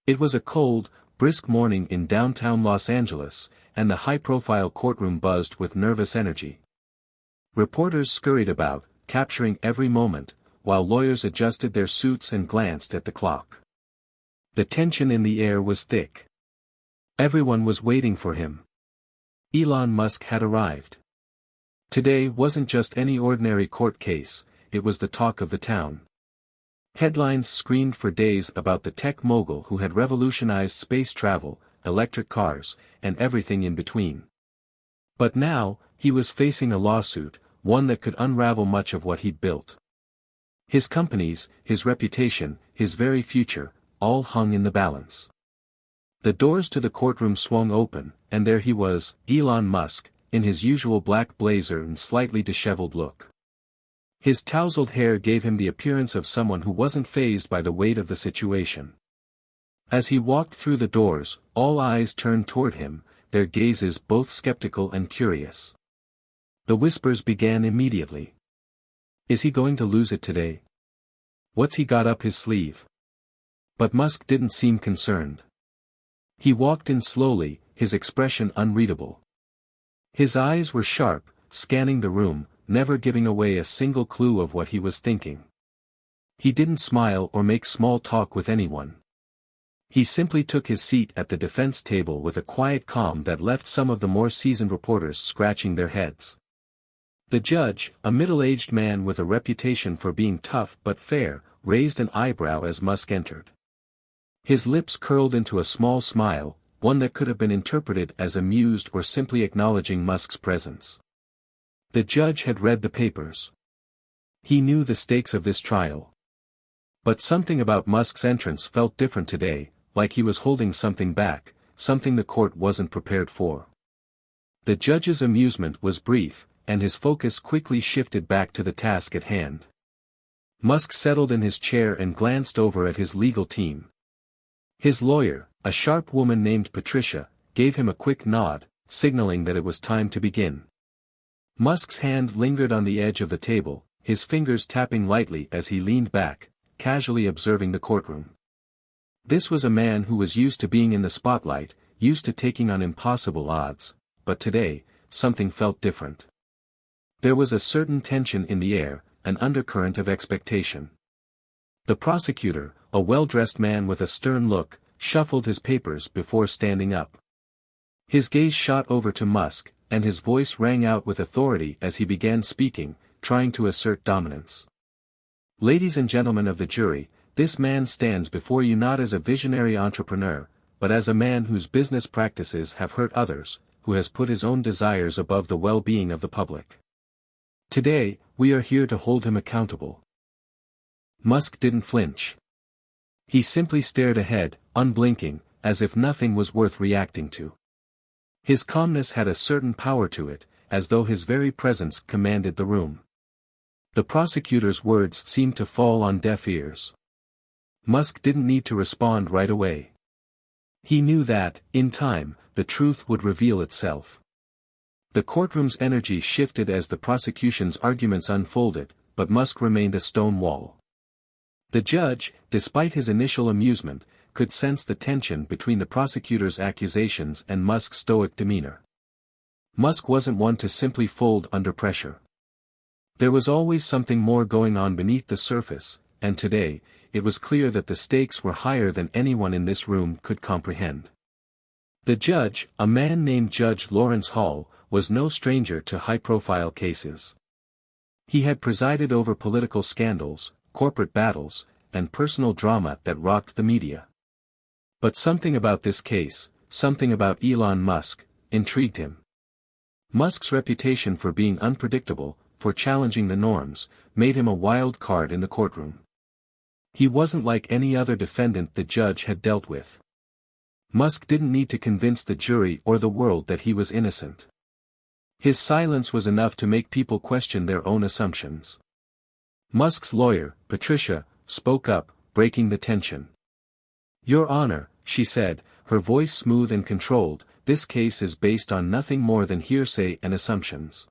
It was a cold, brisk morning in downtown Los Angeles, and the high-profile courtroom buzzed with nervous energy. Reporters scurried about, capturing every moment, while lawyers adjusted their suits and glanced at the clock. The tension in the air was thick. Everyone was waiting for him. Elon Musk had arrived. Today wasn't just any ordinary court case, it was the talk of the town. Headlines screamed for days about the tech mogul who had revolutionized space travel, electric cars, and everything in between. But now, he was facing a lawsuit, one that could unravel much of what he'd built. His companies, his reputation, his very future, all hung in the balance. The doors to the courtroom swung open, and there he was, Elon Musk, in his usual black blazer and slightly disheveled look. His tousled hair gave him the appearance of someone who wasn't fazed by the weight of the situation. As he walked through the doors, all eyes turned toward him, their gazes both skeptical and curious. The whispers began immediately. Is he going to lose it today? What's he got up his sleeve? But Musk didn't seem concerned. He walked in slowly, his expression unreadable. His eyes were sharp, scanning the room, never giving away a single clue of what he was thinking. He didn't smile or make small talk with anyone. He simply took his seat at the defense table with a quiet calm that left some of the more seasoned reporters scratching their heads. The judge, a middle-aged man with a reputation for being tough but fair, raised an eyebrow as Musk entered. His lips curled into a small smile, one that could have been interpreted as amused or simply acknowledging Musk's presence. The judge had read the papers. He knew the stakes of this trial. But something about Musk's entrance felt different today, like he was holding something back, something the court wasn't prepared for. The judge's amusement was brief, and his focus quickly shifted back to the task at hand. Musk settled in his chair and glanced over at his legal team. His lawyer, a sharp woman named Patricia, gave him a quick nod, signaling that it was time to begin. Musk's hand lingered on the edge of the table, his fingers tapping lightly as he leaned back, casually observing the courtroom. This was a man who was used to being in the spotlight, used to taking on impossible odds, but today, something felt different. There was a certain tension in the air, an undercurrent of expectation. The prosecutor, a well-dressed man with a stern look, shuffled his papers before standing up. His gaze shot over to Musk, and his voice rang out with authority as he began speaking, trying to assert dominance. Ladies and gentlemen of the jury, this man stands before you not as a visionary entrepreneur, but as a man whose business practices have hurt others, who has put his own desires above the well-being of the public. Today, we are here to hold him accountable. Musk didn't flinch. He simply stared ahead, unblinking, as if nothing was worth reacting to. His calmness had a certain power to it, as though his very presence commanded the room. The prosecutor's words seemed to fall on deaf ears. Musk didn't need to respond right away. He knew that, in time, the truth would reveal itself. The courtroom's energy shifted as the prosecution's arguments unfolded, but Musk remained a stone wall. The judge, despite his initial amusement, could sense the tension between the prosecutor's accusations and Musk's stoic demeanor. Musk wasn't one to simply fold under pressure. There was always something more going on beneath the surface, and today, it was clear that the stakes were higher than anyone in this room could comprehend. The judge, a man named Judge Lawrence Hall, was no stranger to high-profile cases. He had presided over political scandals, corporate battles, and personal drama that rocked the media. But something about this case, something about Elon Musk, intrigued him. Musk's reputation for being unpredictable, for challenging the norms, made him a wild card in the courtroom. He wasn't like any other defendant the judge had dealt with. Musk didn't need to convince the jury or the world that he was innocent. His silence was enough to make people question their own assumptions. Musk's lawyer, Patricia, spoke up, breaking the tension. "Your Honor," she said, her voice smooth and controlled, "this case is based on nothing more than hearsay and assumptions.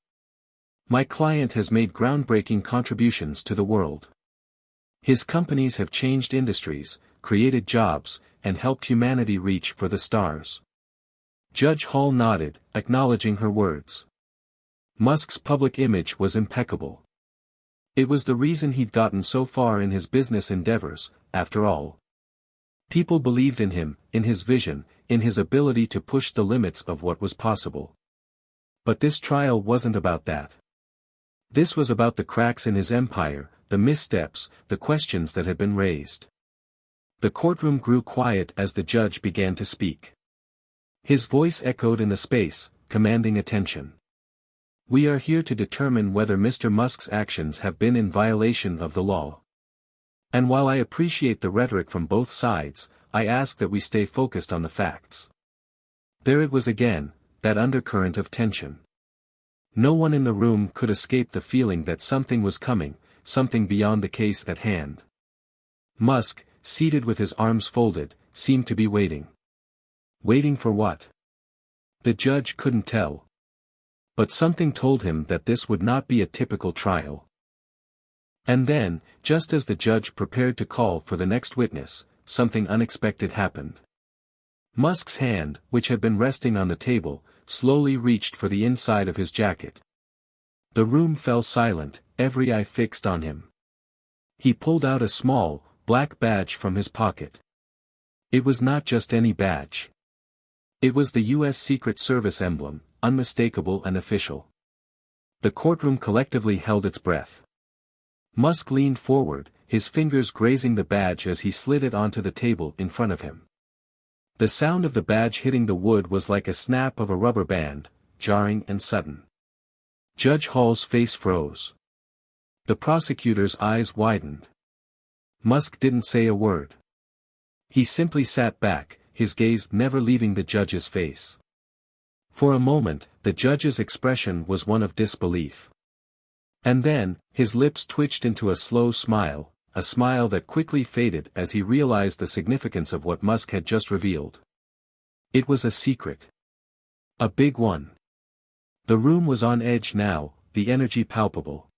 My client has made groundbreaking contributions to the world. His companies have changed industries, created jobs, and helped humanity reach for the stars. Judge Hall nodded, acknowledging her words. Musk's public image was impeccable. It was the reason he'd gotten so far in his business endeavors, after all. People believed in him, in his vision, in his ability to push the limits of what was possible. But this trial wasn't about that. This was about the cracks in his empire, the missteps, the questions that had been raised. The courtroom grew quiet as the judge began to speak. His voice echoed in the space, commanding attention. We are here to determine whether Mr. Musk's actions have been in violation of the law. And while I appreciate the rhetoric from both sides, I ask that we stay focused on the facts. There it was again, that undercurrent of tension. No one in the room could escape the feeling that something was coming, something beyond the case at hand. Musk, seated with his arms folded, seemed to be waiting. Waiting for what? The judge couldn't tell. But something told him that this would not be a typical trial. And then, just as the judge prepared to call for the next witness, something unexpected happened. Musk's hand, which had been resting on the table, slowly reached for the inside of his jacket. The room fell silent, every eye fixed on him. He pulled out a small, black badge from his pocket. It was not just any badge. It was the U.S. Secret Service emblem, unmistakable and official. The courtroom collectively held its breath. Musk leaned forward, his fingers grazing the badge as he slid it onto the table in front of him. The sound of the badge hitting the wood was like a snap of a rubber band, jarring and sudden. Judge Hall's face froze. The prosecutor's eyes widened. Musk didn't say a word. He simply sat back, his gaze never leaving the judge's face. For a moment, the judge's expression was one of disbelief. And then, his lips twitched into a slow smile, a smile that quickly faded as he realized the significance of what Musk had just revealed. It was a secret. A big one. The room was on edge now, the energy palpable.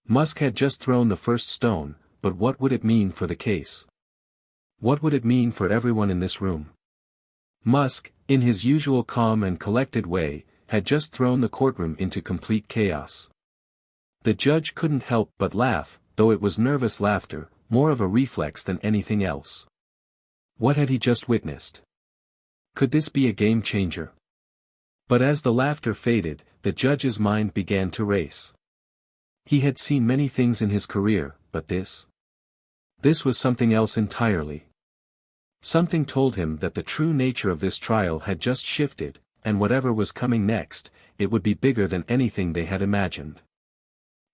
Musk had just thrown the first stone, but what would it mean for the case? What would it mean for everyone in this room? Musk, in his usual calm and collected way, had just thrown the courtroom into complete chaos. The judge couldn't help but laugh, though it was nervous laughter, more of a reflex than anything else. What had he just witnessed? Could this be a game changer? But as the laughter faded, the judge's mind began to race. He had seen many things in his career, but this? This was something else entirely. Something told him that the true nature of this trial had just shifted, and whatever was coming next, it would be bigger than anything they had imagined.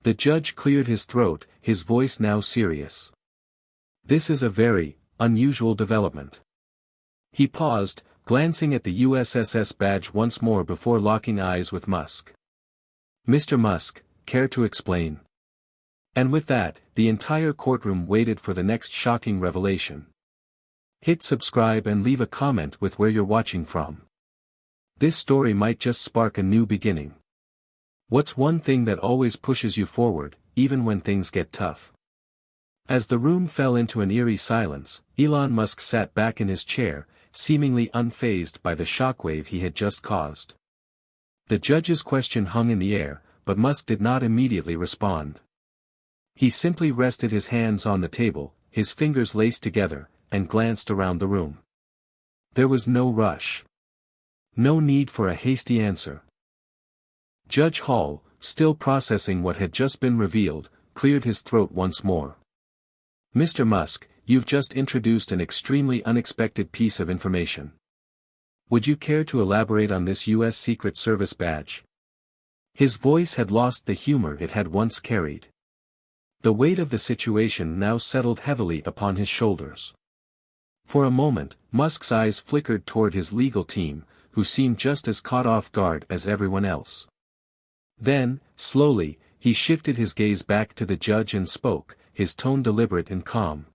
The judge cleared his throat, his voice now serious. This is a very unusual development. He paused, glancing at the USSS badge once more before locking eyes with Musk. Mr. Musk, care to explain? And with that, the entire courtroom waited for the next shocking revelation. Hit subscribe and leave a comment with where you're watching from. This story might just spark a new beginning. What's one thing that always pushes you forward, even when things get tough? As the room fell into an eerie silence, Elon Musk sat back in his chair, seemingly unfazed by the shockwave he had just caused. The judge's question hung in the air, but Musk did not immediately respond. He simply rested his hands on the table, his fingers laced together, and glanced around the room. There was no rush. No need for a hasty answer. Judge Hall, still processing what had just been revealed, cleared his throat once more. Mr. Musk, you've just introduced an extremely unexpected piece of information. Would you care to elaborate on this U.S. Secret Service badge? His voice had lost the humor it had once carried. The weight of the situation now settled heavily upon his shoulders. For a moment, Musk's eyes flickered toward his legal team, who seemed just as caught off guard as everyone else. Then, slowly, he shifted his gaze back to the judge and spoke, his tone deliberate and calm.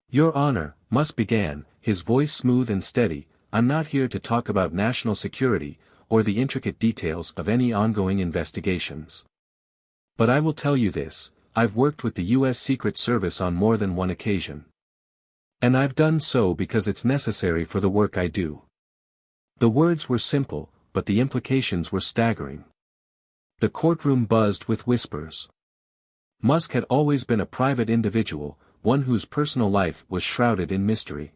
Your Honor, Musk began, his voice smooth and steady, I'm not here to talk about national security, or the intricate details of any ongoing investigations. But I will tell you this, I've worked with the U.S. Secret Service on more than one occasion. And I've done so because it's necessary for the work I do. The words were simple, but the implications were staggering. The courtroom buzzed with whispers. Musk had always been a private individual, one whose personal life was shrouded in mystery.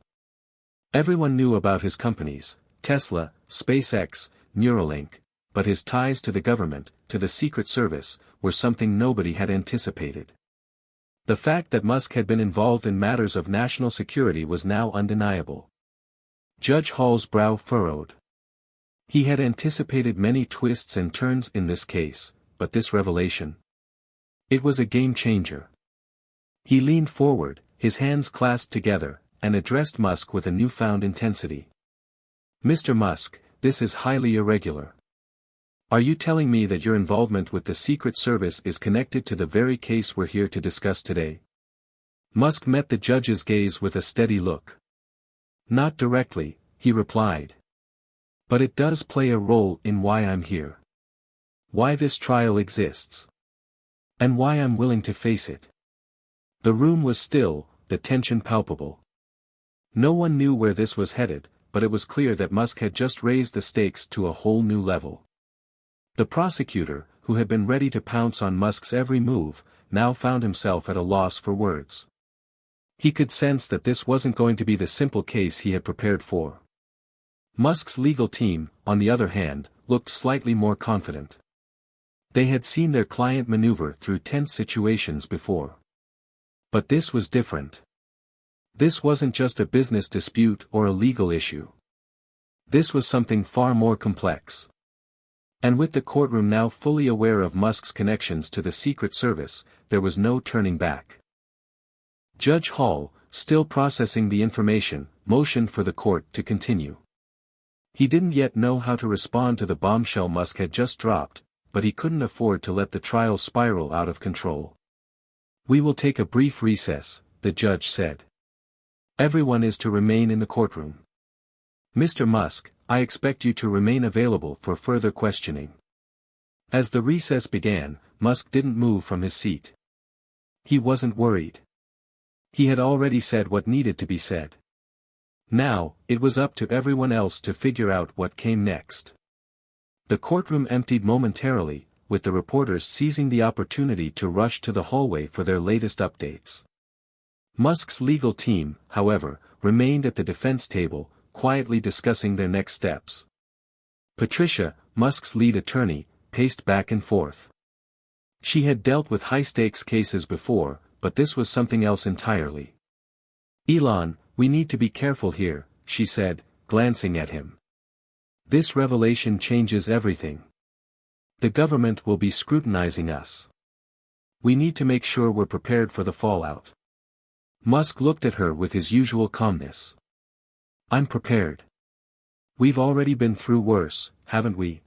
Everyone knew about his companies, Tesla, SpaceX, Neuralink, but his ties to the government, to the Secret Service, were something nobody had anticipated. The fact that Musk had been involved in matters of national security was now undeniable. Judge Hall's brow furrowed. He had anticipated many twists and turns in this case, but this revelation. It was a game changer. He leaned forward, his hands clasped together, and addressed Musk with a newfound intensity. Mr. Musk, this is highly irregular. Are you telling me that your involvement with the Secret Service is connected to the very case we're here to discuss today? Musk met the judge's gaze with a steady look. Not directly, he replied. But it does play a role in why I'm here. Why this trial exists. And why I'm willing to face it. The room was still, the tension palpable. No one knew where this was headed, but it was clear that Musk had just raised the stakes to a whole new level. The prosecutor, who had been ready to pounce on Musk's every move, now found himself at a loss for words. He could sense that this wasn't going to be the simple case he had prepared for. Musk's legal team, on the other hand, looked slightly more confident. They had seen their client maneuver through tense situations before. But this was different. This wasn't just a business dispute or a legal issue. This was something far more complex. And with the courtroom now fully aware of Musk's connections to the Secret Service, there was no turning back. Judge Hall, still processing the information, motioned for the court to continue. He didn't yet know how to respond to the bombshell Musk had just dropped, but he couldn't afford to let the trial spiral out of control. We will take a brief recess, the judge said. Everyone is to remain in the courtroom. Mr. Musk, I expect you to remain available for further questioning. As the recess began, Musk didn't move from his seat. He wasn't worried. He had already said what needed to be said. Now, it was up to everyone else to figure out what came next. The courtroom emptied momentarily, with the reporters seizing the opportunity to rush to the hallway for their latest updates. Musk's legal team, however, remained at the defense table, quietly discussing their next steps. Patricia, Musk's lead attorney, paced back and forth. She had dealt with high-stakes cases before, but this was something else entirely. Elon, we need to be careful here, she said, glancing at him. This revelation changes everything. The government will be scrutinizing us. We need to make sure we're prepared for the fallout. Musk looked at her with his usual calmness. I'm prepared. We've already been through worse, haven't we?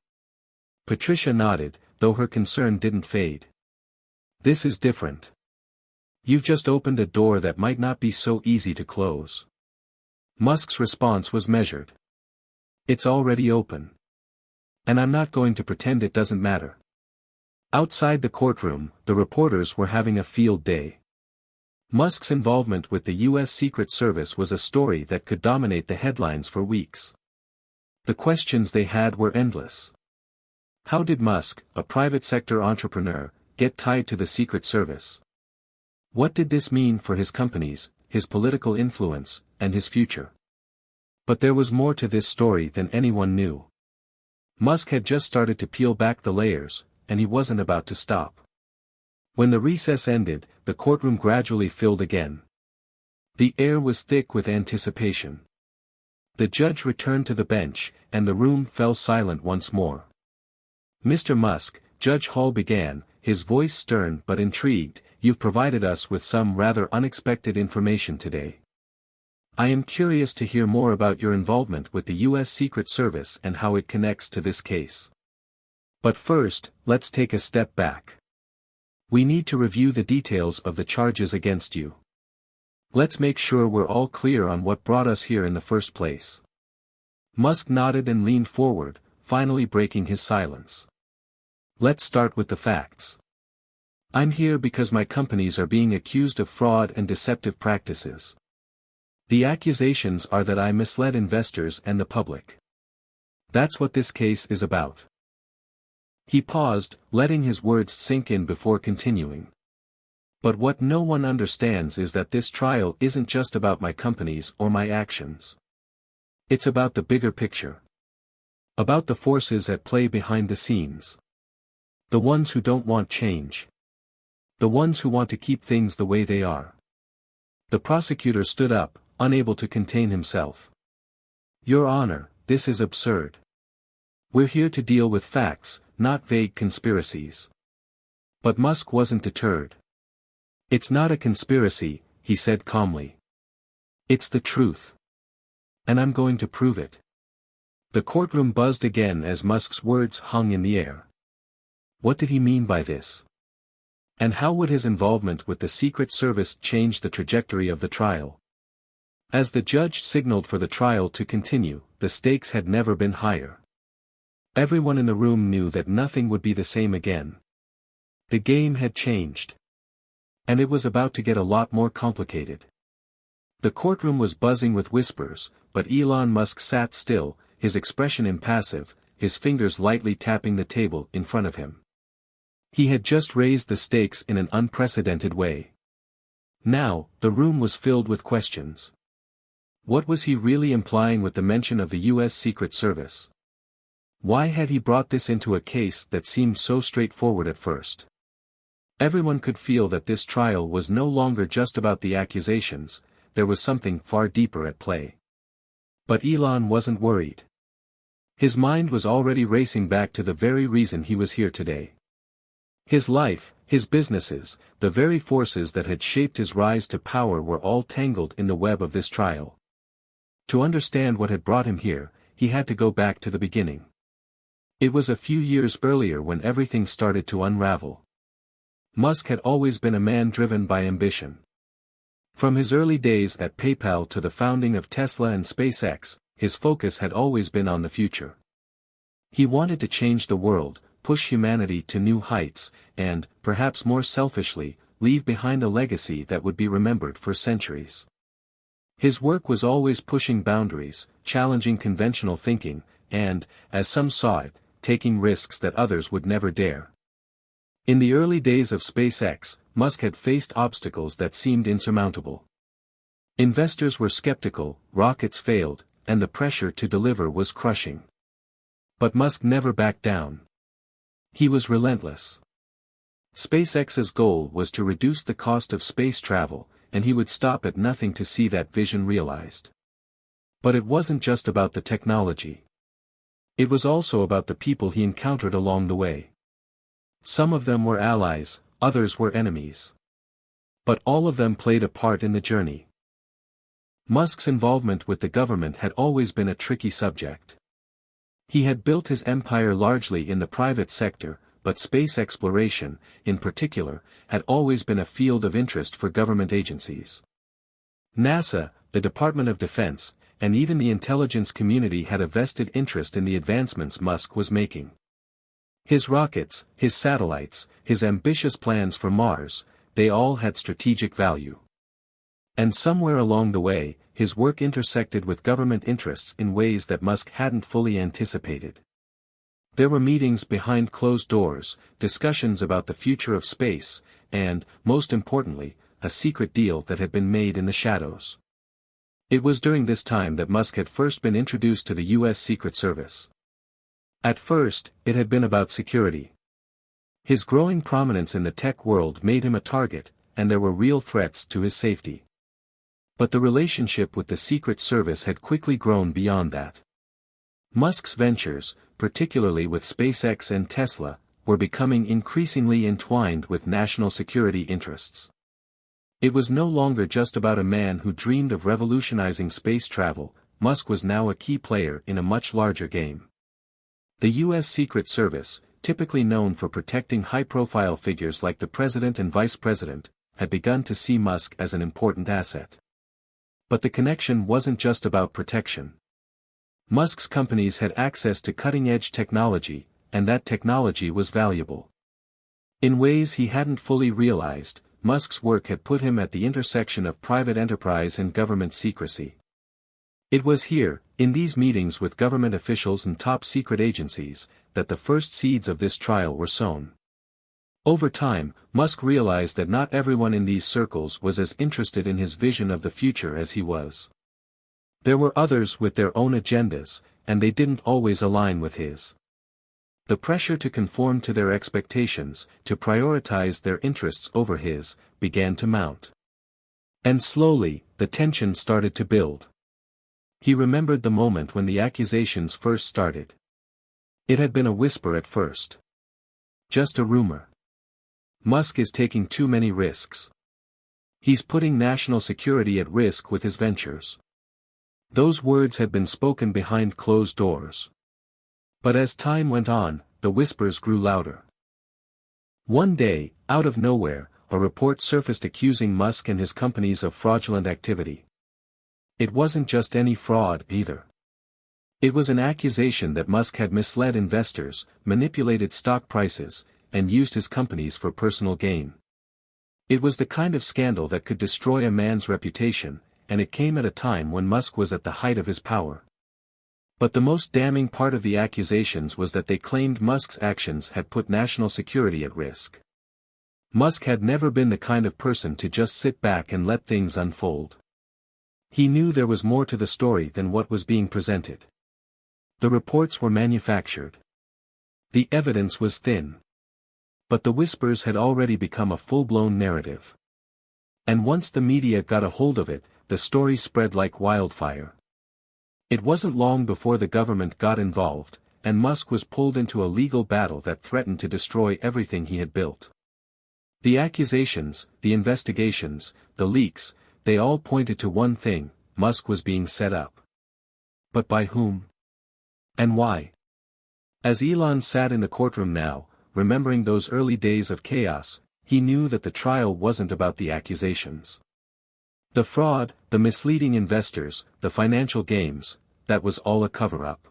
Patricia nodded, though her concern didn't fade. This is different. You've just opened a door that might not be so easy to close. Musk's response was measured. It's already open. And I'm not going to pretend it doesn't matter. Outside the courtroom, the reporters were having a field day. Musk's involvement with the U.S. Secret Service was a story that could dominate the headlines for weeks. The questions they had were endless. How did Musk, a private sector entrepreneur, get tied to the Secret Service? What did this mean for his companies, his political influence, and his future? But there was more to this story than anyone knew. Musk had just started to peel back the layers, and he wasn't about to stop. When the recess ended, the courtroom gradually filled again. The air was thick with anticipation. The judge returned to the bench, and the room fell silent once more. Mr. Musk, Judge Hall began, his voice stern but intrigued, you've provided us with some rather unexpected information today. I am curious to hear more about your involvement with the U.S. Secret Service and how it connects to this case. But first, let's take a step back. We need to review the details of the charges against you. Let's make sure we're all clear on what brought us here in the first place. Musk nodded and leaned forward, finally breaking his silence. Let's start with the facts. I'm here because my companies are being accused of fraud and deceptive practices. The accusations are that I misled investors and the public. That's what this case is about. He paused, letting his words sink in before continuing. But what no one understands is that this trial isn't just about my companies or my actions. It's about the bigger picture. About the forces at play behind the scenes. The ones who don't want change. The ones who want to keep things the way they are. The prosecutor stood up, unable to contain himself. Your Honor, this is absurd. We're here to deal with facts, not vague conspiracies. But Musk wasn't deterred. It's not a conspiracy, he said calmly. It's the truth. And I'm going to prove it. The courtroom buzzed again as Musk's words hung in the air. What did he mean by this? And how would his involvement with the Secret Service change the trajectory of the trial? As the judge signaled for the trial to continue, the stakes had never been higher. Everyone in the room knew that nothing would be the same again. The game had changed. And it was about to get a lot more complicated. The courtroom was buzzing with whispers, but Elon Musk sat still, his expression impassive, his fingers lightly tapping the table in front of him. He had just raised the stakes in an unprecedented way. Now, the room was filled with questions. What was he really implying with the mention of the U.S. Secret Service? Why had he brought this into a case that seemed so straightforward at first? Everyone could feel that this trial was no longer just about the accusations, there was something far deeper at play. But Elon wasn't worried. His mind was already racing back to the very reason he was here today. His life, his businesses, the very forces that had shaped his rise to power were all tangled in the web of this trial. To understand what had brought him here, he had to go back to the beginning. It was a few years earlier when everything started to unravel. Musk had always been a man driven by ambition. From his early days at PayPal to the founding of Tesla and SpaceX, his focus had always been on the future. He wanted to change the world, push humanity to new heights, and, perhaps more selfishly, leave behind a legacy that would be remembered for centuries. His work was always pushing boundaries, challenging conventional thinking, and, as some saw it, taking risks that others would never dare. In the early days of SpaceX, Musk had faced obstacles that seemed insurmountable. Investors were skeptical, rockets failed, and the pressure to deliver was crushing. But Musk never backed down. He was relentless. SpaceX's goal was to reduce the cost of space travel, and he would stop at nothing to see that vision realized. But it wasn't just about the technology. It was also about the people he encountered along the way. Some of them were allies, others were enemies. But all of them played a part in the journey. Musk's involvement with the government had always been a tricky subject. He had built his empire largely in the private sector, but space exploration, in particular, had always been a field of interest for government agencies. NASA, the Department of Defense, and even the intelligence community had a vested interest in the advancements Musk was making. His rockets, his satellites, his ambitious plans for Mars, they all had strategic value. And somewhere along the way, his work intersected with government interests in ways that Musk hadn't fully anticipated. There were meetings behind closed doors, discussions about the future of space, and, most importantly, a secret deal that had been made in the shadows. It was during this time that Musk had first been introduced to the U.S. Secret Service. At first, it had been about security. His growing prominence in the tech world made him a target, and there were real threats to his safety. But the relationship with the Secret Service had quickly grown beyond that. Musk's ventures, particularly with SpaceX and Tesla, were becoming increasingly entwined with national security interests. It was no longer just about a man who dreamed of revolutionizing space travel, Musk was now a key player in a much larger game. The U.S. Secret Service, typically known for protecting high-profile figures like the president and vice president, had begun to see Musk as an important asset. But the connection wasn't just about protection. Musk's companies had access to cutting-edge technology, and that technology was valuable. In ways he hadn't fully realized, Musk's work had put him at the intersection of private enterprise and government secrecy. It was here, in these meetings with government officials and top-secret agencies, that the first seeds of this trial were sown. Over time, Musk realized that not everyone in these circles was as interested in his vision of the future as he was. There were others with their own agendas, and they didn't always align with his. The pressure to conform to their expectations, to prioritize their interests over his, began to mount. And slowly, the tension started to build. He remembered the moment when the accusations first started. It had been a whisper at first. Just a rumor. Musk is taking too many risks. He's putting national security at risk with his ventures. Those words had been spoken behind closed doors. But as time went on, the whispers grew louder. One day, out of nowhere, a report surfaced accusing Musk and his companies of fraudulent activity. It wasn't just any fraud, either. It was an accusation that Musk had misled investors, manipulated stock prices, and used his companies for personal gain. It was the kind of scandal that could destroy a man's reputation, and it came at a time when Musk was at the height of his power. But the most damning part of the accusations was that they claimed Musk's actions had put national security at risk. Musk had never been the kind of person to just sit back and let things unfold. He knew there was more to the story than what was being presented. The reports were manufactured. The evidence was thin. But the whispers had already become a full-blown narrative. And once the media got a hold of it, the story spread like wildfire. It wasn't long before the government got involved, and Musk was pulled into a legal battle that threatened to destroy everything he had built. The accusations, the investigations, the leaks, they all pointed to one thing: Musk was being set up. But by whom? And why? As Elon sat in the courtroom now, remembering those early days of chaos, he knew that the trial wasn't about the accusations. The fraud, the misleading investors, the financial games, that was all a cover-up.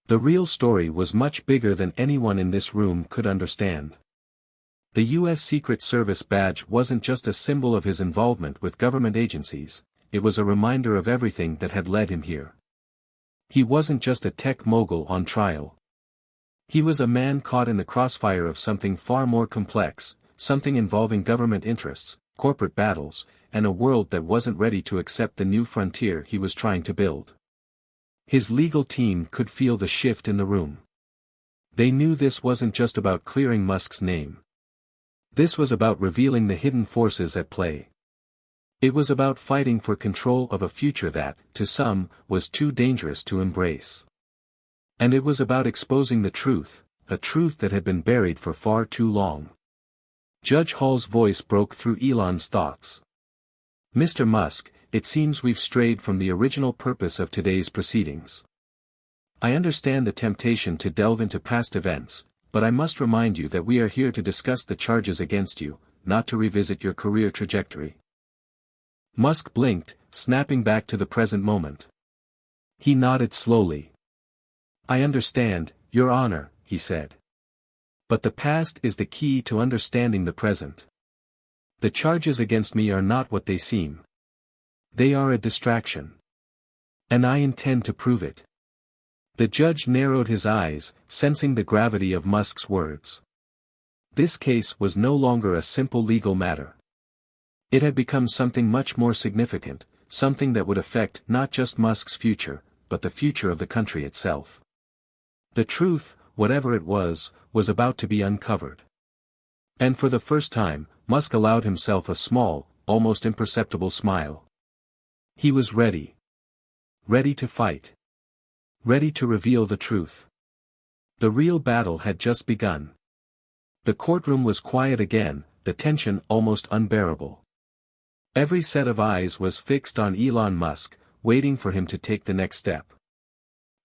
The real story was much bigger than anyone in this room could understand. The U.S. Secret Service badge wasn't just a symbol of his involvement with government agencies, it was a reminder of everything that had led him here. He wasn't just a tech mogul on trial. He was a man caught in the crossfire of something far more complex, something involving government interests, corporate battles, and a world that wasn't ready to accept the new frontier he was trying to build. His legal team could feel the shift in the room. They knew this wasn't just about clearing Musk's name. This was about revealing the hidden forces at play. It was about fighting for control of a future that, to some, was too dangerous to embrace. And it was about exposing the truth, a truth that had been buried for far too long. Judge Hall's voice broke through Elon's thoughts. "Mr. Musk, it seems we've strayed from the original purpose of today's proceedings. I understand the temptation to delve into past events, but I must remind you that we are here to discuss the charges against you, not to revisit your career trajectory." Musk blinked, snapping back to the present moment. He nodded slowly. "I understand, Your Honor," he said. "But the past is the key to understanding the present. The charges against me are not what they seem. They are a distraction. And I intend to prove it." The judge narrowed his eyes, sensing the gravity of Musk's words. This case was no longer a simple legal matter. It had become something much more significant, something that would affect not just Musk's future, but the future of the country itself. The truth, whatever it was about to be uncovered. And for the first time, Musk allowed himself a small, almost imperceptible smile. He was ready. Ready to fight. Ready to reveal the truth. The real battle had just begun. The courtroom was quiet again, the tension almost unbearable. Every set of eyes was fixed on Elon Musk, waiting for him to take the next step.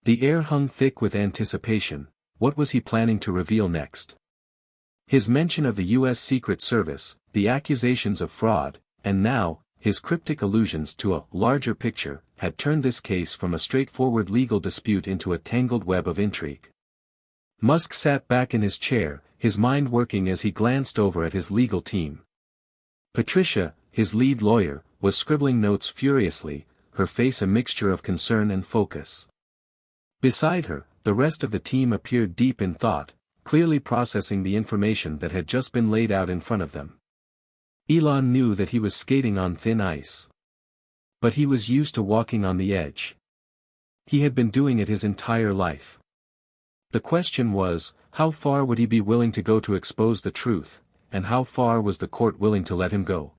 The air hung thick with anticipation. What was he planning to reveal next? His mention of the U.S. Secret Service, the accusations of fraud, and now, his cryptic allusions to a larger picture, had turned this case from a straightforward legal dispute into a tangled web of intrigue. Musk sat back in his chair, his mind working as he glanced over at his legal team. Patricia, his lead lawyer, was scribbling notes furiously, her face a mixture of concern and focus. Beside her, the rest of the team appeared deep in thought, clearly processing the information that had just been laid out in front of them. Elon knew that he was skating on thin ice. But he was used to walking on the edge. He had been doing it his entire life. The question was, how far would he be willing to go to expose the truth, and how far was the court willing to let him go?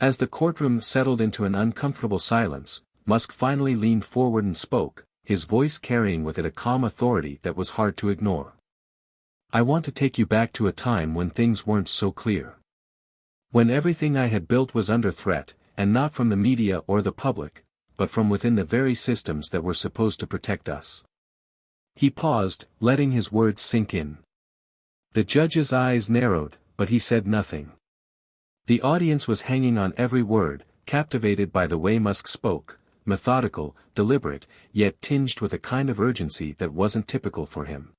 As the courtroom settled into an uncomfortable silence, Musk finally leaned forward and spoke, his voice carrying with it a calm authority that was hard to ignore. I want to take you back to a time when things weren't so clear. When everything I had built was under threat, and not from the media or the public, but from within the very systems that were supposed to protect us. He paused, letting his words sink in. The judge's eyes narrowed, but he said nothing. The audience was hanging on every word, captivated by the way Musk spoke, methodical, deliberate, yet tinged with a kind of urgency that wasn't typical for him.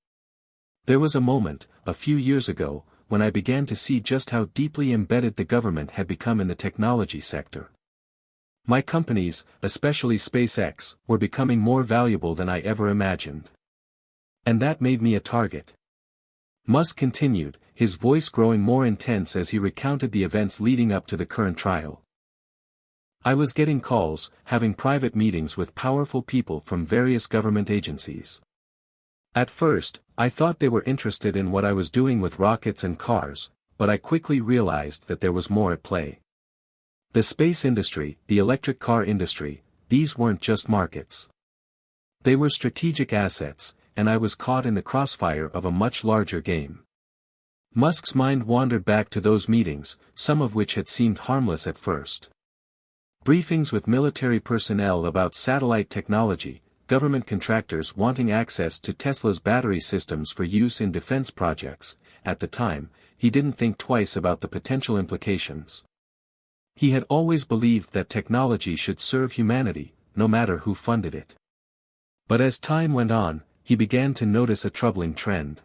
There was a moment, a few years ago, when I began to see just how deeply embedded the government had become in the technology sector. My companies, especially SpaceX, were becoming more valuable than I ever imagined. And that made me a target. Musk continued, his voice growing more intense as he recounted the events leading up to the current trial. I was getting calls, having private meetings with powerful people from various government agencies. At first, I thought they were interested in what I was doing with rockets and cars, but I quickly realized that there was more at play. The space industry, the electric car industry, these weren't just markets. They were strategic assets, and I was caught in the crossfire of a much larger game. Musk's mind wandered back to those meetings, some of which had seemed harmless at first. Briefings with military personnel about satellite technology, government contractors wanting access to Tesla's battery systems for use in defense projects. At the time, he didn't think twice about the potential implications. He had always believed that technology should serve humanity, no matter who funded it. But as time went on, he began to notice a troubling trend.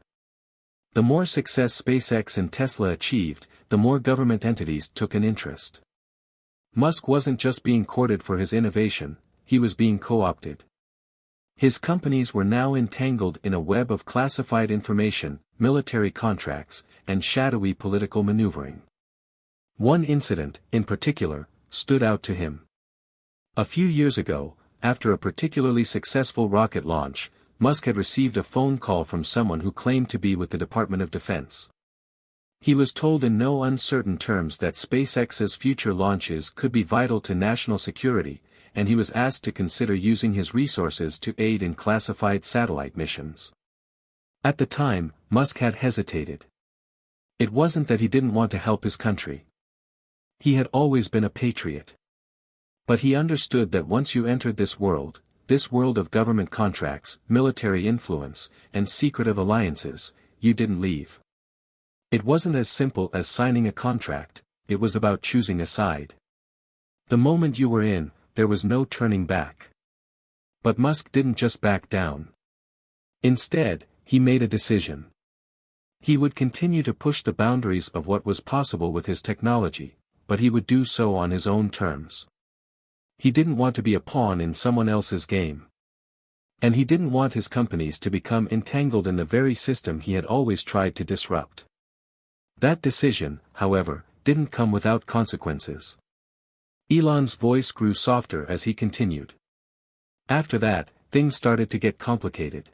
The more success SpaceX and Tesla achieved, the more government entities took an interest. Musk wasn't just being courted for his innovation, he was being co-opted. His companies were now entangled in a web of classified information, military contracts, and shadowy political maneuvering. One incident, in particular, stood out to him. A few years ago, after a particularly successful rocket launch, Musk had received a phone call from someone who claimed to be with the Department of Defense. He was told in no uncertain terms that SpaceX's future launches could be vital to national security, and he was asked to consider using his resources to aid in classified satellite missions. At the time, Musk had hesitated. It wasn't that he didn't want to help his country. He had always been a patriot. But he understood that once you entered this world of government contracts, military influence, and secretive alliances, you didn't leave. It wasn't as simple as signing a contract, it was about choosing a side. The moment you were in, there was no turning back. But Musk didn't just back down. Instead, he made a decision. He would continue to push the boundaries of what was possible with his technology, but he would do so on his own terms. He didn't want to be a pawn in someone else's game. And he didn't want his companies to become entangled in the very system he had always tried to disrupt. That decision, however, didn't come without consequences. Elon's voice grew softer as he continued. After that, things started to get complicated.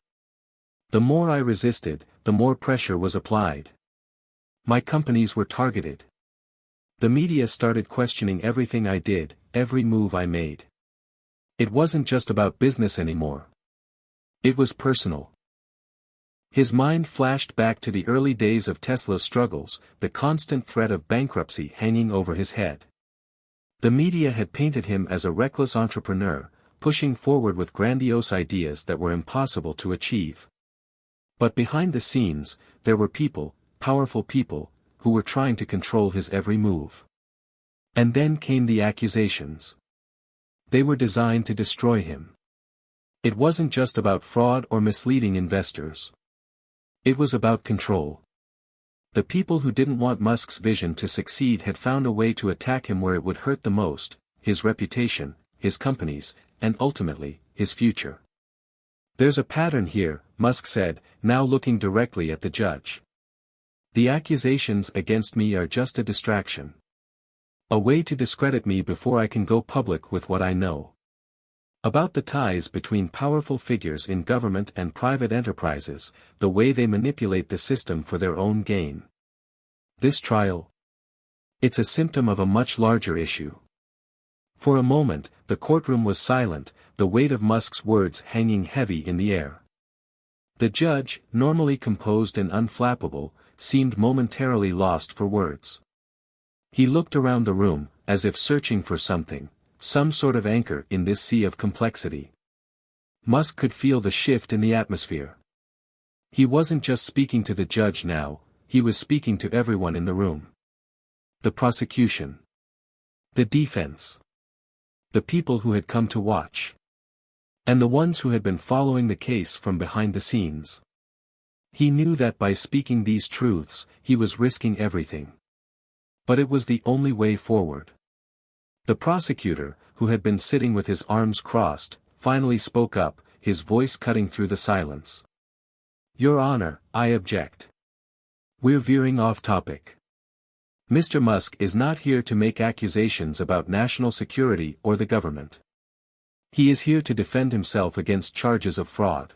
The more I resisted, the more pressure was applied. My companies were targeted. The media started questioning everything I did, every move I made. It wasn't just about business anymore. It was personal. His mind flashed back to the early days of Tesla's struggles, the constant threat of bankruptcy hanging over his head. The media had painted him as a reckless entrepreneur, pushing forward with grandiose ideas that were impossible to achieve. But behind the scenes, there were people, powerful people, who were trying to control his every move. And then came the accusations. They were designed to destroy him. It wasn't just about fraud or misleading investors. It was about control. The people who didn't want Musk's vision to succeed had found a way to attack him where it would hurt the most: his reputation, his companies, and ultimately, his future. "There's a pattern here," Musk said, now looking directly at the judge. "The accusations against me are just a distraction. A way to discredit me before I can go public with what I know about the ties between powerful figures in government and private enterprises, the way they manipulate the system for their own gain. This trial? It's a symptom of a much larger issue." For a moment, the courtroom was silent, the weight of Musk's words hanging heavy in the air. The judge, normally composed and unflappable, seemed momentarily lost for words. He looked around the room, as if searching for something, some sort of anchor in this sea of complexity. Musk could feel the shift in the atmosphere. He wasn't just speaking to the judge now, he was speaking to everyone in the room. The prosecution. The defense. The people who had come to watch. And the ones who had been following the case from behind the scenes. He knew that by speaking these truths, he was risking everything. But it was the only way forward. The prosecutor, who had been sitting with his arms crossed, finally spoke up, his voice cutting through the silence. "Your Honor, I object. We're veering off topic. Mr. Musk is not here to make accusations about national security or the government. He is here to defend himself against charges of fraud."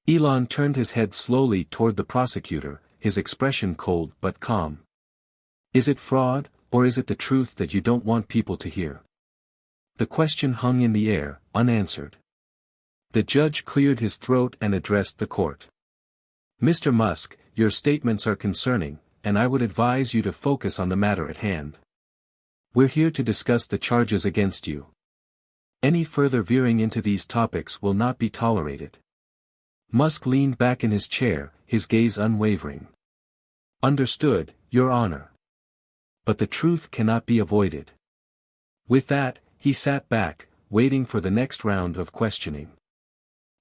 Elon turned his head slowly toward the prosecutor, his expression cold but calm. "Is it fraud, or is it the truth that you don't want people to hear?" The question hung in the air, unanswered. The judge cleared his throat and addressed the court. "Mr. Musk, your statements are concerning, and I would advise you to focus on the matter at hand. We're here to discuss the charges against you. Any further veering into these topics will not be tolerated." Musk leaned back in his chair, his gaze unwavering. "Understood, Your Honor. But the truth cannot be avoided." With that, he sat back, waiting for the next round of questioning.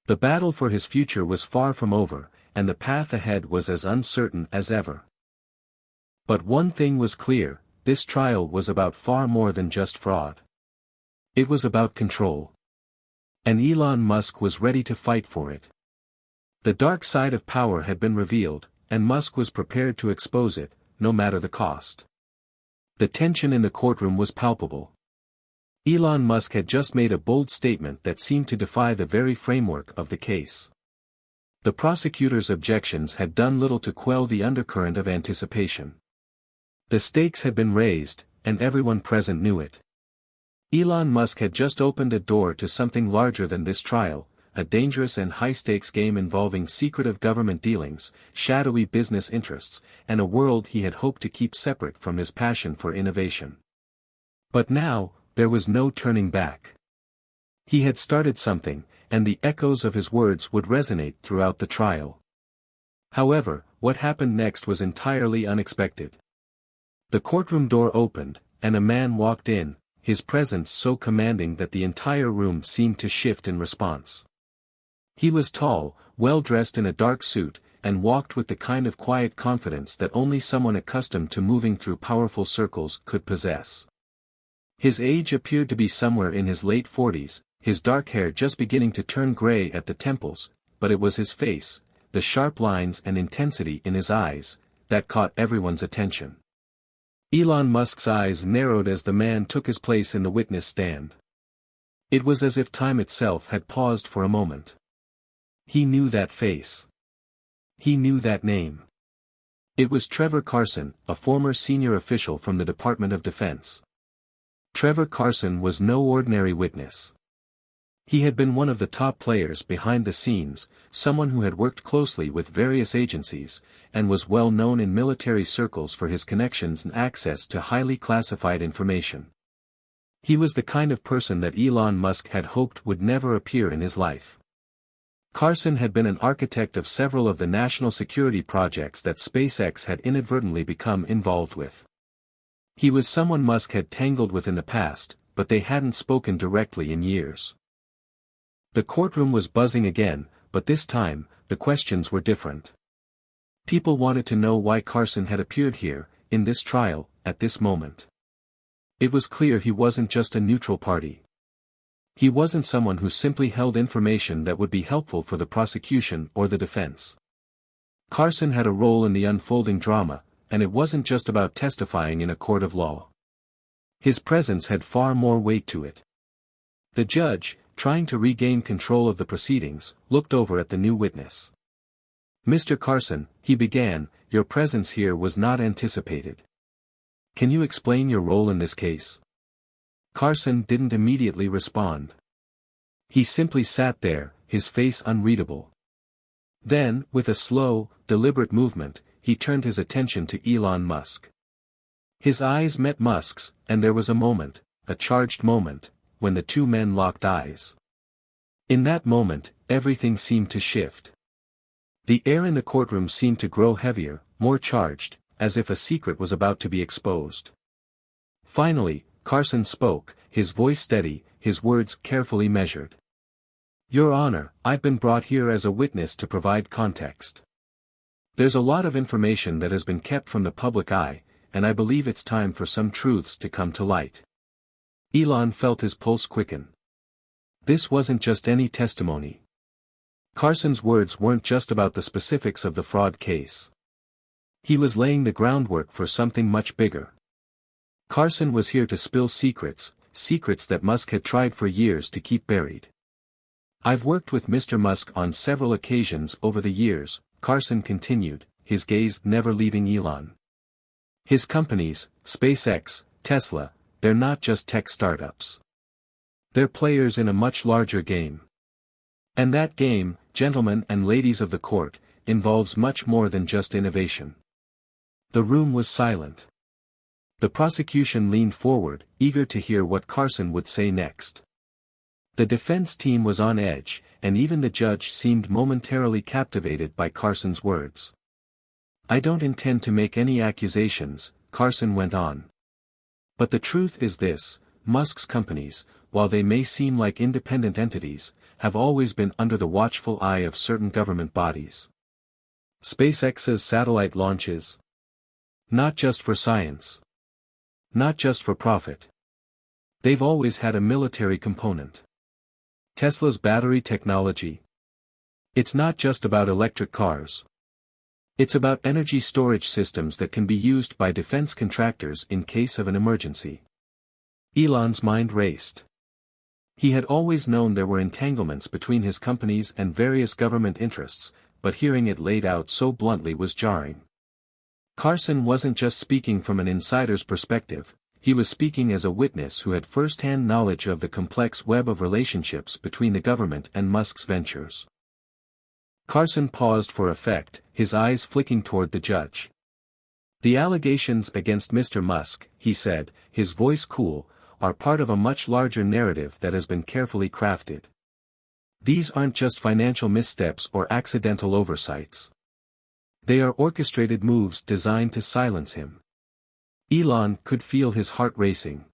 The battle for his future was far from over, and the path ahead was as uncertain as ever. But one thing was clear: this trial was about far more than just fraud. It was about control. And Elon Musk was ready to fight for it. The dark side of power had been revealed, and Musk was prepared to expose it, no matter the cost. The tension in the courtroom was palpable. Elon Musk had just made a bold statement that seemed to defy the very framework of the case. The prosecutor's objections had done little to quell the undercurrent of anticipation. The stakes had been raised, and everyone present knew it. Elon Musk had just opened a door to something larger than this trial, a dangerous and high-stakes game involving secretive government dealings, shadowy business interests, and a world he had hoped to keep separate from his passion for innovation. But now, there was no turning back. He had started something, and the echoes of his words would resonate throughout the trial. However, what happened next was entirely unexpected. The courtroom door opened, and a man walked in, his presence so commanding that the entire room seemed to shift in response. He was tall, well-dressed in a dark suit, and walked with the kind of quiet confidence that only someone accustomed to moving through powerful circles could possess. His age appeared to be somewhere in his late 40s, his dark hair just beginning to turn gray at the temples, but it was his face, the sharp lines and intensity in his eyes, that caught everyone's attention. Elon Musk's eyes narrowed as the man took his place in the witness stand. It was as if time itself had paused for a moment. He knew that face. He knew that name. It was Trevor Carson, a former senior official from the Department of Defense. Trevor Carson was no ordinary witness. He had been one of the top players behind the scenes, someone who had worked closely with various agencies, and was well known in military circles for his connections and access to highly classified information. He was the kind of person that Elon Musk had hoped would never appear in his life. Carson had been an architect of several of the national security projects that SpaceX had inadvertently become involved with. He was someone Musk had tangled with in the past, but they hadn't spoken directly in years. The courtroom was buzzing again, but this time, the questions were different. People wanted to know why Carson had appeared here, in this trial, at this moment. It was clear he wasn't just a neutral party. He wasn't someone who simply held information that would be helpful for the prosecution or the defense. Carson had a role in the unfolding drama, and it wasn't just about testifying in a court of law. His presence had far more weight to it. The judge, trying to regain control of the proceedings, looked over at the new witness. "Mr. Carson," he began, "your presence here was not anticipated. Can you explain your role in this case?" Carson didn't immediately respond. He simply sat there, his face unreadable. Then, with a slow, deliberate movement, he turned his attention to Elon Musk. His eyes met Musk's, and there was a moment, a charged moment, when the two men locked eyes. In that moment, everything seemed to shift. The air in the courtroom seemed to grow heavier, more charged, as if a secret was about to be exposed. Finally, Carson spoke, his voice steady, his words carefully measured. "Your Honor, I've been brought here as a witness to provide context. There's a lot of information that has been kept from the public eye, and I believe it's time for some truths to come to light." Elon felt his pulse quicken. This wasn't just any testimony. Carson's words weren't just about the specifics of the fraud case. He was laying the groundwork for something much bigger. Carson was here to spill secrets, secrets that Musk had tried for years to keep buried. "I've worked with Mr. Musk on several occasions over the years," Carson continued, his gaze never leaving Elon. "His companies, SpaceX, Tesla, they're not just tech startups. They're players in a much larger game. And that game, gentlemen and ladies of the court, involves much more than just innovation." The room was silent. The prosecution leaned forward, eager to hear what Carson would say next. The defense team was on edge, and even the judge seemed momentarily captivated by Carson's words. "I don't intend to make any accusations," Carson went on. "But the truth is this, Musk's companies, while they may seem like independent entities, have always been under the watchful eye of certain government bodies. SpaceX's satellite launches. Not just for science. Not just for profit. They've always had a military component. Tesla's battery technology. It's not just about electric cars. It's about energy storage systems that can be used by defense contractors in case of an emergency." Elon's mind raced. He had always known there were entanglements between his companies and various government interests, but hearing it laid out so bluntly was jarring. Carson wasn't just speaking from an insider's perspective, he was speaking as a witness who had first-hand knowledge of the complex web of relationships between the government and Musk's ventures. Carson paused for effect, his eyes flicking toward the judge. "The allegations against Mr. Musk," he said, his voice cool, "are part of a much larger narrative that has been carefully crafted. These aren't just financial missteps or accidental oversights. They are orchestrated moves designed to silence him." Elon could feel his heart racing.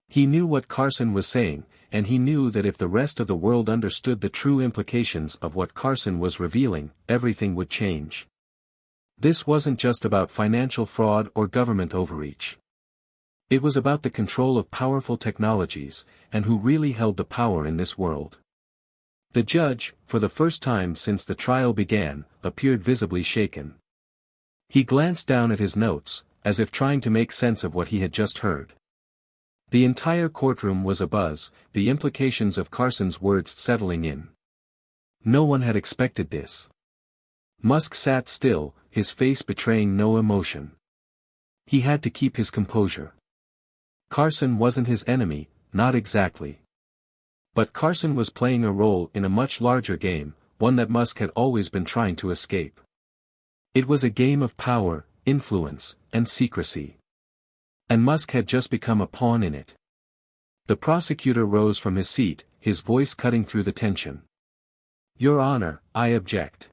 He knew what Carson was saying, and he knew that if the rest of the world understood the true implications of what Carson was revealing, everything would change. This wasn't just about financial fraud or government overreach. It was about the control of powerful technologies, and who really held the power in this world. The judge, for the first time since the trial began, appeared visibly shaken. He glanced down at his notes, as if trying to make sense of what he had just heard. The entire courtroom was abuzz, the implications of Carson's words settling in. No one had expected this. Musk sat still, his face betraying no emotion. He had to keep his composure. Carson wasn't his enemy, not exactly. But Carson was playing a role in a much larger game, one that Musk had always been trying to escape. It was a game of power, influence, and secrecy. And Musk had just become a pawn in it. The prosecutor rose from his seat, his voice cutting through the tension. "Your Honor, I object.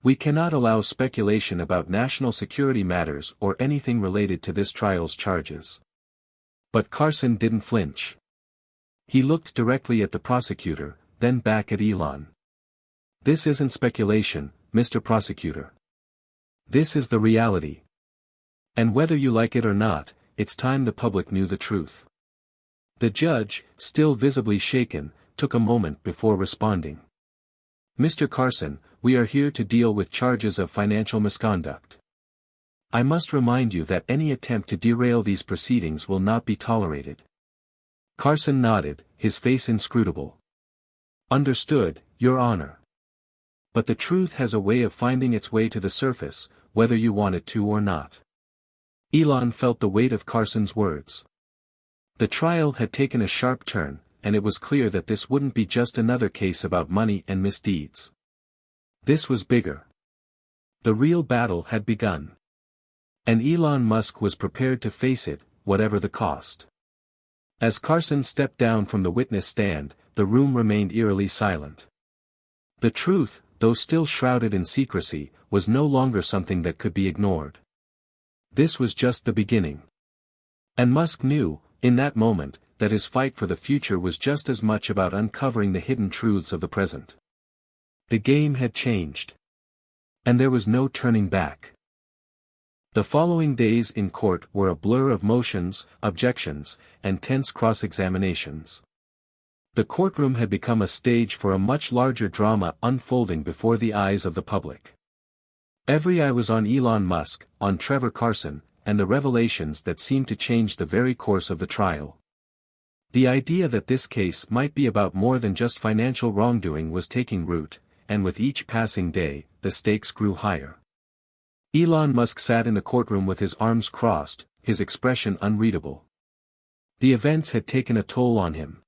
We cannot allow speculation about national security matters or anything related to this trial's charges." But Carson didn't flinch. He looked directly at the prosecutor, then back at Elon. "This isn't speculation, Mr. Prosecutor. This is the reality. And whether you like it or not, it's time the public knew the truth. The judge, still visibly shaken, took a moment before responding. Mr. Carson, we are here to deal with charges of financial misconduct. I must remind you that any attempt to derail these proceedings will not be tolerated. Carson nodded, his face inscrutable. Understood, Your Honor. But the truth has a way of finding its way to the surface, whether you want it to or not. Elon felt the weight of Carson's words. The trial had taken a sharp turn, and it was clear that this wouldn't be just another case about money and misdeeds. This was bigger. The real battle had begun. And Elon Musk was prepared to face it, whatever the cost. As Carson stepped down from the witness stand, the room remained eerily silent. The truth, though still shrouded in secrecy, was no longer something that could be ignored. This was just the beginning. And Musk knew, in that moment, that his fight for the future was just as much about uncovering the hidden truths of the present. The game had changed. And there was no turning back. The following days in court were a blur of motions, objections, and tense cross-examinations. The courtroom had become a stage for a much larger drama unfolding before the eyes of the public. Every eye was on Elon Musk, on Trevor Carson, and the revelations that seemed to change the very course of the trial. The idea that this case might be about more than just financial wrongdoing was taking root, and with each passing day, the stakes grew higher. Elon Musk sat in the courtroom with his arms crossed, his expression unreadable. The events had taken a toll on him.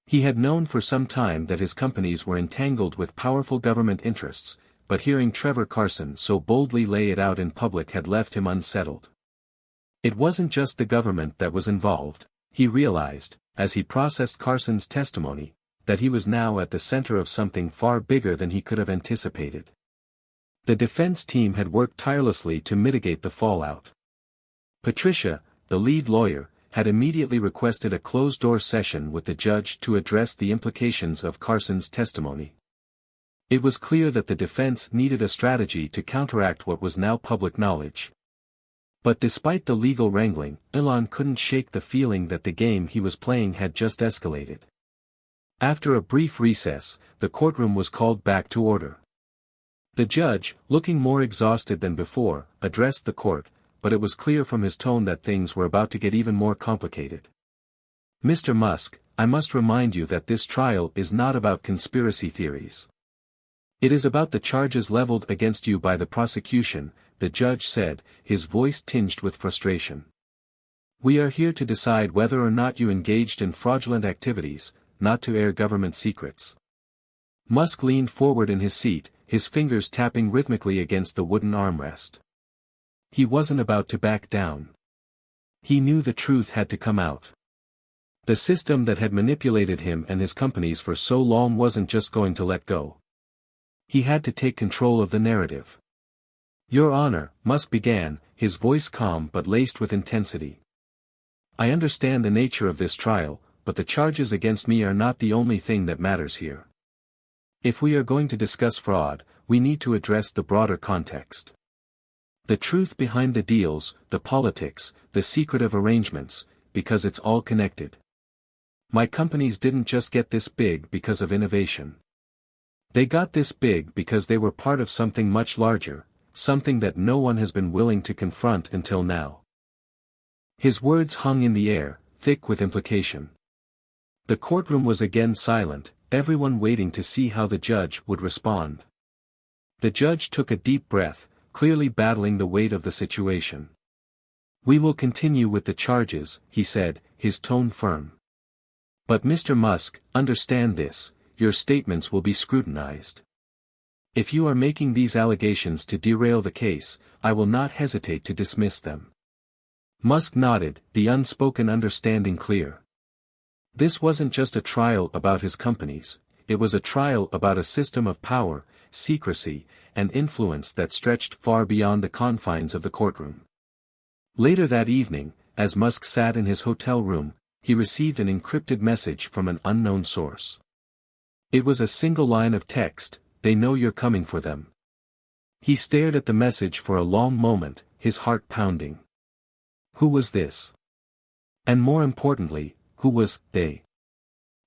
He had known for some time that his companies were entangled with powerful government interests, but hearing Trevor Carson so boldly lay it out in public had left him unsettled. It wasn't just the government that was involved, he realized, as he processed Carson's testimony, that he was now at the center of something far bigger than he could have anticipated. The defense team had worked tirelessly to mitigate the fallout. Patricia, the lead lawyer, had immediately requested a closed-door session with the judge to address the implications of Carson's testimony. It was clear that the defense needed a strategy to counteract what was now public knowledge. But despite the legal wrangling, Elon couldn't shake the feeling that the game he was playing had just escalated. After a brief recess, the courtroom was called back to order. The judge, looking more exhausted than before, addressed the court, but it was clear from his tone that things were about to get even more complicated. Mr. Musk, I must remind you that this trial is not about conspiracy theories. It is about the charges leveled against you by the prosecution, the judge said, his voice tinged with frustration. We are here to decide whether or not you engaged in fraudulent activities, not to air government secrets. Musk leaned forward in his seat, his fingers tapping rhythmically against the wooden armrest. He wasn't about to back down. He knew the truth had to come out. The system that had manipulated him and his companies for so long wasn't just going to let go. He had to take control of the narrative. Your Honor, Musk began, his voice calm but laced with intensity. I understand the nature of this trial, but the charges against me are not the only thing that matters here. If we are going to discuss fraud, we need to address the broader context. The truth behind the deals, the politics, the secretive arrangements, because it's all connected. My companies didn't just get this big because of innovation. They got this big because they were part of something much larger, something that no one has been willing to confront until now. His words hung in the air, thick with implication. The courtroom was again silent, everyone waiting to see how the judge would respond. The judge took a deep breath, clearly battling the weight of the situation. We will continue with the charges, he said, his tone firm. But Mr. Musk, understand this, your statements will be scrutinized. If you are making these allegations to derail the case, I will not hesitate to dismiss them. Musk nodded, the unspoken understanding clear. This wasn't just a trial about his companies, it was a trial about a system of power, secrecy, and influence that stretched far beyond the confines of the courtroom. Later that evening, as Musk sat in his hotel room, he received an encrypted message from an unknown source. It was a single line of text, "They know you're coming for them." He stared at the message for a long moment, his heart pounding. Who was this? And more importantly, who was they?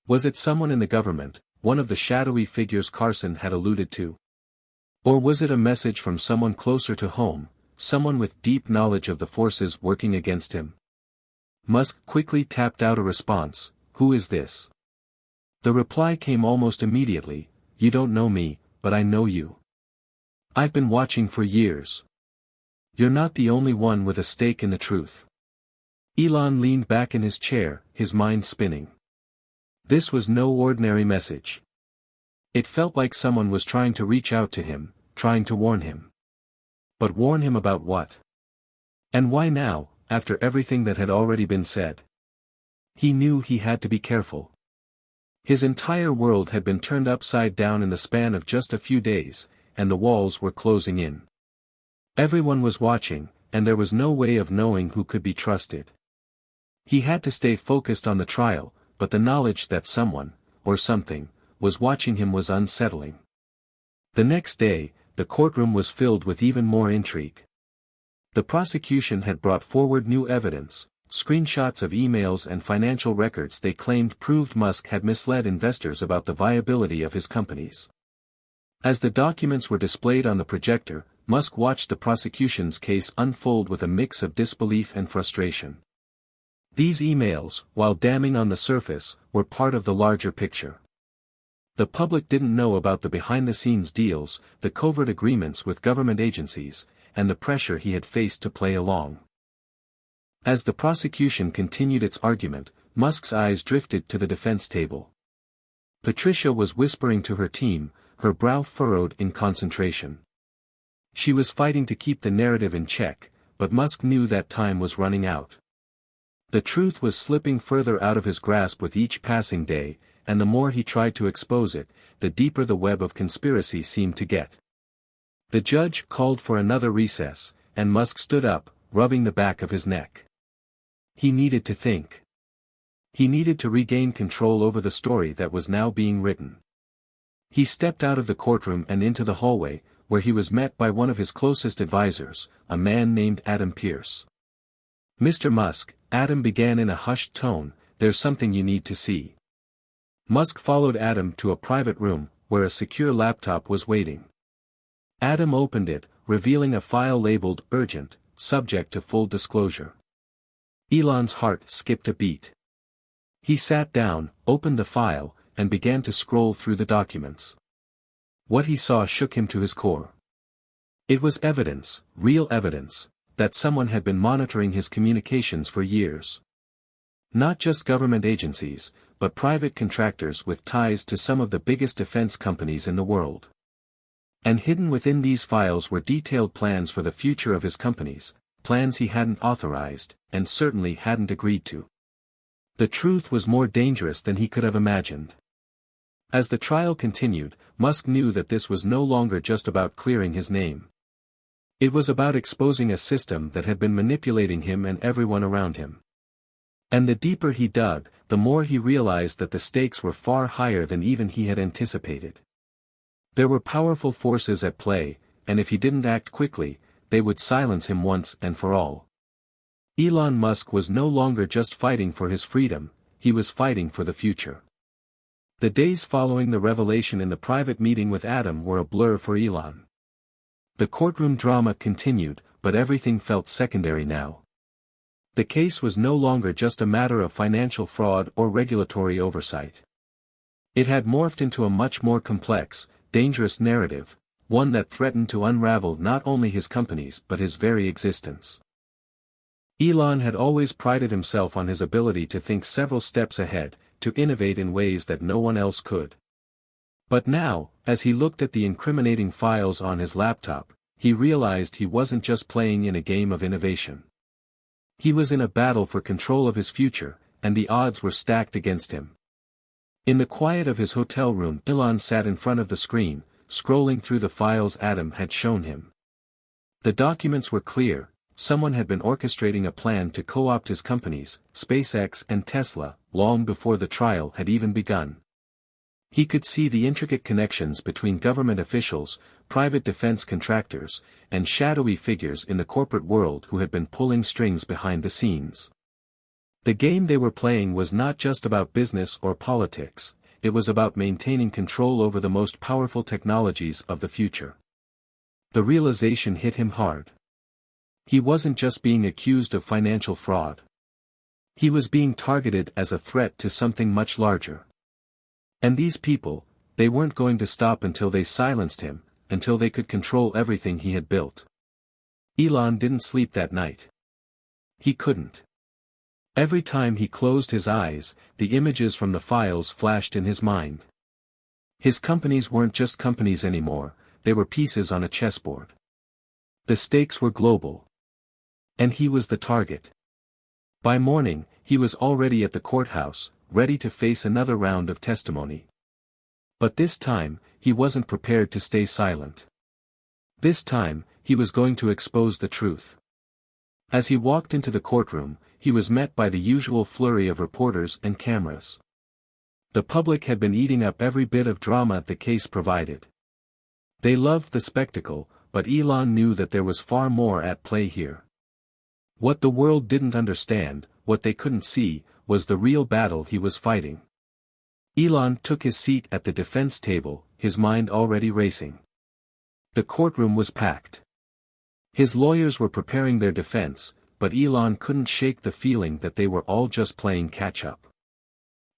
Was it someone in the government, one of the shadowy figures Carson had alluded to? Or was it a message from someone closer to home, someone with deep knowledge of the forces working against him? Musk quickly tapped out a response, "Who is this?" The reply came almost immediately, "You don't know me, but I know you. I've been watching for years. You're not the only one with a stake in the truth." Elon leaned back in his chair, his mind spinning. This was no ordinary message. It felt like someone was trying to reach out to him, trying to warn him. But warn him about what? And why now, after everything that had already been said? He knew he had to be careful. His entire world had been turned upside down in the span of just a few days, and the walls were closing in. Everyone was watching, and there was no way of knowing who could be trusted. He had to stay focused on the trial, but the knowledge that someone, or something, was watching him was unsettling. The next day, the courtroom was filled with even more intrigue. The prosecution had brought forward new evidence, screenshots of emails and financial records they claimed proved Musk had misled investors about the viability of his companies. As the documents were displayed on the projector, Musk watched the prosecution's case unfold with a mix of disbelief and frustration. These emails, while damning on the surface, were part of the larger picture. The public didn't know about the behind-the-scenes deals, the covert agreements with government agencies, and the pressure he had faced to play along. As the prosecution continued its argument, Musk's eyes drifted to the defense table. Patricia was whispering to her team, her brow furrowed in concentration. She was fighting to keep the narrative in check, but Musk knew that time was running out. The truth was slipping further out of his grasp with each passing day, and the more he tried to expose it, the deeper the web of conspiracy seemed to get. The judge called for another recess, and Musk stood up, rubbing the back of his neck. He needed to think. He needed to regain control over the story that was now being written. He stepped out of the courtroom and into the hallway, where he was met by one of his closest advisors, a man named Adam Pierce. "Mr. Musk," Adam began in a hushed tone, "there's something you need to see." Musk followed Adam to a private room, where a secure laptop was waiting. Adam opened it, revealing a file labeled "Urgent," subject to full disclosure. Elon's heart skipped a beat. He sat down, opened the file, and began to scroll through the documents. What he saw shook him to his core. It was evidence, real evidence, that someone had been monitoring his communications for years. Not just government agencies, but private contractors with ties to some of the biggest defense companies in the world. And hidden within these files were detailed plans for the future of his companies, plans he hadn't authorized, and certainly hadn't agreed to. The truth was more dangerous than he could have imagined. As the trial continued, Musk knew that this was no longer just about clearing his name. It was about exposing a system that had been manipulating him and everyone around him. And the deeper he dug, the more he realized that the stakes were far higher than even he had anticipated. There were powerful forces at play, and if he didn't act quickly, they would silence him once and for all. Elon Musk was no longer just fighting for his freedom, he was fighting for the future. The days following the revelation in the private meeting with Adam were a blur for Elon. The courtroom drama continued, but everything felt secondary now. The case was no longer just a matter of financial fraud or regulatory oversight. It had morphed into a much more complex, dangerous narrative, one that threatened to unravel not only his companies but his very existence. Elon had always prided himself on his ability to think several steps ahead, to innovate in ways that no one else could. But now, as he looked at the incriminating files on his laptop, he realized he wasn't just playing in a game of innovation. He was in a battle for control of his future, and the odds were stacked against him. In the quiet of his hotel room, Elon sat in front of the screen, scrolling through the files Adam had shown him. The documents were clear: someone had been orchestrating a plan to co-opt his companies, SpaceX and Tesla, long before the trial had even begun. He could see the intricate connections between government officials, private defense contractors, and shadowy figures in the corporate world who had been pulling strings behind the scenes. The game they were playing was not just about business or politics, it was about maintaining control over the most powerful technologies of the future. The realization hit him hard. He wasn't just being accused of financial fraud. He was being targeted as a threat to something much larger. And these people, they weren't going to stop until they silenced him, until they could control everything he had built. Elon didn't sleep that night. He couldn't. Every time he closed his eyes, the images from the files flashed in his mind. His companies weren't just companies anymore, they were pieces on a chessboard. The stakes were global. And he was the target. By morning, he was already at the courthouse, ready to face another round of testimony. But this time, he wasn't prepared to stay silent. This time, he was going to expose the truth. As he walked into the courtroom, he was met by the usual flurry of reporters and cameras. The public had been eating up every bit of drama the case provided. They loved the spectacle, but Elon knew that there was far more at play here. What the world didn't understand, what they couldn't see, was the real battle he was fighting. Elon took his seat at the defense table, his mind already racing. The courtroom was packed. His lawyers were preparing their defense, but Elon couldn't shake the feeling that they were all just playing catch-up.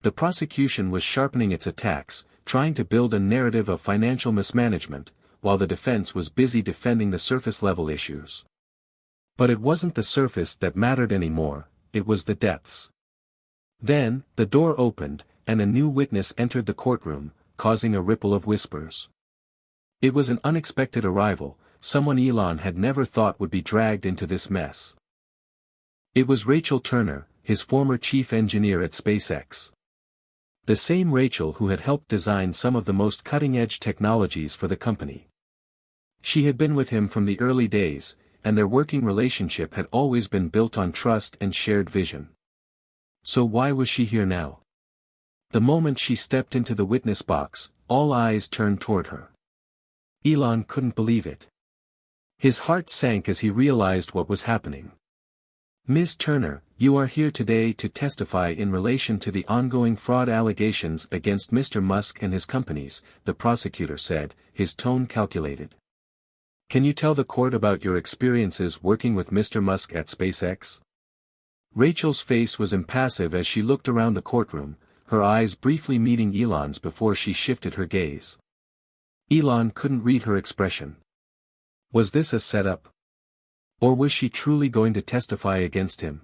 The prosecution was sharpening its attacks, trying to build a narrative of financial mismanagement, while the defense was busy defending the surface-level issues. But it wasn't the surface that mattered anymore, it was the depths. Then, the door opened, and a new witness entered the courtroom, causing a ripple of whispers. It was an unexpected arrival, someone Elon had never thought would be dragged into this mess. It was Rachel Turner, his former chief engineer at SpaceX. The same Rachel who had helped design some of the most cutting-edge technologies for the company. She had been with him from the early days, and their working relationship had always been built on trust and shared vision. So why was she here now? The moment she stepped into the witness box, all eyes turned toward her. Elon couldn't believe it. His heart sank as he realized what was happening. Ms. Turner, you are here today to testify in relation to the ongoing fraud allegations against Mr. Musk and his companies, the prosecutor said, his tone calculated. Can you tell the court about your experiences working with Mr. Musk at SpaceX? Rachel's face was impassive as she looked around the courtroom, her eyes briefly meeting Elon's before she shifted her gaze. Elon couldn't read her expression. Was this a setup? Or was she truly going to testify against him?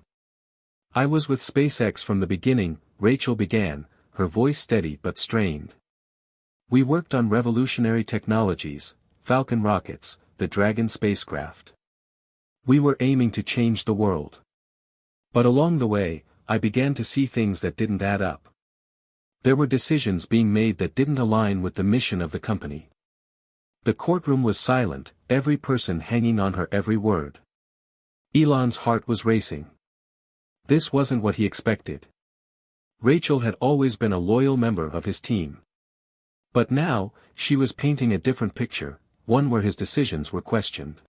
I was with SpaceX from the beginning, Rachel began, her voice steady but strained. We worked on revolutionary technologies, Falcon rockets, the Dragon spacecraft. We were aiming to change the world. But along the way, I began to see things that didn't add up. There were decisions being made that didn't align with the mission of the company. The courtroom was silent, every person hanging on her every word. Elon's heart was racing. This wasn't what he expected. Rachel had always been a loyal member of his team. But now, she was painting a different picture, one where his decisions were questioned.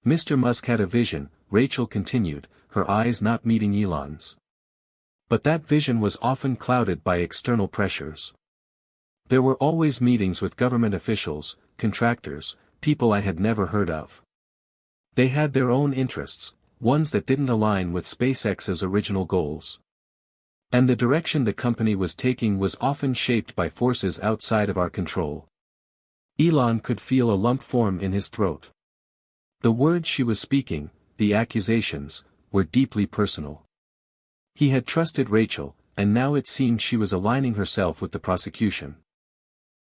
Mr. Musk had a vision, Rachel continued, her eyes not meeting Elon's. But that vision was often clouded by external pressures. There were always meetings with government officials, contractors, people I had never heard of. They had their own interests, ones that didn't align with SpaceX's original goals. And the direction the company was taking was often shaped by forces outside of our control. Elon could feel a lump form in his throat. The words she was speaking, the accusations, were deeply personal. He had trusted Rachel, and now it seemed she was aligning herself with the prosecution.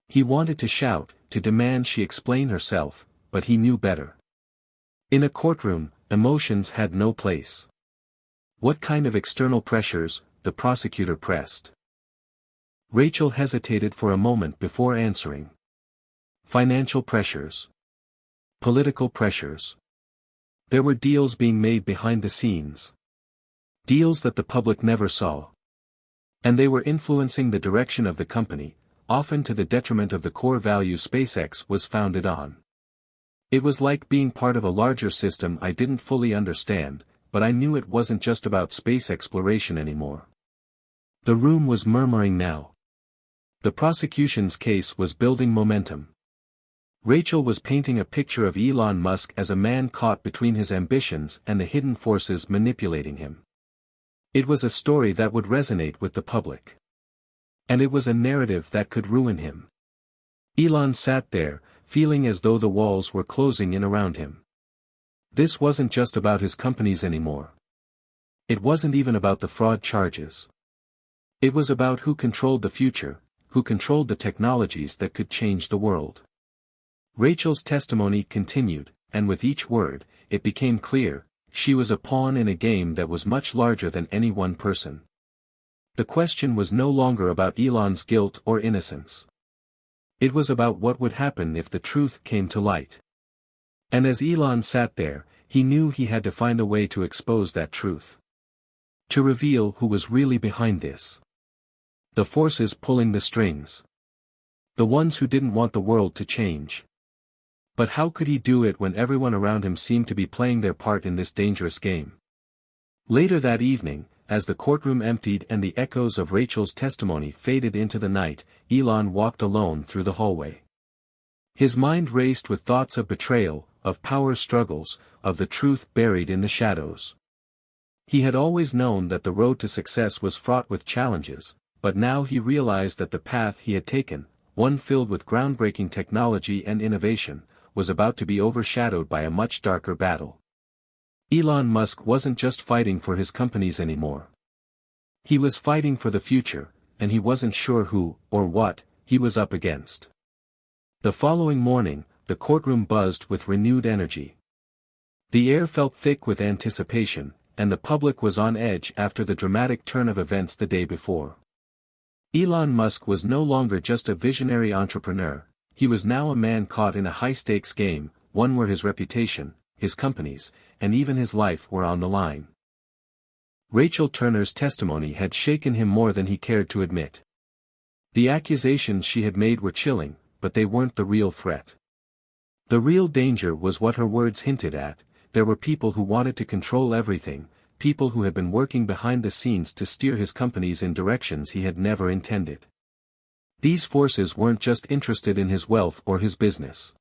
He wanted to shout, to demand she explain herself, but he knew better. In a courtroom, emotions had no place. What kind of external pressures? The prosecutor pressed. Rachel hesitated for a moment before answering. Financial pressures. Political pressures. There were deals being made behind the scenes. Deals that the public never saw. And they were influencing the direction of the company, often to the detriment of the core value SpaceX was founded on. It was like being part of a larger system I didn't fully understand, but I knew it wasn't just about space exploration anymore. The room was murmuring now. The prosecution's case was building momentum. Rachel was painting a picture of Elon Musk as a man caught between his ambitions and the hidden forces manipulating him. It was a story that would resonate with the public. And it was a narrative that could ruin him. Elon sat there, feeling as though the walls were closing in around him. This wasn't just about his companies anymore. It wasn't even about the fraud charges. It was about who controlled the future, who controlled the technologies that could change the world. Rachel's testimony continued, and with each word, it became clear, she was a pawn in a game that was much larger than any one person. The question was no longer about Elon's guilt or innocence. It was about what would happen if the truth came to light. And as Elon sat there, he knew he had to find a way to expose that truth. To reveal who was really behind this. The forces pulling the strings. The ones who didn't want the world to change. But how could he do it when everyone around him seemed to be playing their part in this dangerous game? Later that evening, as the courtroom emptied and the echoes of Rachel's testimony faded into the night, Elon walked alone through the hallway. His mind raced with thoughts of betrayal, of power struggles, of the truth buried in the shadows. He had always known that the road to success was fraught with challenges, but now he realized that the path he had taken, one filled with groundbreaking technology and innovation, was about to be overshadowed by a much darker battle. Elon Musk wasn't just fighting for his companies anymore. He was fighting for the future, and he wasn't sure who, or what, he was up against. The following morning, the courtroom buzzed with renewed energy. The air felt thick with anticipation, and the public was on edge after the dramatic turn of events the day before. Elon Musk was no longer just a visionary entrepreneur, he was now a man caught in a high-stakes game, one where his reputation, his companies, and even his life were on the line. Rachel Turner's testimony had shaken him more than he cared to admit. The accusations she had made were chilling, but they weren't the real threat. The real danger was what her words hinted at. There were people who wanted to control everything, people who had been working behind the scenes to steer his companies in directions he had never intended. These forces weren't just interested in his wealth or his business.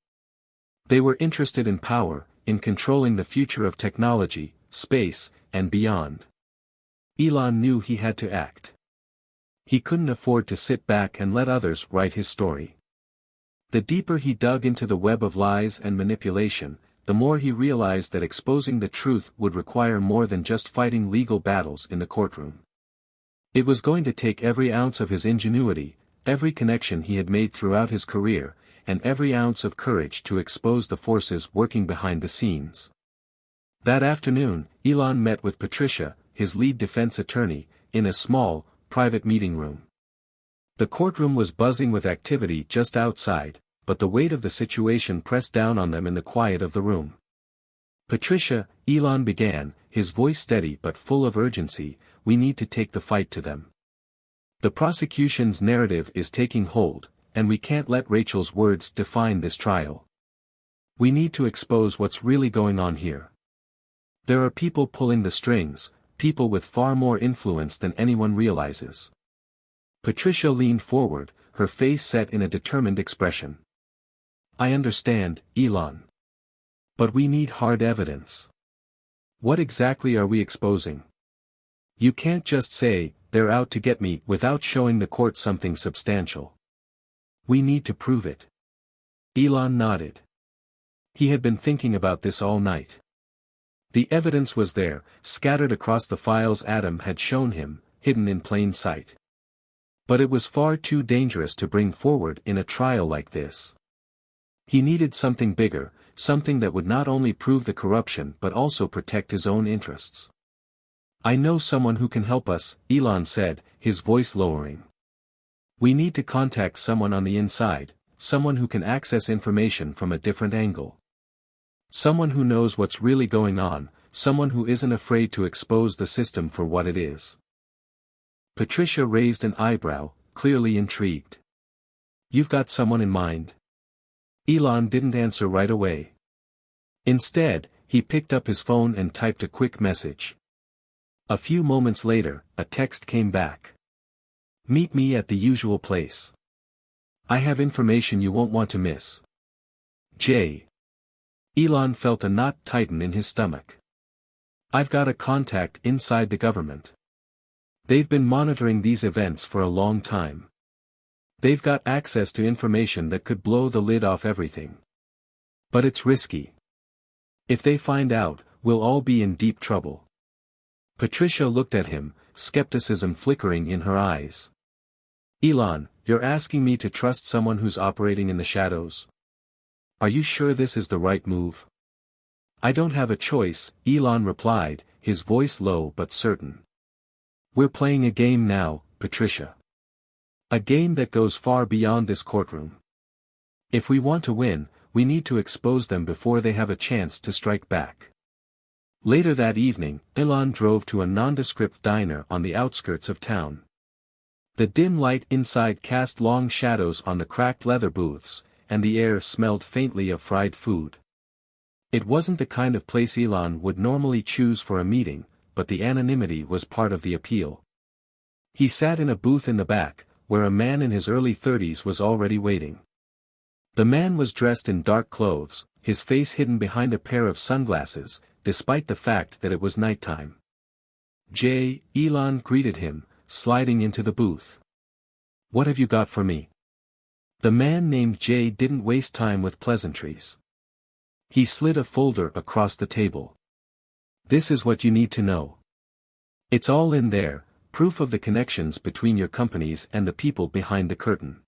They were interested in power, in controlling the future of technology, space, and beyond. Elon knew he had to act. He couldn't afford to sit back and let others write his story. The deeper he dug into the web of lies and manipulation, the more he realized that exposing the truth would require more than just fighting legal battles in the courtroom. It was going to take every ounce of his ingenuity, every connection he had made throughout his career, and every ounce of courage to expose the forces working behind the scenes. That afternoon, Elon met with Patricia, his lead defense attorney, in a small, private meeting room. The courtroom was buzzing with activity just outside, but the weight of the situation pressed down on them in the quiet of the room. Patricia, Elon began, his voice steady but full of urgency, we need to take the fight to them. The prosecution's narrative is taking hold, and we can't let Rachel's words define this trial. We need to expose what's really going on here. There are people pulling the strings, people with far more influence than anyone realizes. Patricia leaned forward, her face set in a determined expression. I understand, Elon. But we need hard evidence. What exactly are we exposing? You can't just say, they're out to get me, without showing the court something substantial. We need to prove it. Elon nodded. He had been thinking about this all night. The evidence was there, scattered across the files Adam had shown him, hidden in plain sight. But it was far too dangerous to bring forward in a trial like this. He needed something bigger, something that would not only prove the corruption but also protect his own interests. I know someone who can help us, Elon said, his voice lowering. We need to contact someone on the inside, someone who can access information from a different angle. Someone who knows what's really going on, someone who isn't afraid to expose the system for what it is. Patricia raised an eyebrow, clearly intrigued. You've got someone in mind? Elon didn't answer right away. Instead, he picked up his phone and typed a quick message. A few moments later, a text came back. Meet me at the usual place. I have information you won't want to miss. J. Elon felt a knot tighten in his stomach. I've got a contact inside the government. They've been monitoring these events for a long time. They've got access to information that could blow the lid off everything. But it's risky. If they find out, we'll all be in deep trouble. Patricia looked at him, skepticism flickering in her eyes. Elon, you're asking me to trust someone who's operating in the shadows? Are you sure this is the right move? I don't have a choice, Elon replied, his voice low but certain. We're playing a game now, Patricia. A game that goes far beyond this courtroom. If we want to win, we need to expose them before they have a chance to strike back. Later that evening, Elon drove to a nondescript diner on the outskirts of town. The dim light inside cast long shadows on the cracked leather booths, and the air smelled faintly of fried food. It wasn't the kind of place Elon would normally choose for a meeting, but the anonymity was part of the appeal. He sat in a booth in the back, where a man in his early 30s was already waiting. The man was dressed in dark clothes, his face hidden behind a pair of sunglasses, despite the fact that it was nighttime. Elon greeted him, sliding into the booth. What have you got for me? The man named Jay didn't waste time with pleasantries. He slid a folder across the table. This is what you need to know. It's all in there, proof of the connections between your companies and the people behind the curtain.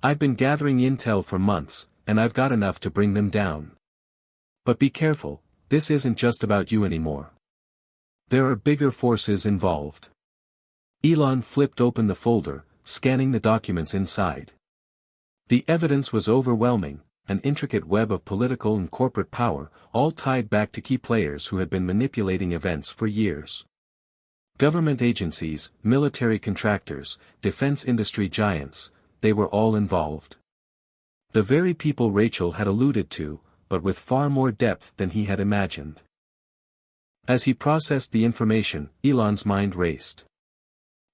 I've been gathering intel for months, and I've got enough to bring them down. But be careful, this isn't just about you anymore. There are bigger forces involved. Elon flipped open the folder, scanning the documents inside. The evidence was overwhelming, an intricate web of political and corporate power, all tied back to key players who had been manipulating events for years. Government agencies, military contractors, defense industry giants, they were all involved. The very people Rachel had alluded to, but with far more depth than he had imagined. As he processed the information, Elon's mind raced.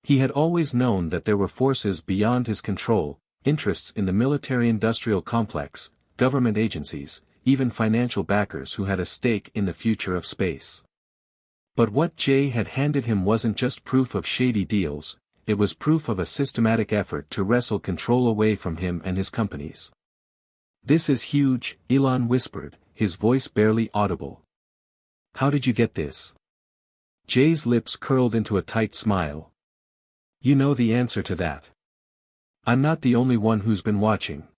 He had always known that there were forces beyond his control, interests in the military-industrial complex, government agencies, even financial backers who had a stake in the future of space. But what Jay had handed him wasn't just proof of shady deals, it was proof of a systematic effort to wrestle control away from him and his companies. This is huge, Elon whispered, his voice barely audible. How did you get this? Jay's lips curled into a tight smile. You know the answer to that. I'm not the only one who's been watching.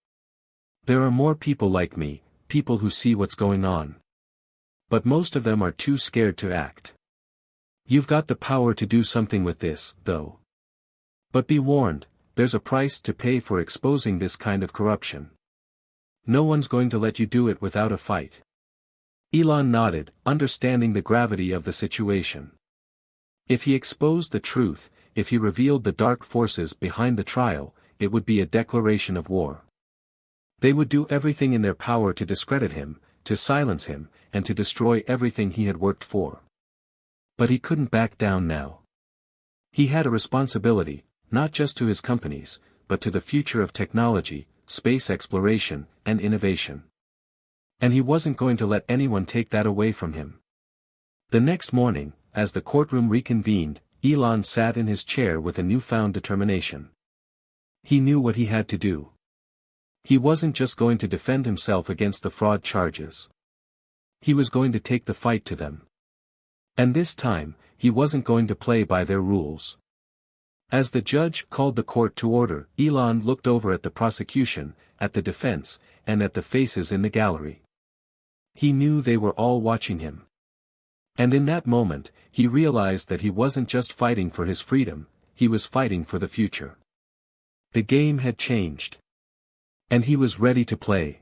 There are more people like me, people who see what's going on. But most of them are too scared to act. You've got the power to do something with this, though. But be warned, there's a price to pay for exposing this kind of corruption. No one's going to let you do it without a fight. Elon nodded, understanding the gravity of the situation. If he exposed the truth, if he revealed the dark forces behind the trial, it would be a declaration of war. They would do everything in their power to discredit him, to silence him, and to destroy everything he had worked for. But he couldn't back down now. He had a responsibility, not just to his companies, but to the future of technology, space exploration, and innovation. And he wasn't going to let anyone take that away from him. The next morning, as the courtroom reconvened, Elon sat in his chair with a newfound determination. He knew what he had to do. He wasn't just going to defend himself against the fraud charges. He was going to take the fight to them. And this time, he wasn't going to play by their rules. As the judge called the court to order, Elon looked over at the prosecution, at the defense, and at the faces in the gallery. He knew they were all watching him. And in that moment, he realized that he wasn't just fighting for his freedom, he was fighting for the future. The game had changed. And he was ready to play.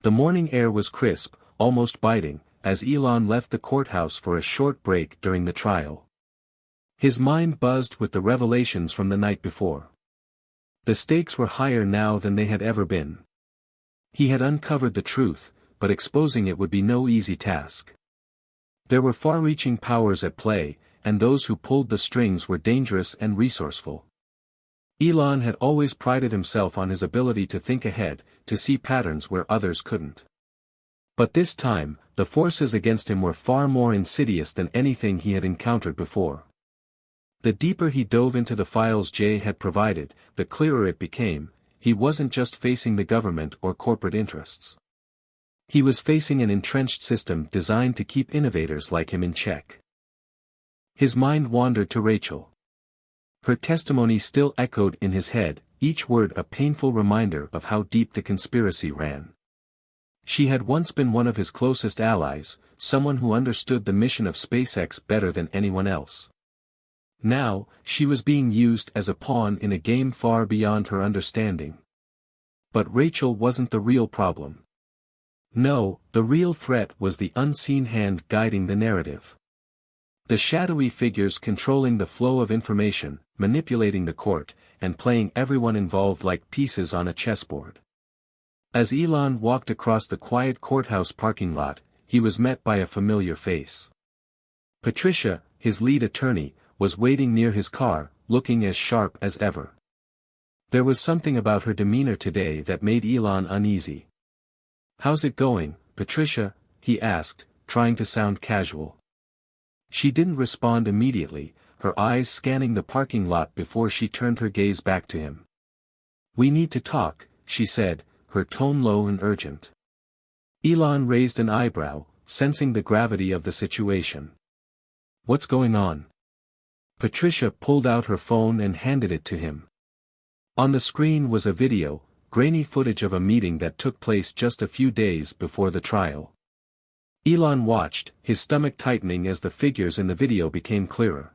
The morning air was crisp, almost biting, as Elon left the courthouse for a short break during the trial. His mind buzzed with the revelations from the night before. The stakes were higher now than they had ever been. He had uncovered the truth, but exposing it would be no easy task. There were far-reaching powers at play, and those who pulled the strings were dangerous and resourceful. Elon had always prided himself on his ability to think ahead, to see patterns where others couldn't. But this time, the forces against him were far more insidious than anything he had encountered before. The deeper he dove into the files Jay had provided, the clearer it became, he wasn't just facing the government or corporate interests. He was facing an entrenched system designed to keep innovators like him in check. His mind wandered to Rachel. Her testimony still echoed in his head, each word a painful reminder of how deep the conspiracy ran. She had once been one of his closest allies, someone who understood the mission of SpaceX better than anyone else. Now, she was being used as a pawn in a game far beyond her understanding. But Rachel wasn't the real problem. No, the real threat was the unseen hand guiding the narrative. The shadowy figures controlling the flow of information, manipulating the court, and playing everyone involved like pieces on a chessboard. As Elon walked across the quiet courthouse parking lot, he was met by a familiar face. Patricia, his lead attorney, was waiting near his car, looking as sharp as ever. There was something about her demeanor today that made Elon uneasy. "How's it going, Patricia?" he asked, trying to sound casual. She didn't respond immediately, her eyes scanning the parking lot before she turned her gaze back to him. "We need to talk," she said, her tone low and urgent. Elon raised an eyebrow, sensing the gravity of the situation. "What's going on?" Patricia pulled out her phone and handed it to him. On the screen was a video, grainy footage of a meeting that took place just a few days before the trial. Elon watched, his stomach tightening as the figures in the video became clearer.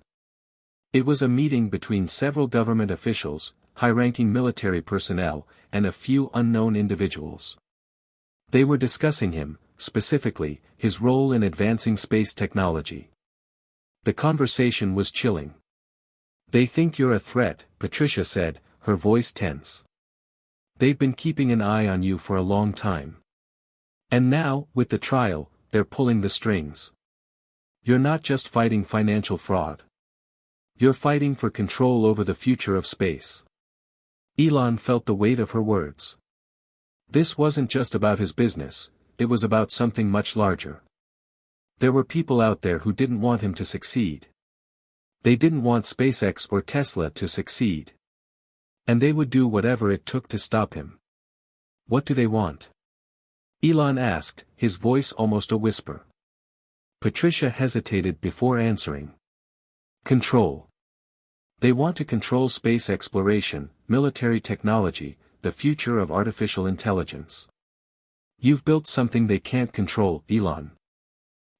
It was a meeting between several government officials, high-ranking military personnel, and a few unknown individuals. They were discussing him, specifically, his role in advancing space technology. The conversation was chilling. "They think you're a threat," Patricia said, her voice tense. "They've been keeping an eye on you for a long time. And now, with the trial, they're pulling the strings. You're not just fighting financial fraud. You're fighting for control over the future of space." Elon felt the weight of her words. This wasn't just about his business, it was about something much larger. There were people out there who didn't want him to succeed. They didn't want SpaceX or Tesla to succeed. And they would do whatever it took to stop him. "What do they want?" Elon asked, his voice almost a whisper. Patricia hesitated before answering. "Control. They want to control space exploration, military technology, the future of artificial intelligence. You've built something they can't control, Elon.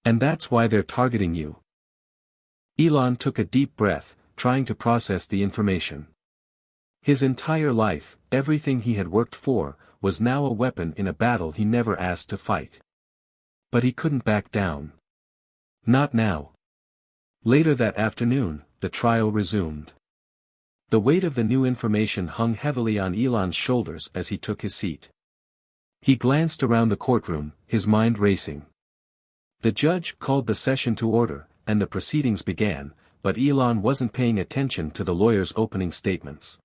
And that's why they're targeting you." Elon took a deep breath, trying to process the information. His entire life, everything he had worked for, was now a weapon in a battle he never asked to fight. But he couldn't back down. Not now. Later that afternoon, the trial resumed. The weight of the new information hung heavily on Elon's shoulders as he took his seat. He glanced around the courtroom, his mind racing. The judge called the session to order, and the proceedings began, but Elon wasn't paying attention to the lawyer's opening statements.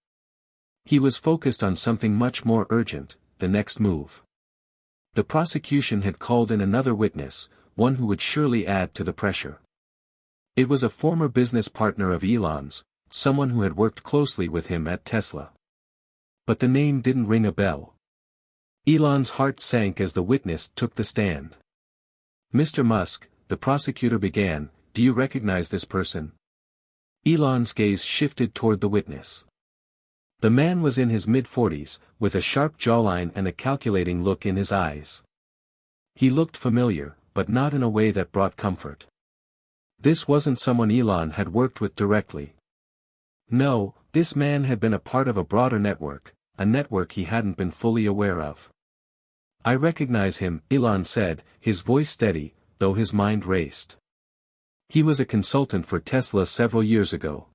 He was focused on something much more urgent, the next move. The prosecution had called in another witness, one who would surely add to the pressure. It was a former business partner of Elon's, someone who had worked closely with him at Tesla. But the name didn't ring a bell. Elon's heart sank as the witness took the stand. "Mr. Musk," the prosecutor began, "do you recognize this person?" Elon's gaze shifted toward the witness. The man was in his mid-40s, with a sharp jawline and a calculating look in his eyes. He looked familiar, but not in a way that brought comfort. This wasn't someone Elon had worked with directly. No, this man had been a part of a broader network, a network he hadn't been fully aware of. "I recognize him," Elon said, his voice steady, though his mind raced. "He was a consultant for Tesla several years ago.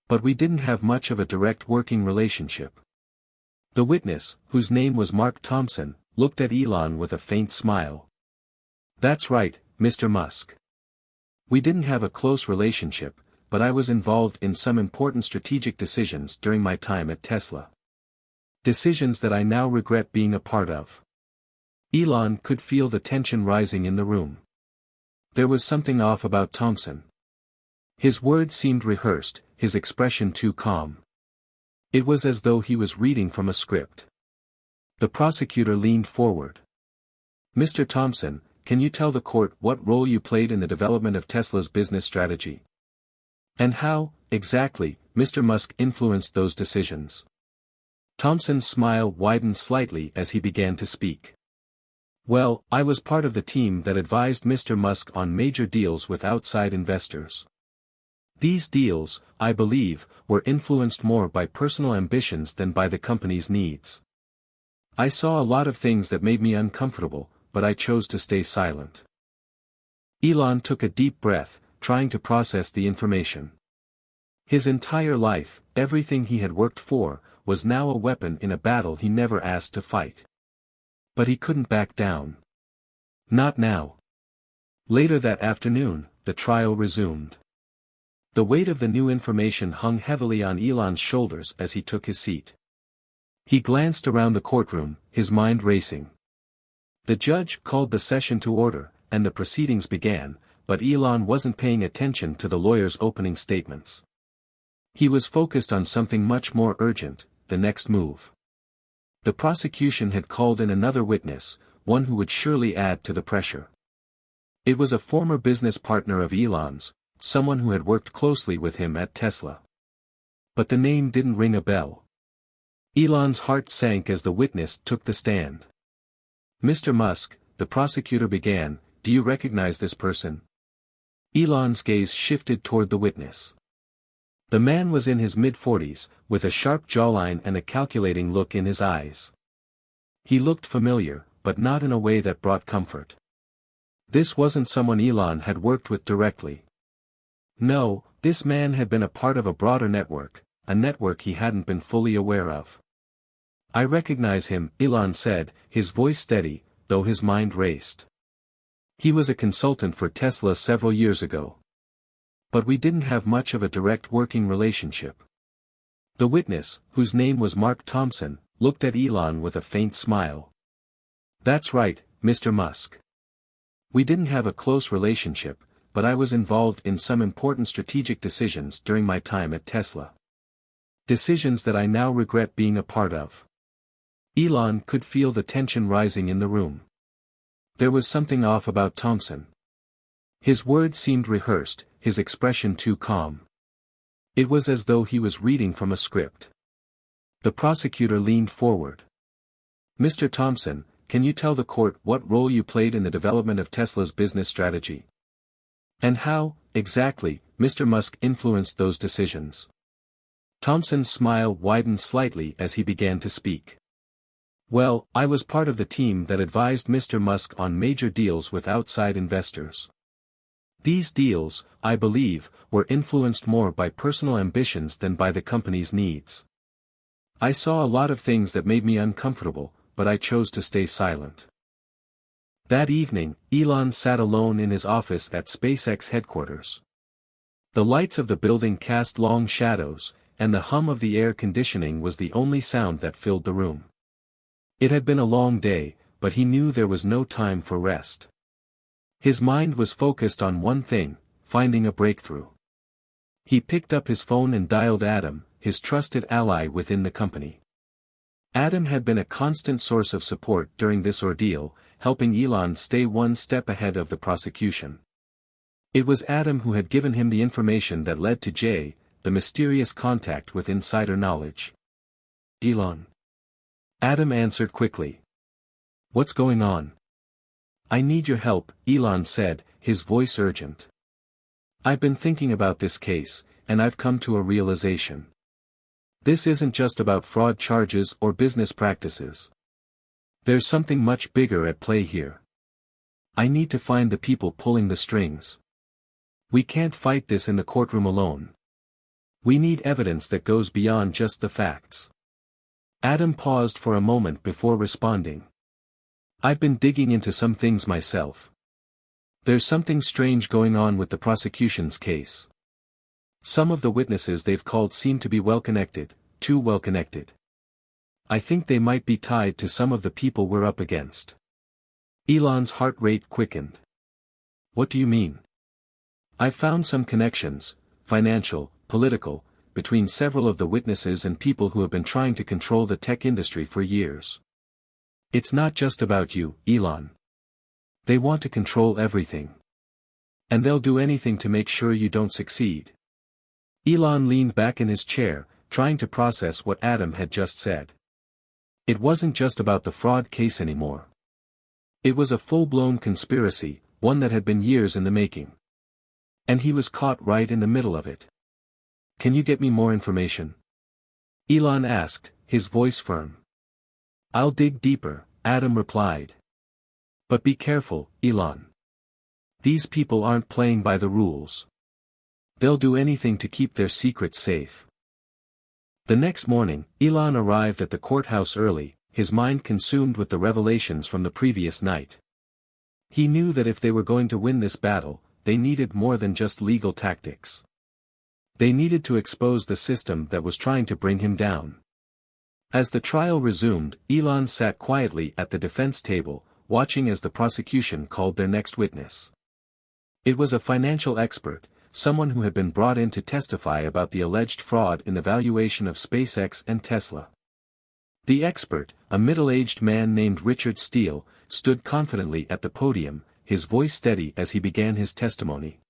But we didn't have much of a direct working relationship. The witness, whose name was Mark Thompson, looked at Elon with a faint smile. That's right, Mr. Musk. We didn't have a close relationship, but I was involved in some important strategic decisions during my time at Tesla. Decisions that I now regret being a part of. Elon could feel the tension rising in the room. There was something off about Thompson. His words seemed rehearsed, his expression too calm. It was as though he was reading from a script. The prosecutor leaned forward. Mr. Thompson, can you tell the court what role you played in the development of Tesla's business strategy? And how, exactly, Mr. Musk influenced those decisions? Thompson's smile widened slightly as he began to speak. Well, I was part of the team that advised Mr. Musk on major deals with outside investors. These deals, I believe, were influenced more by personal ambitions than by the company's needs. I saw a lot of things that made me uncomfortable, but I chose to stay silent. Elon took a deep breath, trying to process the information. His entire life, everything he had worked for, was now a weapon in a battle he never asked to fight. But he couldn't back down. Not now. Later that afternoon, the trial resumed. The weight of the new information hung heavily on Elon's shoulders as he took his seat. He glanced around the courtroom, his mind racing. The judge called the session to order, and the proceedings began, but Elon wasn't paying attention to the lawyer's opening statements. He was focused on something much more urgent, the next move. The prosecution had called in another witness, one who would surely add to the pressure. It was a former business partner of Elon's, someone who had worked closely with him at Tesla. But the name didn't ring a bell. Elon's heart sank as the witness took the stand. Mr. Musk, the prosecutor began, do you recognize this person? Elon's gaze shifted toward the witness. The man was in his mid-40s, with a sharp jawline and a calculating look in his eyes. He looked familiar, but not in a way that brought comfort. This wasn't someone Elon had worked with directly. No, this man had been a part of a broader network, a network he hadn't been fully aware of. I recognize him, Elon said, his voice steady, though his mind raced. He was a consultant for Tesla several years ago. But we didn't have much of a direct working relationship. The witness, whose name was Mark Thompson, looked at Elon with a faint smile. That's right, Mr. Musk. We didn't have a close relationship, but I was involved in some important strategic decisions during my time at Tesla. Decisions that I now regret being a part of. Elon could feel the tension rising in the room. There was something off about Thompson. His words seemed rehearsed, his expression too calm. It was as though he was reading from a script. The prosecutor leaned forward. Mr. Thompson, can you tell the court what role you played in the development of Tesla's business strategy? And how, exactly, Mr. Musk influenced those decisions? Thompson's smile widened slightly as he began to speak. Well, I was part of the team that advised Mr. Musk on major deals with outside investors. These deals, I believe, were influenced more by personal ambitions than by the company's needs. I saw a lot of things that made me uncomfortable, but I chose to stay silent. That evening, Elon sat alone in his office at SpaceX headquarters. The lights of the building cast long shadows, and the hum of the air conditioning was the only sound that filled the room. It had been a long day, but he knew there was no time for rest. His mind was focused on one thing, finding a breakthrough. He picked up his phone and dialed Adam, his trusted ally within the company. Adam had been a constant source of support during this ordeal, helping Elon stay one step ahead of the prosecution. It was Adam who had given him the information that led to Jay, the mysterious contact with insider knowledge. Elon. Adam answered quickly. What's going on? I need your help, Elon said, his voice urgent. I've been thinking about this case, and I've come to a realization. This isn't just about fraud charges or business practices. There's something much bigger at play here. I need to find the people pulling the strings. We can't fight this in the courtroom alone. We need evidence that goes beyond just the facts. Adam paused for a moment before responding. I've been digging into some things myself. There's something strange going on with the prosecution's case. Some of the witnesses they've called seem to be well connected, too well connected. I think they might be tied to some of the people we're up against. Elon's heart rate quickened. What do you mean? I've found some connections, financial, political, between several of the witnesses and people who have been trying to control the tech industry for years. It's not just about you, Elon. They want to control everything. And they'll do anything to make sure you don't succeed. Elon leaned back in his chair, trying to process what Adam had just said. It wasn't just about the fraud case anymore. It was a full-blown conspiracy, one that had been years in the making. And he was caught right in the middle of it. Can you get me more information? Elon asked, his voice firm. I'll dig deeper, Adam replied. But be careful, Elon. These people aren't playing by the rules. They'll do anything to keep their secrets safe. The next morning, Elon arrived at the courthouse early, his mind consumed with the revelations from the previous night. He knew that if they were going to win this battle, they needed more than just legal tactics. They needed to expose the system that was trying to bring him down. As the trial resumed, Elon sat quietly at the defense table, watching as the prosecution called their next witness. It was a financial expert, someone who had been brought in to testify about the alleged fraud in the valuation of SpaceX and Tesla. The expert, a middle-aged man named Richard Steele, stood confidently at the podium, his voice steady as he began his testimony.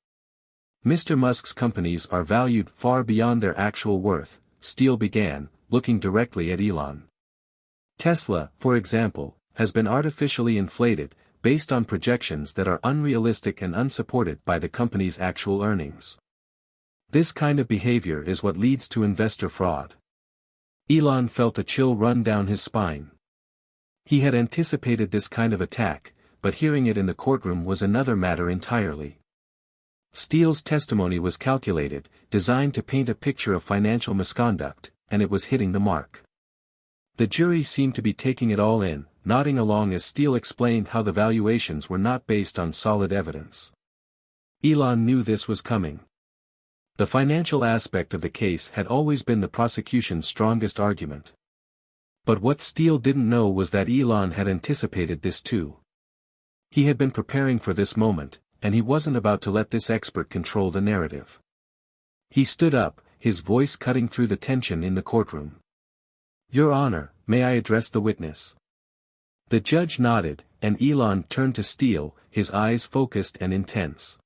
Mr. Musk's companies are valued far beyond their actual worth, Steele began, looking directly at Elon. Tesla, for example, has been artificially inflated, based on projections that are unrealistic and unsupported by the company's actual earnings. This kind of behavior is what leads to investor fraud. Elon felt a chill run down his spine. He had anticipated this kind of attack, but hearing it in the courtroom was another matter entirely. Steele's testimony was calculated, designed to paint a picture of financial misconduct, and it was hitting the mark. The jury seemed to be taking it all in, nodding along as Steele explained how the valuations were not based on solid evidence. Elon knew this was coming. The financial aspect of the case had always been the prosecution's strongest argument. But what Steele didn't know was that Elon had anticipated this too. He had been preparing for this moment, and he wasn't about to let this expert control the narrative. He stood up, his voice cutting through the tension in the courtroom. Your Honor, may I address the witness? The judge nodded, and Elon turned to Steele, his eyes focused and intense.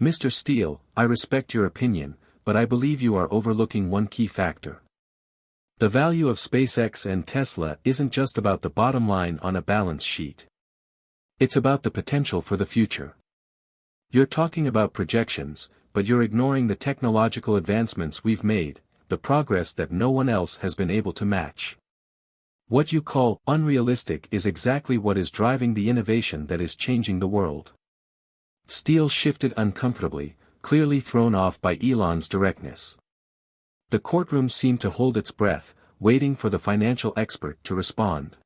Mr. Steele, I respect your opinion, but I believe you are overlooking one key factor. The value of SpaceX and Tesla isn't just about the bottom line on a balance sheet. It's about the potential for the future. You're talking about projections, but you're ignoring the technological advancements we've made, the progress that no one else has been able to match. What you call unrealistic is exactly what is driving the innovation that is changing the world. Steele shifted uncomfortably, clearly thrown off by Elon's directness. The courtroom seemed to hold its breath, waiting for the financial expert to respond.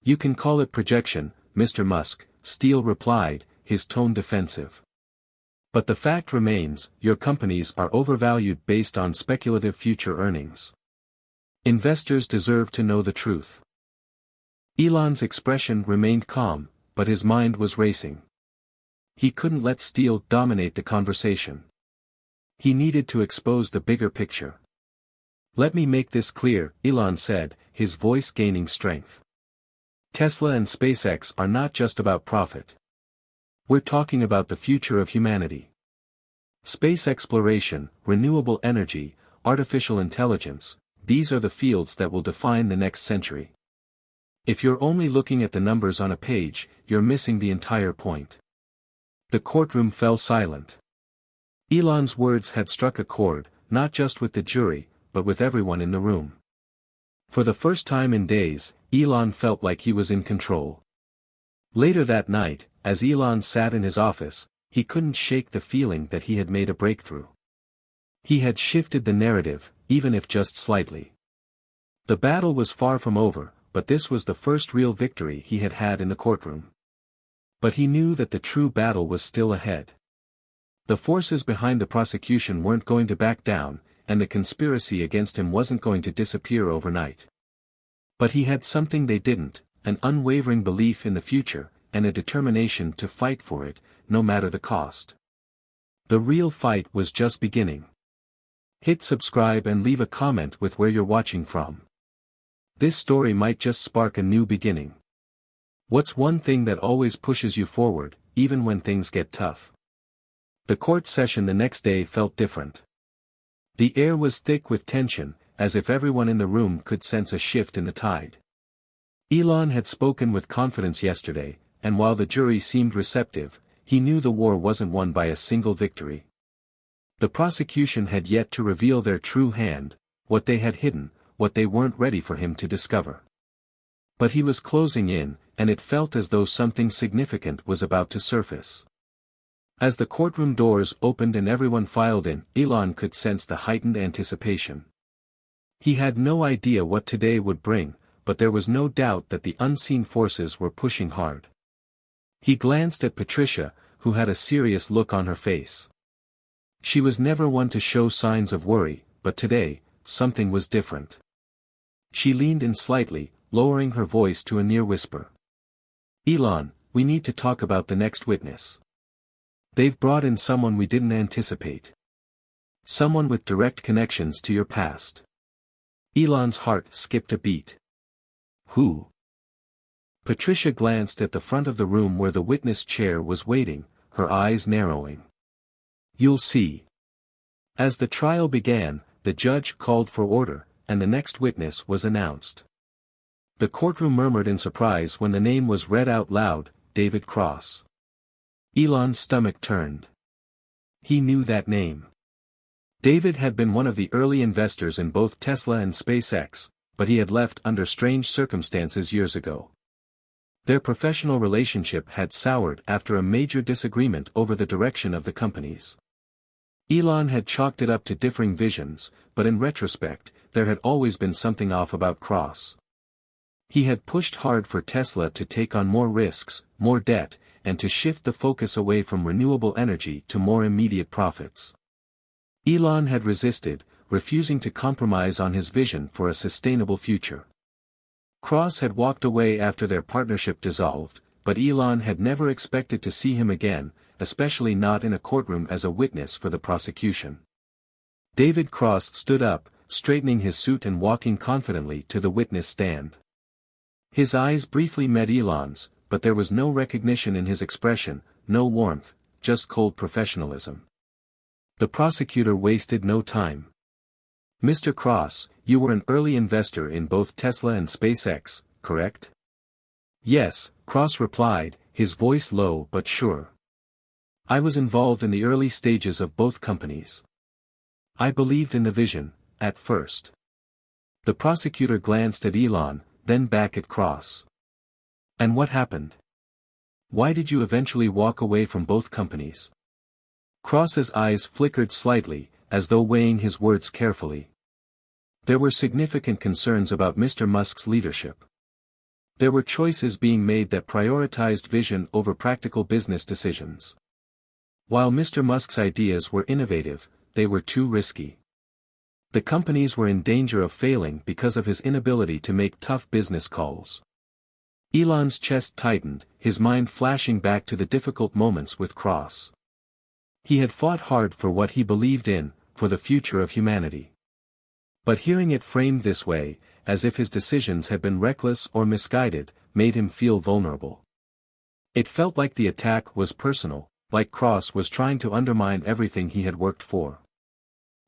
You can call it projection, Mr. Musk, Steele replied, his tone defensive. But the fact remains, your companies are overvalued based on speculative future earnings. Investors deserve to know the truth. Elon's expression remained calm, but his mind was racing. He couldn't let Steele dominate the conversation. He needed to expose the bigger picture. Let me make this clear, Elon said, his voice gaining strength. Tesla and SpaceX are not just about profit. We're talking about the future of humanity. Space exploration, renewable energy, artificial intelligence, these are the fields that will define the next century. If you're only looking at the numbers on a page, you're missing the entire point. The courtroom fell silent. Elon's words had struck a chord, not just with the jury, but with everyone in the room. For the first time in days, Elon felt like he was in control. Later that night, as Elon sat in his office, he couldn't shake the feeling that he had made a breakthrough. He had shifted the narrative, even if just slightly. The battle was far from over, but this was the first real victory he had had in the courtroom. But he knew that the true battle was still ahead. The forces behind the prosecution weren't going to back down, and the conspiracy against him wasn't going to disappear overnight. But he had something they didn't, an unwavering belief in the future, and a determination to fight for it, no matter the cost. The real fight was just beginning. Hit subscribe and leave a comment with where you're watching from. This story might just spark a new beginning. What's one thing that always pushes you forward, even when things get tough? The court session the next day felt different. The air was thick with tension, as if everyone in the room could sense a shift in the tide. Elon had spoken with confidence yesterday, and while the jury seemed receptive, he knew the war wasn't won by a single victory. The prosecution had yet to reveal their true hand, what they had hidden, what they weren't ready for him to discover. But he was closing in, and it felt as though something significant was about to surface. As the courtroom doors opened and everyone filed in, Elon could sense the heightened anticipation. He had no idea what today would bring, but there was no doubt that the unseen forces were pushing hard. He glanced at Patricia, who had a serious look on her face. She was never one to show signs of worry, but today, something was different. She leaned in slightly, lowering her voice to a near whisper. "Elon, we need to talk about the next witness. They've brought in someone we didn't anticipate. Someone with direct connections to your past." Elon's heart skipped a beat. "Who?" Patricia glanced at the front of the room where the witness chair was waiting, her eyes narrowing. "You'll see." As the trial began, the judge called for order, and the next witness was announced. The courtroom murmured in surprise when the name was read out loud, David Cross. Elon's stomach turned. He knew that name. David had been one of the early investors in both Tesla and SpaceX, but he had left under strange circumstances years ago. Their professional relationship had soured after a major disagreement over the direction of the companies. Elon had chalked it up to differing visions, but in retrospect, there had always been something off about Cross. He had pushed hard for Tesla to take on more risks, more debt, and to shift the focus away from renewable energy to more immediate profits. Elon had resisted, refusing to compromise on his vision for a sustainable future. Cross had walked away after their partnership dissolved, but Elon had never expected to see him again, especially not in a courtroom as a witness for the prosecution. David Cross stood up, straightening his suit and walking confidently to the witness stand. His eyes briefly met Elon's, but there was no recognition in his expression, no warmth, just cold professionalism. The prosecutor wasted no time. "Mr. Cross, you were an early investor in both Tesla and SpaceX, correct?" "Yes," Cross replied, his voice low but sure. "I was involved in the early stages of both companies. I believed in the vision, at first." The prosecutor glanced at Elon, then back at Cross. "And what happened? Why did you eventually walk away from both companies?" Cross's eyes flickered slightly, as though weighing his words carefully. There were significant concerns about Mr. Musk's leadership. There were choices being made that prioritized vision over practical business decisions. While Mr. Musk's ideas were innovative, they were too risky. The companies were in danger of failing because of his inability to make tough business calls. Elon's chest tightened, his mind flashing back to the difficult moments with Cross. He had fought hard for what he believed in, for the future of humanity. But hearing it framed this way, as if his decisions had been reckless or misguided, made him feel vulnerable. It felt like the attack was personal, like Cross was trying to undermine everything he had worked for.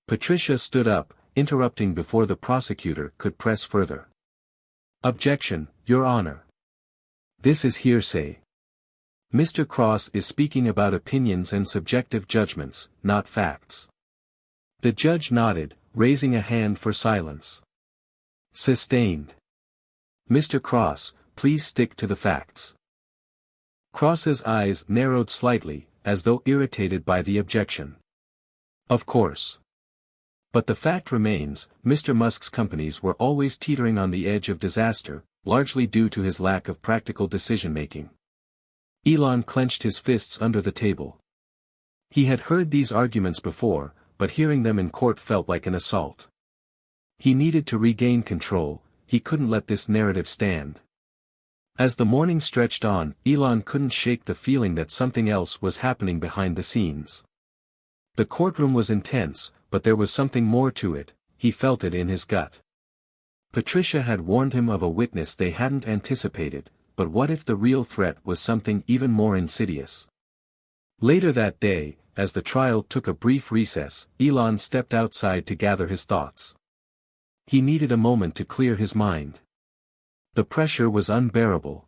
Patricia stood up, interrupting before the prosecutor could press further. "Objection, Your Honor. This is hearsay. Mr. Cross is speaking about opinions and subjective judgments, not facts." The judge nodded, raising a hand for silence. Sustained. "Mr. Cross, please stick to the facts." Cross's eyes narrowed slightly, as though irritated by the objection. "Of course. But the fact remains, Mr. Musk's companies were always teetering on the edge of disaster, largely due to his lack of practical decision-making. Elon clenched his fists under the table. He had heard these arguments before, but hearing them in court felt like an assault. He needed to regain control, he couldn't let this narrative stand. As the morning stretched on, Elon couldn't shake the feeling that something else was happening behind the scenes. The courtroom was intense, but there was something more to it, he felt it in his gut. Patricia had warned him of a witness they hadn't anticipated, but what if the real threat was something even more insidious? Later that day, as the trial took a brief recess, Elon stepped outside to gather his thoughts. He needed a moment to clear his mind. The pressure was unbearable.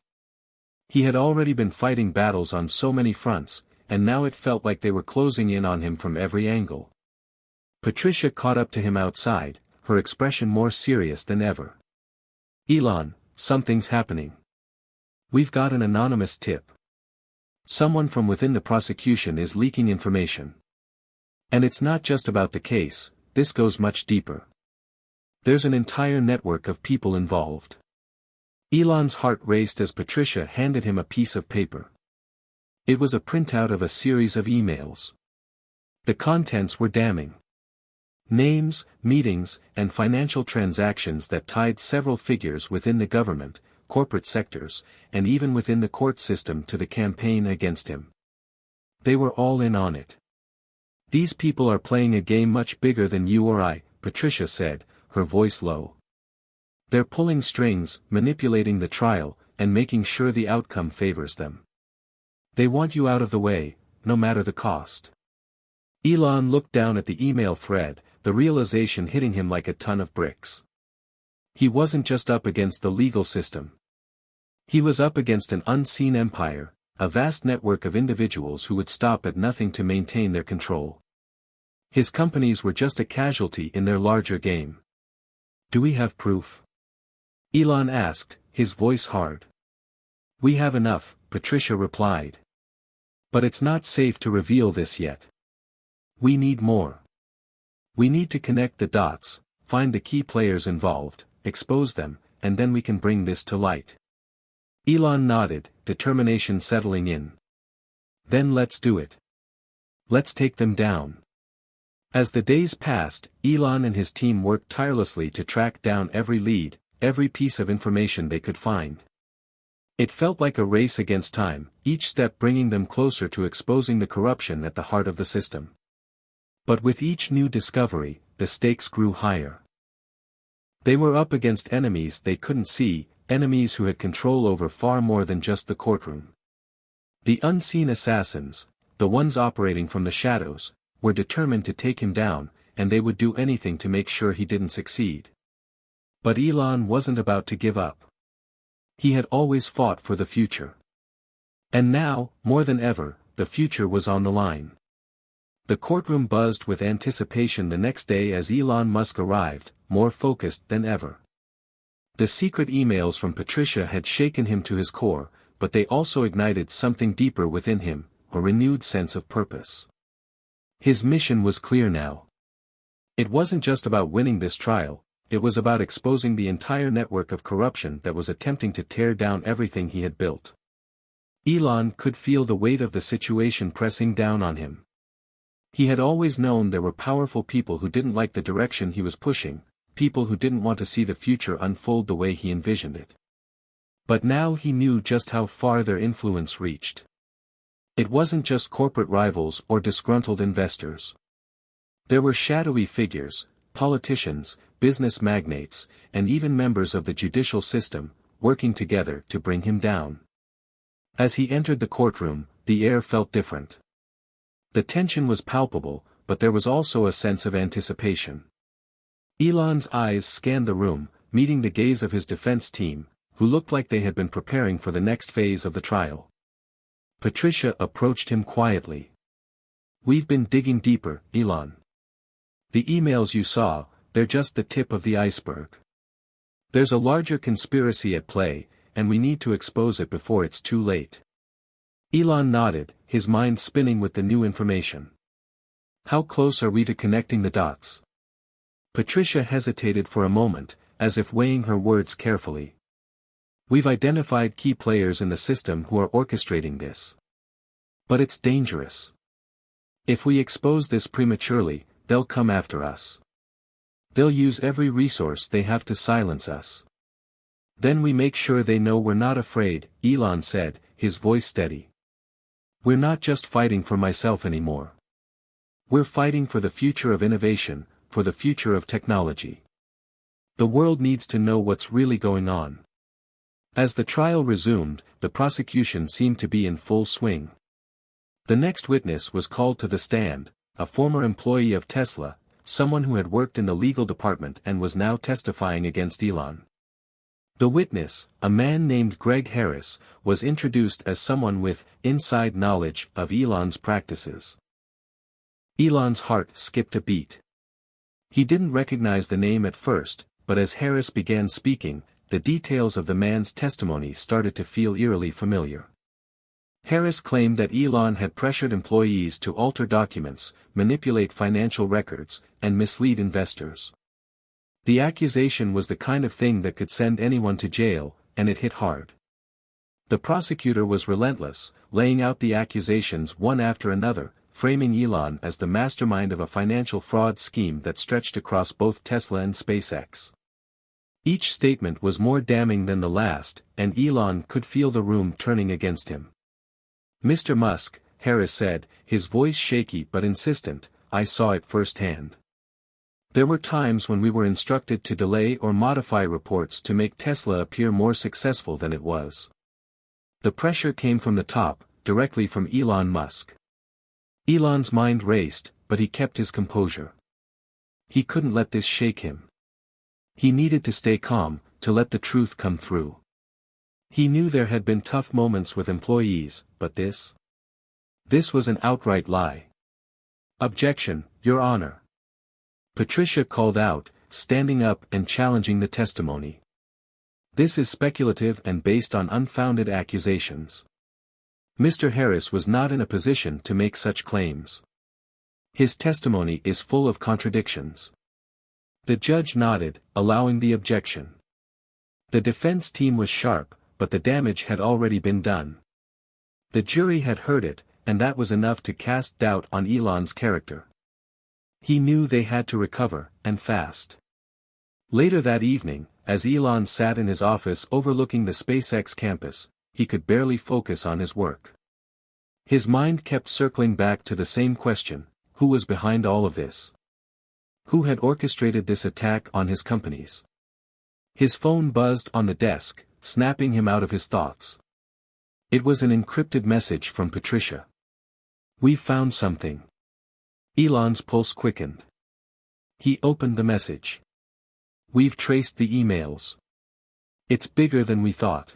He had already been fighting battles on so many fronts, and now it felt like they were closing in on him from every angle. Patricia caught up to him outside, her expression more serious than ever. "Elon, something's happening. We've got an anonymous tip. Someone from within the prosecution is leaking information. And it's not just about the case, this goes much deeper. There's an entire network of people involved." Elon's heart raced as Patricia handed him a piece of paper. It was a printout of a series of emails. The contents were damning. Names, meetings, and financial transactions that tied several figures within the government, corporate sectors, and even within the court system to the campaign against him. They were all in on it. "These people are playing a game much bigger than you or I," Patricia said, her voice low. "They're pulling strings, manipulating the trial, and making sure the outcome favors them. They want you out of the way, no matter the cost." Elon looked down at the email thread, the realization hitting him like a ton of bricks. He wasn't just up against the legal system. He was up against an unseen empire, a vast network of individuals who would stop at nothing to maintain their control. His companies were just a casualty in their larger game. "Do we have proof?" Elon asked, his voice hard. "We have enough," Patricia replied. "But it's not safe to reveal this yet. We need more. We need to connect the dots, find the key players involved, expose them, and then we can bring this to light." Elon nodded, determination settling in. "Then let's do it. Let's take them down." As the days passed, Elon and his team worked tirelessly to track down every lead, every piece of information they could find. It felt like a race against time, each step bringing them closer to exposing the corruption at the heart of the system. But with each new discovery, the stakes grew higher. They were up against enemies they couldn't see, enemies who had control over far more than just the courtroom. The unseen assassins, the ones operating from the shadows, were determined to take him down, and they would do anything to make sure he didn't succeed. But Elon wasn't about to give up. He had always fought for the future. And now, more than ever, the future was on the line. The courtroom buzzed with anticipation the next day as Elon Musk arrived, more focused than ever. The secret emails from Patricia had shaken him to his core, but they also ignited something deeper within him, a renewed sense of purpose. His mission was clear now. It wasn't just about winning this trial, it was about exposing the entire network of corruption that was attempting to tear down everything he had built. Elon could feel the weight of the situation pressing down on him. He had always known there were powerful people who didn't like the direction he was pushing, people who didn't want to see the future unfold the way he envisioned it. But now he knew just how far their influence reached. It wasn't just corporate rivals or disgruntled investors. There were shadowy figures, politicians, business magnates, and even members of the judicial system, working together to bring him down. As he entered the courtroom, the air felt different. The tension was palpable, but there was also a sense of anticipation. Elon's eyes scanned the room, meeting the gaze of his defense team, who looked like they had been preparing for the next phase of the trial. Patricia approached him quietly. "We've been digging deeper, Elon. The emails you saw, they're just the tip of the iceberg. There's a larger conspiracy at play, and we need to expose it before it's too late." Elon nodded, his mind spinning with the new information. "How close are we to connecting the dots?" Patricia hesitated for a moment, as if weighing her words carefully. We've identified key players in the system who are orchestrating this. But it's dangerous. If we expose this prematurely, they'll come after us. They'll use every resource they have to silence us. Then we make sure they know we're not afraid, Elon said, his voice steady. We're not just fighting for myself anymore. We're fighting for the future of innovation, for the future of technology. The world needs to know what's really going on. As the trial resumed, the prosecution seemed to be in full swing. The next witness was called to the stand, a former employee of Tesla, someone who had worked in the legal department and was now testifying against Elon. The witness, a man named Greg Harris, was introduced as someone with inside knowledge of Elon's practices. Elon's heart skipped a beat. He didn't recognize the name at first, but as Harris began speaking, the details of the man's testimony started to feel eerily familiar. Harris claimed that Elon had pressured employees to alter documents, manipulate financial records, and mislead investors. The accusation was the kind of thing that could send anyone to jail, and it hit hard. The prosecutor was relentless, laying out the accusations one after another, framing Elon as the mastermind of a financial fraud scheme that stretched across both Tesla and SpaceX. Each statement was more damning than the last, and Elon could feel the room turning against him. Mr. Musk, Harris said, his voice shaky but insistent, I saw it firsthand. There were times when we were instructed to delay or modify reports to make Tesla appear more successful than it was. The pressure came from the top, directly from Elon Musk. Elon's mind raced, but he kept his composure. He couldn't let this shake him. He needed to stay calm, to let the truth come through. He knew there had been tough moments with employees, but this was an outright lie. Objection, Your Honor. Patricia called out, standing up and challenging the testimony. This is speculative and based on unfounded accusations. Mr. Harris was not in a position to make such claims. His testimony is full of contradictions. The judge nodded, allowing the objection. The defense team was sharp, but the damage had already been done. The jury had heard it, and that was enough to cast doubt on Elon's character. He knew they had to recover, and fast. Later that evening, as Elon sat in his office overlooking the SpaceX campus, he could barely focus on his work. His mind kept circling back to the same question, who was behind all of this? Who had orchestrated this attack on his companies? His phone buzzed on the desk, snapping him out of his thoughts. It was an encrypted message from Patricia. We've found something. Elon's pulse quickened. He opened the message. We've traced the emails. It's bigger than we thought.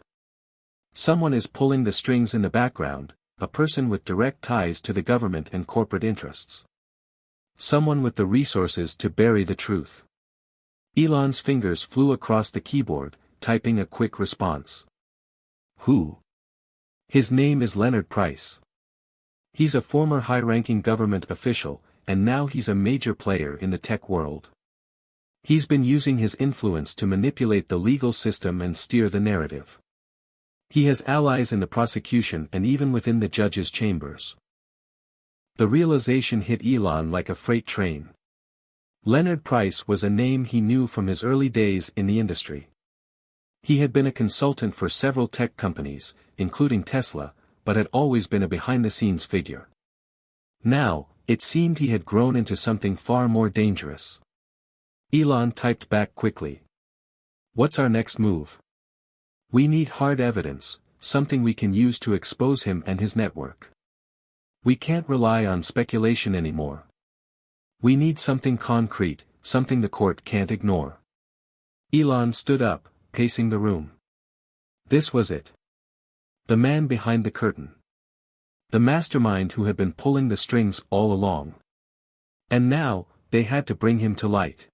Someone is pulling the strings in the background, a person with direct ties to the government and corporate interests. Someone with the resources to bury the truth. Elon's fingers flew across the keyboard, typing a quick response. Who? His name is Leonard Price. He's a former high-ranking government official, and now he's a major player in the tech world. He's been using his influence to manipulate the legal system and steer the narrative. He has allies in the prosecution and even within the judge's chambers. The realization hit Elon like a freight train. Leonard Price was a name he knew from his early days in the industry. He had been a consultant for several tech companies, including Tesla, but had always been a behind-the-scenes figure. Now, it seemed he had grown into something far more dangerous. Elon typed back quickly. What's our next move? We need hard evidence, something we can use to expose him and his network. We can't rely on speculation anymore. We need something concrete, something the court can't ignore. Elon stood up, pacing the room. This was it. The man behind the curtain. The mastermind who had been pulling the strings all along. And now, they had to bring him to light.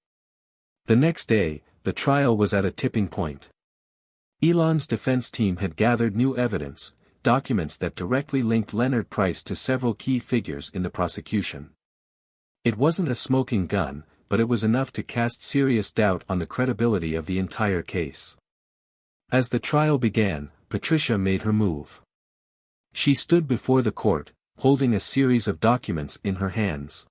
The next day, the trial was at a tipping point. Elon's defense team had gathered new evidence, documents that directly linked Leonard Price to several key figures in the prosecution. It wasn't a smoking gun, but it was enough to cast serious doubt on the credibility of the entire case. As the trial began, Patricia made her move. She stood before the court, holding a series of documents in her hands.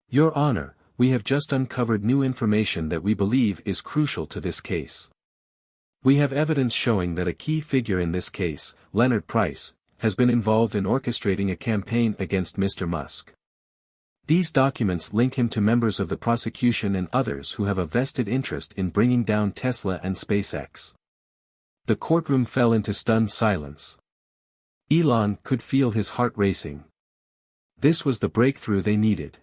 "Your Honor, we have just uncovered new information that we believe is crucial to this case. We have evidence showing that a key figure in this case, Leonard Price, has been involved in orchestrating a campaign against Mr. Musk. These documents link him to members of the prosecution and others who have a vested interest in bringing down Tesla and SpaceX." The courtroom fell into stunned silence. Elon could feel his heart racing. This was the breakthrough they needed.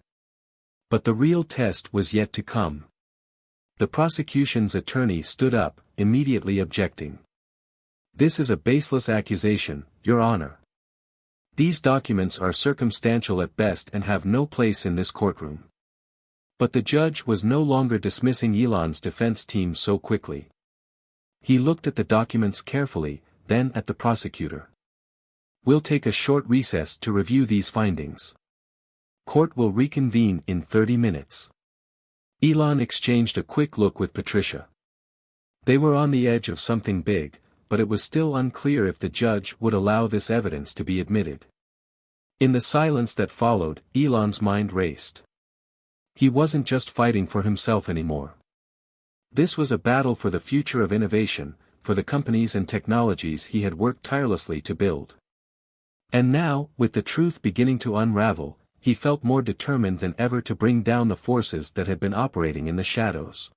But the real test was yet to come. The prosecution's attorney stood up, immediately objecting. "This is a baseless accusation, Your Honor. These documents are circumstantial at best and have no place in this courtroom." But the judge was no longer dismissing Elon's defense team so quickly. He looked at the documents carefully, then at the prosecutor. "We'll take a short recess to review these findings. Court will reconvene in 30 minutes. Elon exchanged a quick look with Patricia. They were on the edge of something big, but it was still unclear if the judge would allow this evidence to be admitted. In the silence that followed, Elon's mind raced. He wasn't just fighting for himself anymore. This was a battle for the future of innovation, for the companies and technologies he had worked tirelessly to build. And now, with the truth beginning to unravel, he felt more determined than ever to bring down the forces that had been operating in the shadows.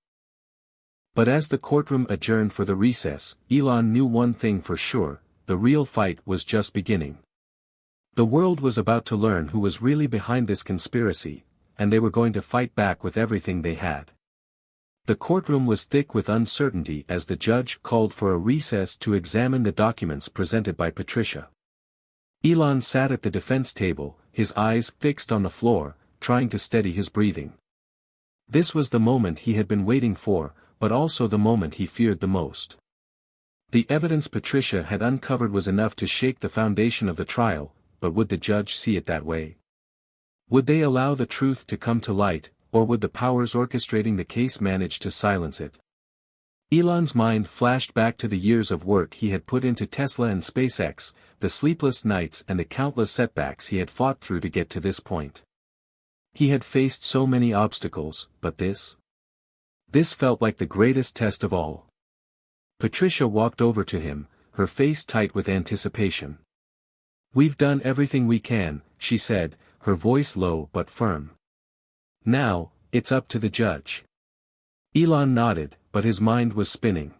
But as the courtroom adjourned for the recess, Elon knew one thing for sure: the real fight was just beginning. The world was about to learn who was really behind this conspiracy, and they were going to fight back with everything they had. The courtroom was thick with uncertainty as the judge called for a recess to examine the documents presented by Patricia. Elon sat at the defense table, his eyes fixed on the floor, trying to steady his breathing. This was the moment he had been waiting for, but also the moment he feared the most. The evidence Patricia had uncovered was enough to shake the foundation of the trial, but would the judge see it that way? Would they allow the truth to come to light, or would the powers orchestrating the case manage to silence it? Elon's mind flashed back to the years of work he had put into Tesla and SpaceX, the sleepless nights and the countless setbacks he had fought through to get to this point. He had faced so many obstacles, but this felt like the greatest test of all. Patricia walked over to him, her face tight with anticipation. "We've done everything we can," she said, her voice low but firm. "Now, it's up to the judge." Elon nodded, but his mind was spinning.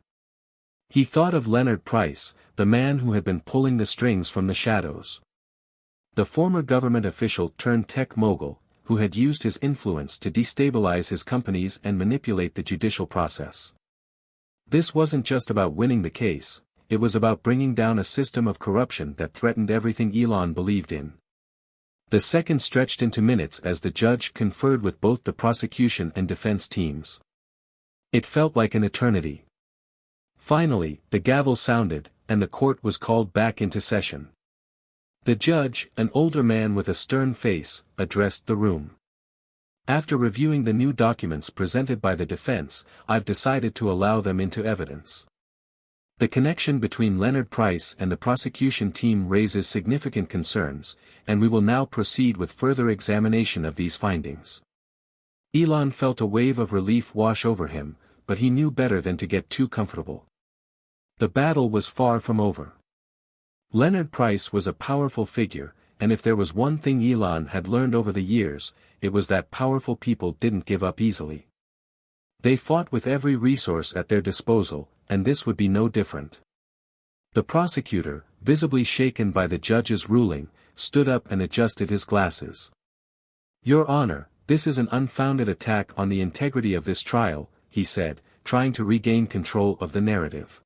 He thought of Leonard Price, the man who had been pulling the strings from the shadows. The former government official turned tech mogul, who had used his influence to destabilize his companies and manipulate the judicial process. This wasn't just about winning the case, it was about bringing down a system of corruption that threatened everything Elon believed in. The seconds stretched into minutes as the judge conferred with both the prosecution and defense teams. It felt like an eternity. Finally, the gavel sounded, and the court was called back into session. The judge, an older man with a stern face, addressed the room. "After reviewing the new documents presented by the defense, I've decided to allow them into evidence. The connection between Leonard Price and the prosecution team raises significant concerns, and we will now proceed with further examination of these findings." Elon felt a wave of relief wash over him, but he knew better than to get too comfortable. The battle was far from over. Leonard Price was a powerful figure, and if there was one thing Elon had learned over the years, it was that powerful people didn't give up easily. They fought with every resource at their disposal, and this would be no different. The prosecutor, visibly shaken by the judge's ruling, stood up and adjusted his glasses. "Your Honor, this is an unfounded attack on the integrity of this trial," he said, trying to regain control of the narrative.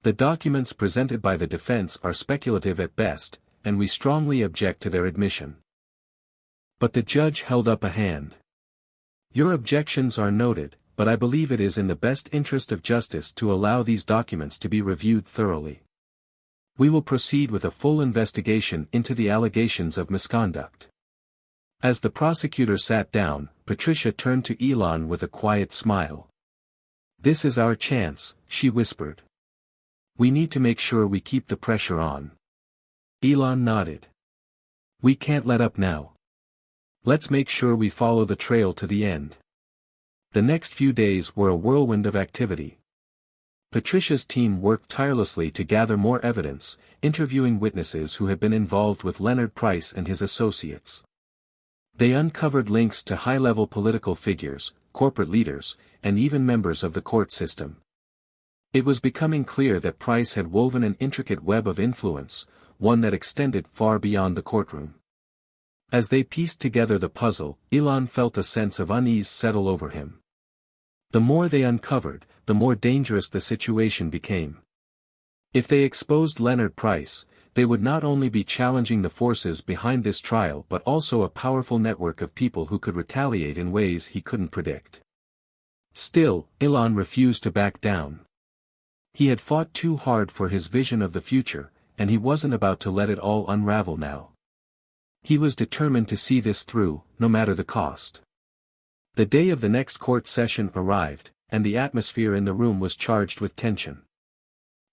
"The documents presented by the defense are speculative at best, and we strongly object to their admission." But the judge held up a hand. "Your objections are noted, but I believe it is in the best interest of justice to allow these documents to be reviewed thoroughly. We will proceed with a full investigation into the allegations of misconduct." As the prosecutor sat down, Patricia turned to Elon with a quiet smile. "This is our chance," she whispered. "We need to make sure we keep the pressure on." Elon nodded. "We can't let up now. Let's make sure we follow the trail to the end." The next few days were a whirlwind of activity. Patricia's team worked tirelessly to gather more evidence, interviewing witnesses who had been involved with Leonard Price and his associates. They uncovered links to high-level political figures, corporate leaders, and even members of the court system. It was becoming clear that Price had woven an intricate web of influence, one that extended far beyond the courtroom. As they pieced together the puzzle, Elon felt a sense of unease settle over him. The more they uncovered, the more dangerous the situation became. If they exposed Leonard Price, they would not only be challenging the forces behind this trial but also a powerful network of people who could retaliate in ways he couldn't predict. Still, Elon refused to back down. He had fought too hard for his vision of the future, and he wasn't about to let it all unravel now. He was determined to see this through, no matter the cost. The day of the next court session arrived, and the atmosphere in the room was charged with tension.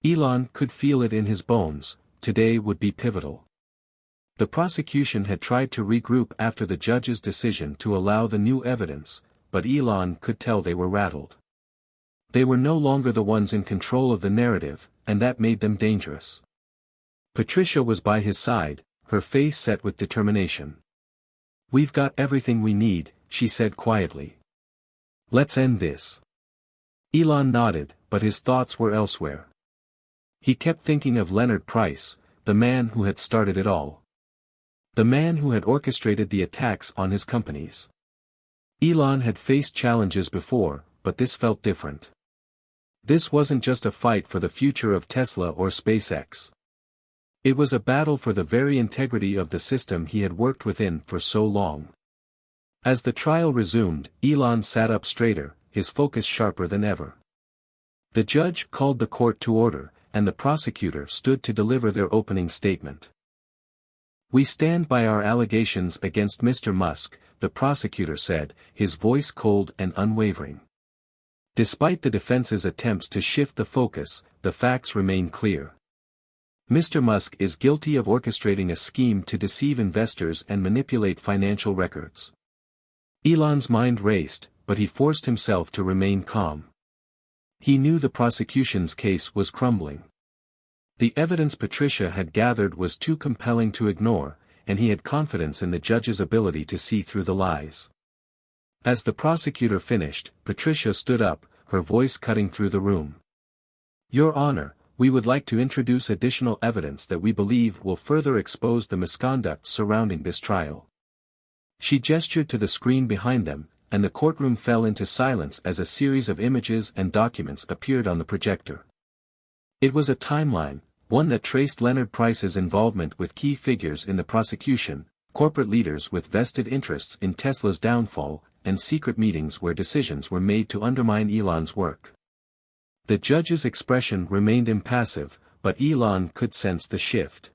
Elon could feel it in his bones. Today would be pivotal. The prosecution had tried to regroup after the judge's decision to allow the new evidence, but Elon could tell they were rattled. They were no longer the ones in control of the narrative, and that made them dangerous. Patricia was by his side, her face set with determination. "We've got everything we need," she said quietly. "Let's end this." Elon nodded, but his thoughts were elsewhere. He kept thinking of Leonard Price, the man who had started it all. The man who had orchestrated the attacks on his companies. Elon had faced challenges before, but this felt different. This wasn't just a fight for the future of Tesla or SpaceX. It was a battle for the very integrity of the system he had worked within for so long. As the trial resumed, Elon sat up straighter, his focus sharper than ever. The judge called the court to order, and the prosecutor stood to deliver their opening statement. "We stand by our allegations against Mr. Musk," the prosecutor said, his voice cold and unwavering. Despite the defense's attempts to shift the focus, the facts remain clear. Mr. Musk is guilty of orchestrating a scheme to deceive investors and manipulate financial records. Elon's mind raced, but he forced himself to remain calm. He knew the prosecution's case was crumbling. The evidence Patricia had gathered was too compelling to ignore, and he had confidence in the judge's ability to see through the lies. As the prosecutor finished, Patricia stood up, her voice cutting through the room. "Your Honor, we would like to introduce additional evidence that we believe will further expose the misconduct surrounding this trial." She gestured to the screen behind them, and the courtroom fell into silence as a series of images and documents appeared on the projector. It was a timeline, one that traced Leonard Price's involvement with key figures in the prosecution, corporate leaders with vested interests in Tesla's downfall, and secret meetings where decisions were made to undermine Elon's work. The judge's expression remained impassive, but Elon could sense the shift.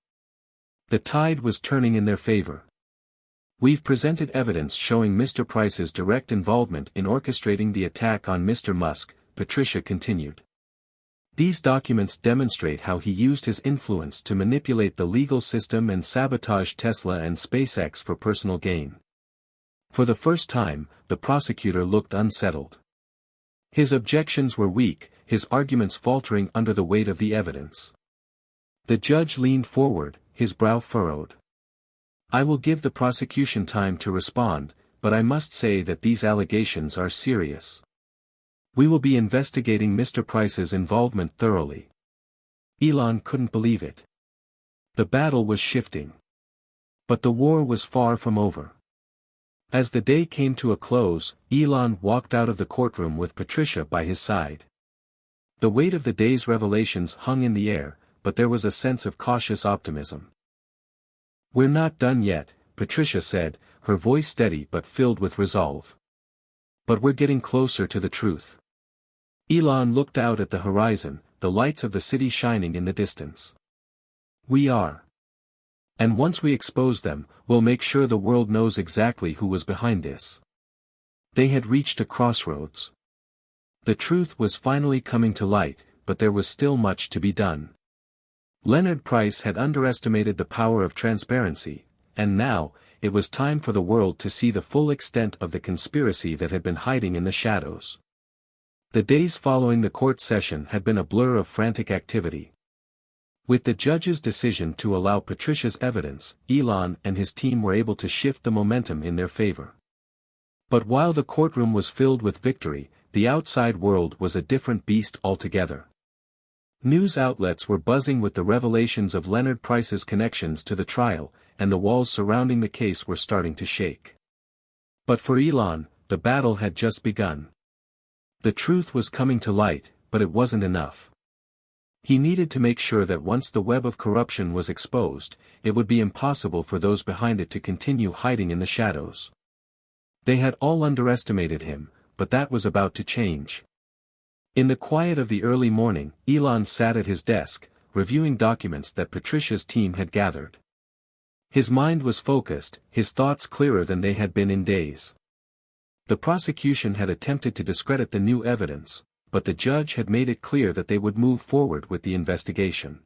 The tide was turning in their favor. "We've presented evidence showing Mr. Price's direct involvement in orchestrating the attack on Mr. Musk," Patricia continued. "These documents demonstrate how he used his influence to manipulate the legal system and sabotage Tesla and SpaceX for personal gain." For the first time, the prosecutor looked unsettled. His objections were weak, his arguments faltering under the weight of the evidence. The judge leaned forward, his brow furrowed. "I will give the prosecution time to respond, but I must say that these allegations are serious. We will be investigating Mr. Price's involvement thoroughly." Elon couldn't believe it. The battle was shifting. But the war was far from over. As the day came to a close, Elon walked out of the courtroom with Patricia by his side. The weight of the day's revelations hung in the air, but there was a sense of cautious optimism. "We're not done yet," Patricia said, her voice steady but filled with resolve. "But we're getting closer to the truth." Elon looked out at the horizon, the lights of the city shining in the distance. "We are." And once we expose them, we'll make sure the world knows exactly who was behind this. They had reached a crossroads. The truth was finally coming to light, but there was still much to be done. Leonard Price had underestimated the power of transparency, and now, it was time for the world to see the full extent of the conspiracy that had been hiding in the shadows. The days following the court session had been a blur of frantic activity. With the judge's decision to allow Patricia's evidence, Elon and his team were able to shift the momentum in their favor. But while the courtroom was filled with victory, the outside world was a different beast altogether. News outlets were buzzing with the revelations of Leonard Price's connections to the trial, and the walls surrounding the case were starting to shake. But for Elon, the battle had just begun. The truth was coming to light, but it wasn't enough. He needed to make sure that once the web of corruption was exposed, it would be impossible for those behind it to continue hiding in the shadows. They had all underestimated him, but that was about to change. In the quiet of the early morning, Elon sat at his desk, reviewing documents that Patricia's team had gathered. His mind was focused, his thoughts clearer than they had been in days. The prosecution had attempted to discredit the new evidence, but the judge had made it clear that they would move forward with the investigation.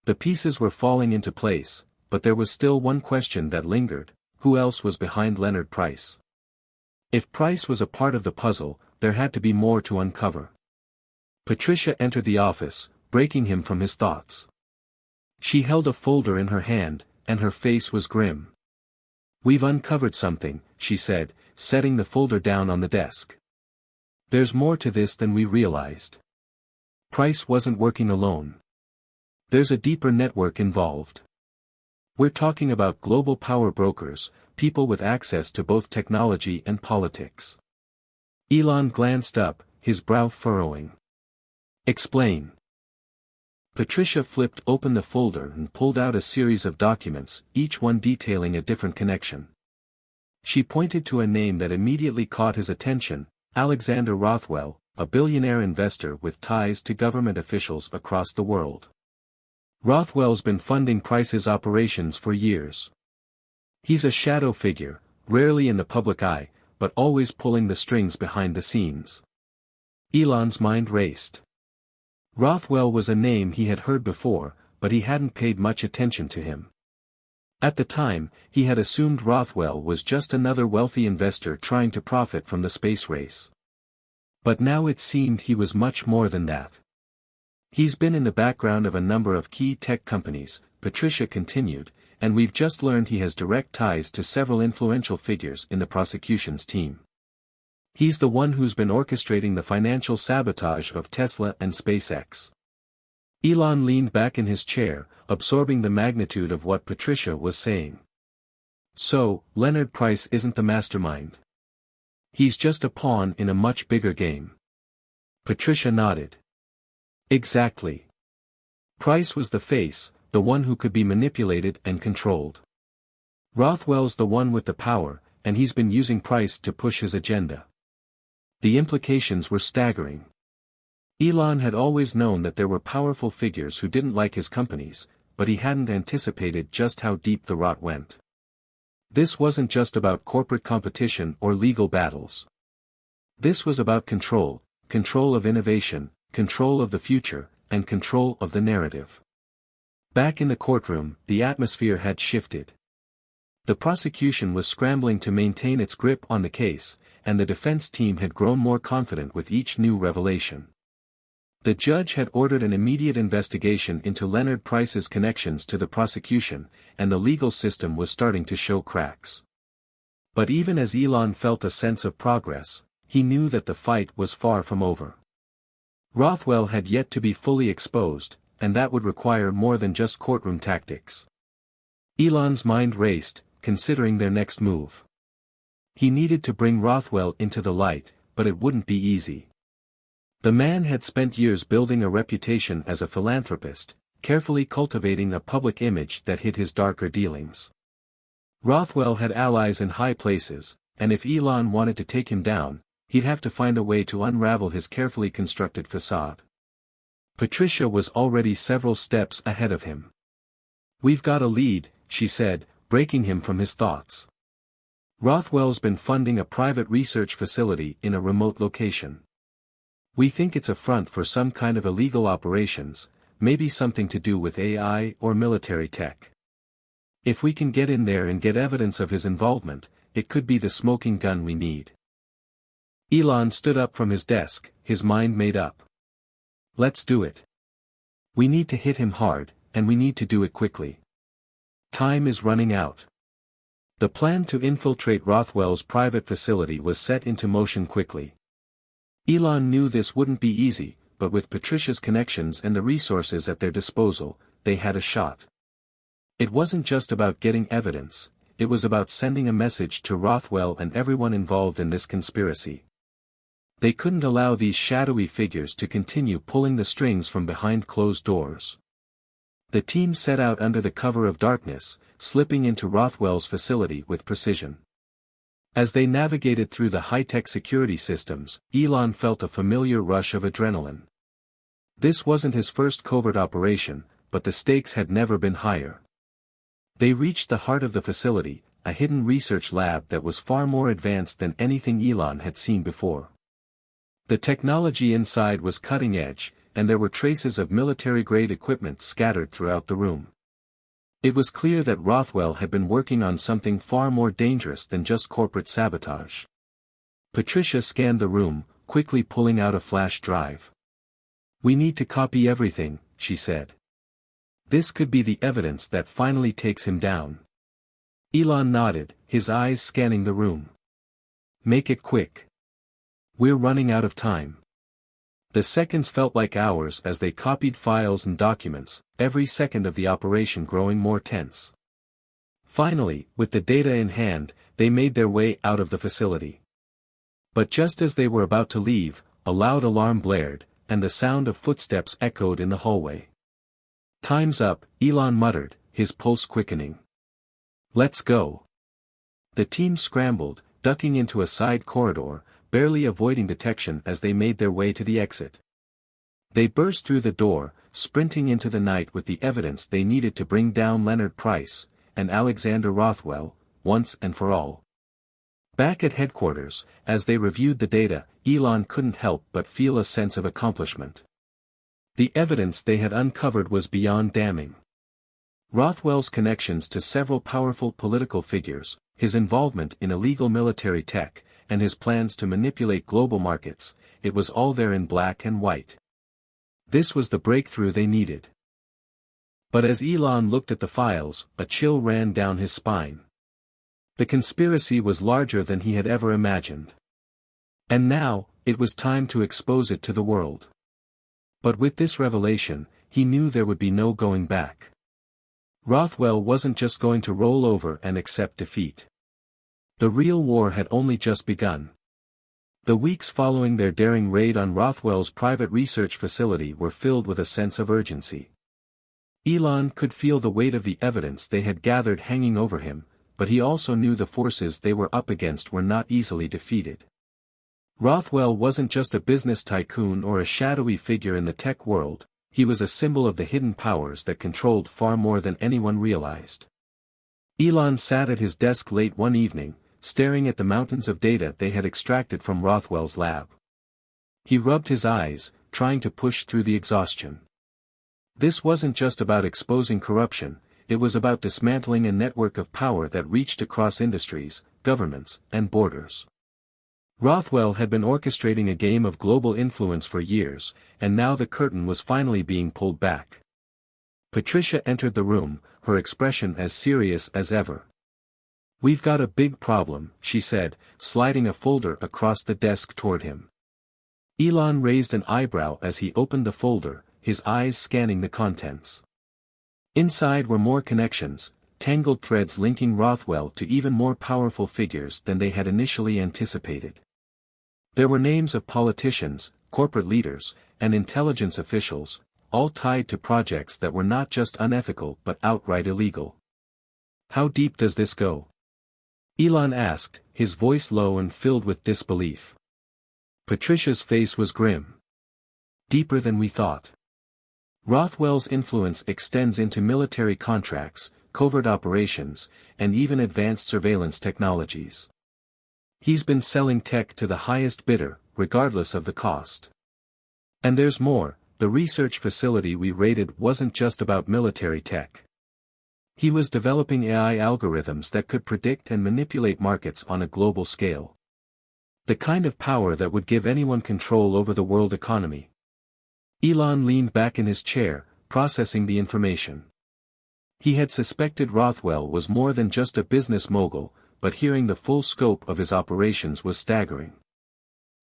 The pieces were falling into place, but there was still one question that lingered: who else was behind Leonard Price? If Price was a part of the puzzle, there had to be more to uncover. Patricia entered the office, breaking him from his thoughts. She held a folder in her hand, and her face was grim. "We've uncovered something," she said, setting the folder down on the desk. "There's more to this than we realized. Price wasn't working alone. There's a deeper network involved. We're talking about global power brokers, people with access to both technology and politics." Elon glanced up, his brow furrowing. "Explain." Patricia flipped open the folder and pulled out a series of documents, each one detailing a different connection. She pointed to a name that immediately caught his attention: Alexander Rothwell, a billionaire investor with ties to government officials across the world. Rothwell's been funding Price's operations for years. He's a shadow figure, rarely in the public eye, but always pulling the strings behind the scenes. Elon's mind raced. Rothwell was a name he had heard before, but he hadn't paid much attention to him. At the time, he had assumed Rothwell was just another wealthy investor trying to profit from the space race. But now it seemed he was much more than that. "He's been in the background of a number of key tech companies," Patricia continued, "and we've just learned he has direct ties to several influential figures in the prosecution's team. He's the one who's been orchestrating the financial sabotage of Tesla and SpaceX." Elon leaned back in his chair, absorbing the magnitude of what Patricia was saying. "So, Leonard Price isn't the mastermind. He's just a pawn in a much bigger game." Patricia nodded. "Exactly. Price was the face, the one who could be manipulated and controlled. Rothwell's the one with the power, and he's been using Price to push his agenda." The implications were staggering. Elon had always known that there were powerful figures who didn't like his companies, but he hadn't anticipated just how deep the rot went. This wasn't just about corporate competition or legal battles. This was about control, control of innovation, control of the future, and control of the narrative. Back in the courtroom, the atmosphere had shifted. The prosecution was scrambling to maintain its grip on the case, and the defense team had grown more confident with each new revelation. The judge had ordered an immediate investigation into Leonard Price's connections to the prosecution, and the legal system was starting to show cracks. But even as Elon felt a sense of progress, he knew that the fight was far from over. Rothwell had yet to be fully exposed, and that would require more than just courtroom tactics. Elon's mind raced, considering their next move. He needed to bring Rothwell into the light, but it wouldn't be easy. The man had spent years building a reputation as a philanthropist, carefully cultivating a public image that hid his darker dealings. Rothwell had allies in high places, and if Elon wanted to take him down, he'd have to find a way to unravel his carefully constructed facade. Patricia was already several steps ahead of him. "We've got a lead," she said, breaking him from his thoughts. Rothwell's been funding a private research facility in a remote location. We think it's a front for some kind of illegal operations, maybe something to do with AI or military tech. If we can get in there and get evidence of his involvement, it could be the smoking gun we need. Elon stood up from his desk, his mind made up. Let's do it. We need to hit him hard, and we need to do it quickly. Time is running out. The plan to infiltrate Rothwell's private facility was set into motion quickly. Elon knew this wouldn't be easy, but with Patricia's connections and the resources at their disposal, they had a shot. It wasn't just about getting evidence, it was about sending a message to Rothwell and everyone involved in this conspiracy. They couldn't allow these shadowy figures to continue pulling the strings from behind closed doors. The team set out under the cover of darkness, slipping into Rothwell's facility with precision. As they navigated through the high-tech security systems, Elon felt a familiar rush of adrenaline. This wasn't his first covert operation, but the stakes had never been higher. They reached the heart of the facility, a hidden research lab that was far more advanced than anything Elon had seen before. The technology inside was cutting edge, and there were traces of military-grade equipment scattered throughout the room. It was clear that Rothwell had been working on something far more dangerous than just corporate sabotage. Patricia scanned the room, quickly pulling out a flash drive. "We need to copy everything," she said. "This could be the evidence that finally takes him down." Elon nodded, his eyes scanning the room. "Make it quick. We're running out of time." The seconds felt like hours as they copied files and documents, every second of the operation growing more tense. Finally, with the data in hand, they made their way out of the facility. But just as they were about to leave, a loud alarm blared, and the sound of footsteps echoed in the hallway. "Time's up," Elon muttered, his pulse quickening. "Let's go." The team scrambled, ducking into a side corridor, barely avoiding detection as they made their way to the exit. They burst through the door, sprinting into the night with the evidence they needed to bring down Leonard Price, and Alexander Rothwell, once and for all. Back at headquarters, as they reviewed the data, Elon couldn't help but feel a sense of accomplishment. The evidence they had uncovered was beyond damning. Rothwell's connections to several powerful political figures, his involvement in illegal military tech, and his plans to manipulate global markets, it was all there in black and white. This was the breakthrough they needed. But as Elon looked at the files, a chill ran down his spine. The conspiracy was larger than he had ever imagined. And now, it was time to expose it to the world. But with this revelation, he knew there would be no going back. Rothwell wasn't just going to roll over and accept defeat. The real war had only just begun. The weeks following their daring raid on Rothwell's private research facility were filled with a sense of urgency. Elon could feel the weight of the evidence they had gathered hanging over him, but he also knew the forces they were up against were not easily defeated. Rothwell wasn't just a business tycoon or a shadowy figure in the tech world, he was a symbol of the hidden powers that controlled far more than anyone realized. Elon sat at his desk late one evening, staring at the mountains of data they had extracted from Rothwell's lab. He rubbed his eyes, trying to push through the exhaustion. This wasn't just about exposing corruption, it was about dismantling a network of power that reached across industries, governments, and borders. Rothwell had been orchestrating a game of global influence for years, and now the curtain was finally being pulled back. Patricia entered the room, her expression as serious as ever. "We've got a big problem," she said, sliding a folder across the desk toward him. Elon raised an eyebrow as he opened the folder, his eyes scanning the contents. Inside were more connections, tangled threads linking Rothwell to even more powerful figures than they had initially anticipated. There were names of politicians, corporate leaders, and intelligence officials, all tied to projects that were not just unethical but outright illegal. "How deep does this go?" Elon asked, his voice low and filled with disbelief. Patricia's face was grim. "Deeper than we thought. Rothwell's influence extends into military contracts, covert operations, and even advanced surveillance technologies. He's been selling tech to the highest bidder, regardless of the cost. And there's more, the research facility we raided wasn't just about military tech. He was developing AI algorithms that could predict and manipulate markets on a global scale. The kind of power that would give anyone control over the world economy. Elon leaned back in his chair, processing the information. He had suspected Rothwell was more than just a business mogul, but hearing the full scope of his operations was staggering.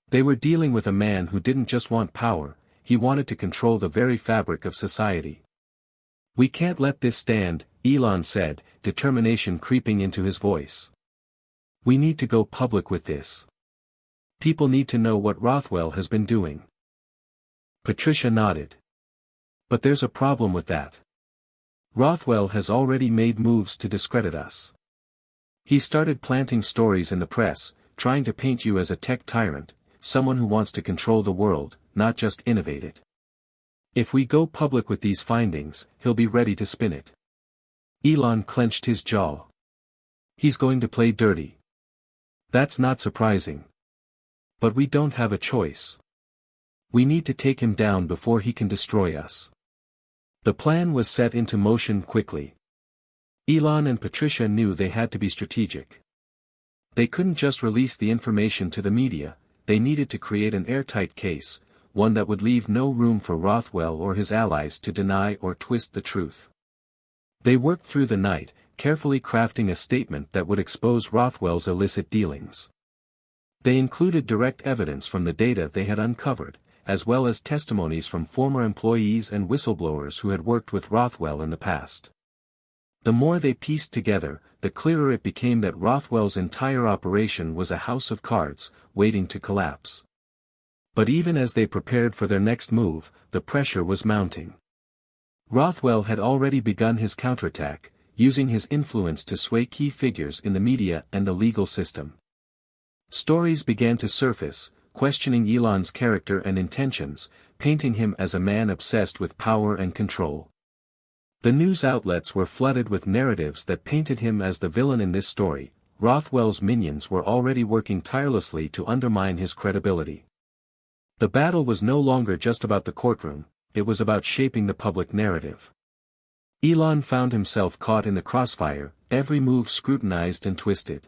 They were dealing with a man who didn't just want power, he wanted to control the very fabric of society. "We can't let this stand," Elon said, determination creeping into his voice. "We need to go public with this. People need to know what Rothwell has been doing." Patricia nodded. "But there's a problem with that. Rothwell has already made moves to discredit us. He started planting stories in the press, trying to paint you as a tech tyrant, someone who wants to control the world, not just innovate it. If we go public with these findings, he'll be ready to spin it." Elon clenched his jaw. "He's going to play dirty. That's not surprising. But we don't have a choice. We need to take him down before he can destroy us." The plan was set into motion quickly. Elon and Patricia knew they had to be strategic. They couldn't just release the information to the media, they needed to create an airtight case, one that would leave no room for Rothwell or his allies to deny or twist the truth. They worked through the night, carefully crafting a statement that would expose Rothwell's illicit dealings. They included direct evidence from the data they had uncovered, as well as testimonies from former employees and whistleblowers who had worked with Rothwell in the past. The more they pieced together, the clearer it became that Rothwell's entire operation was a house of cards, waiting to collapse. But even as they prepared for their next move, the pressure was mounting. Rothwell had already begun his counterattack, using his influence to sway key figures in the media and the legal system. Stories began to surface, questioning Elon's character and intentions, painting him as a man obsessed with power and control. The news outlets were flooded with narratives that painted him as the villain in this story. Rothwell's minions were already working tirelessly to undermine his credibility. The battle was no longer just about the courtroom, it was about shaping the public narrative. Elon found himself caught in the crossfire, every move scrutinized and twisted.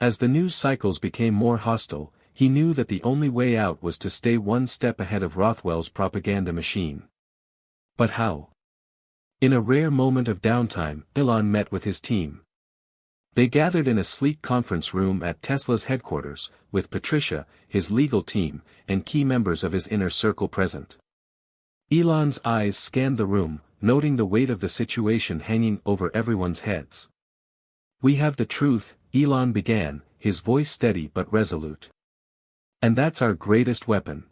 As the news cycles became more hostile, he knew that the only way out was to stay one step ahead of Rothwell's propaganda machine. But how? In a rare moment of downtime, Elon met with his team. They gathered in a sleek conference room at Tesla's headquarters, with Patricia, his legal team, and key members of his inner circle present. Elon's eyes scanned the room, noting the weight of the situation hanging over everyone's heads. "We have the truth," Elon began, his voice steady but resolute. "And that's our greatest weapon.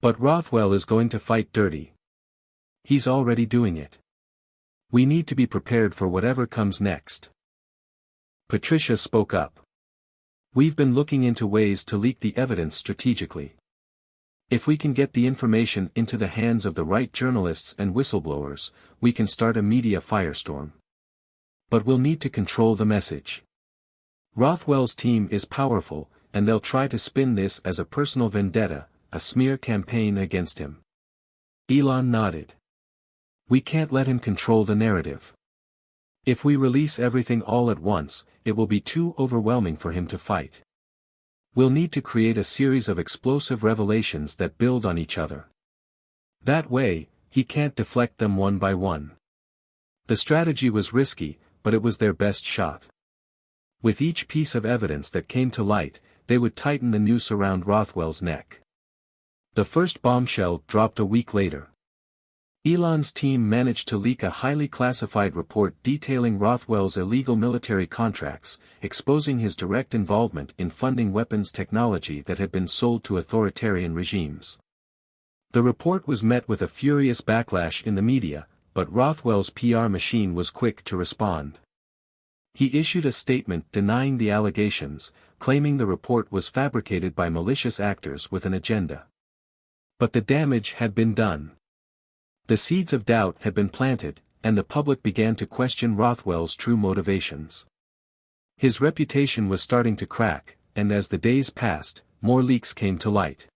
But Rothwell is going to fight dirty. He's already doing it. We need to be prepared for whatever comes next." Patricia spoke up. "We've been looking into ways to leak the evidence strategically. If we can get the information into the hands of the right journalists and whistleblowers, we can start a media firestorm. But we'll need to control the message. Rothwell's team is powerful, and they'll try to spin this as a personal vendetta, a smear campaign against him." Elon nodded. "We can't let him control the narrative. If we release everything all at once, it will be too overwhelming for him to fight. We'll need to create a series of explosive revelations that build on each other. That way, he can't deflect them one by one." The strategy was risky, but it was their best shot. With each piece of evidence that came to light, they would tighten the noose around Rothwell's neck. The first bombshell dropped a week later. Elon's team managed to leak a highly classified report detailing Rothwell's illegal military contracts, exposing his direct involvement in funding weapons technology that had been sold to authoritarian regimes. The report was met with a furious backlash in the media, but Rothwell's PR machine was quick to respond. He issued a statement denying the allegations, claiming the report was fabricated by malicious actors with an agenda. But the damage had been done. The seeds of doubt had been planted, and the public began to question Rothwell's true motivations. His reputation was starting to crack, and as the days passed, more leaks came to light.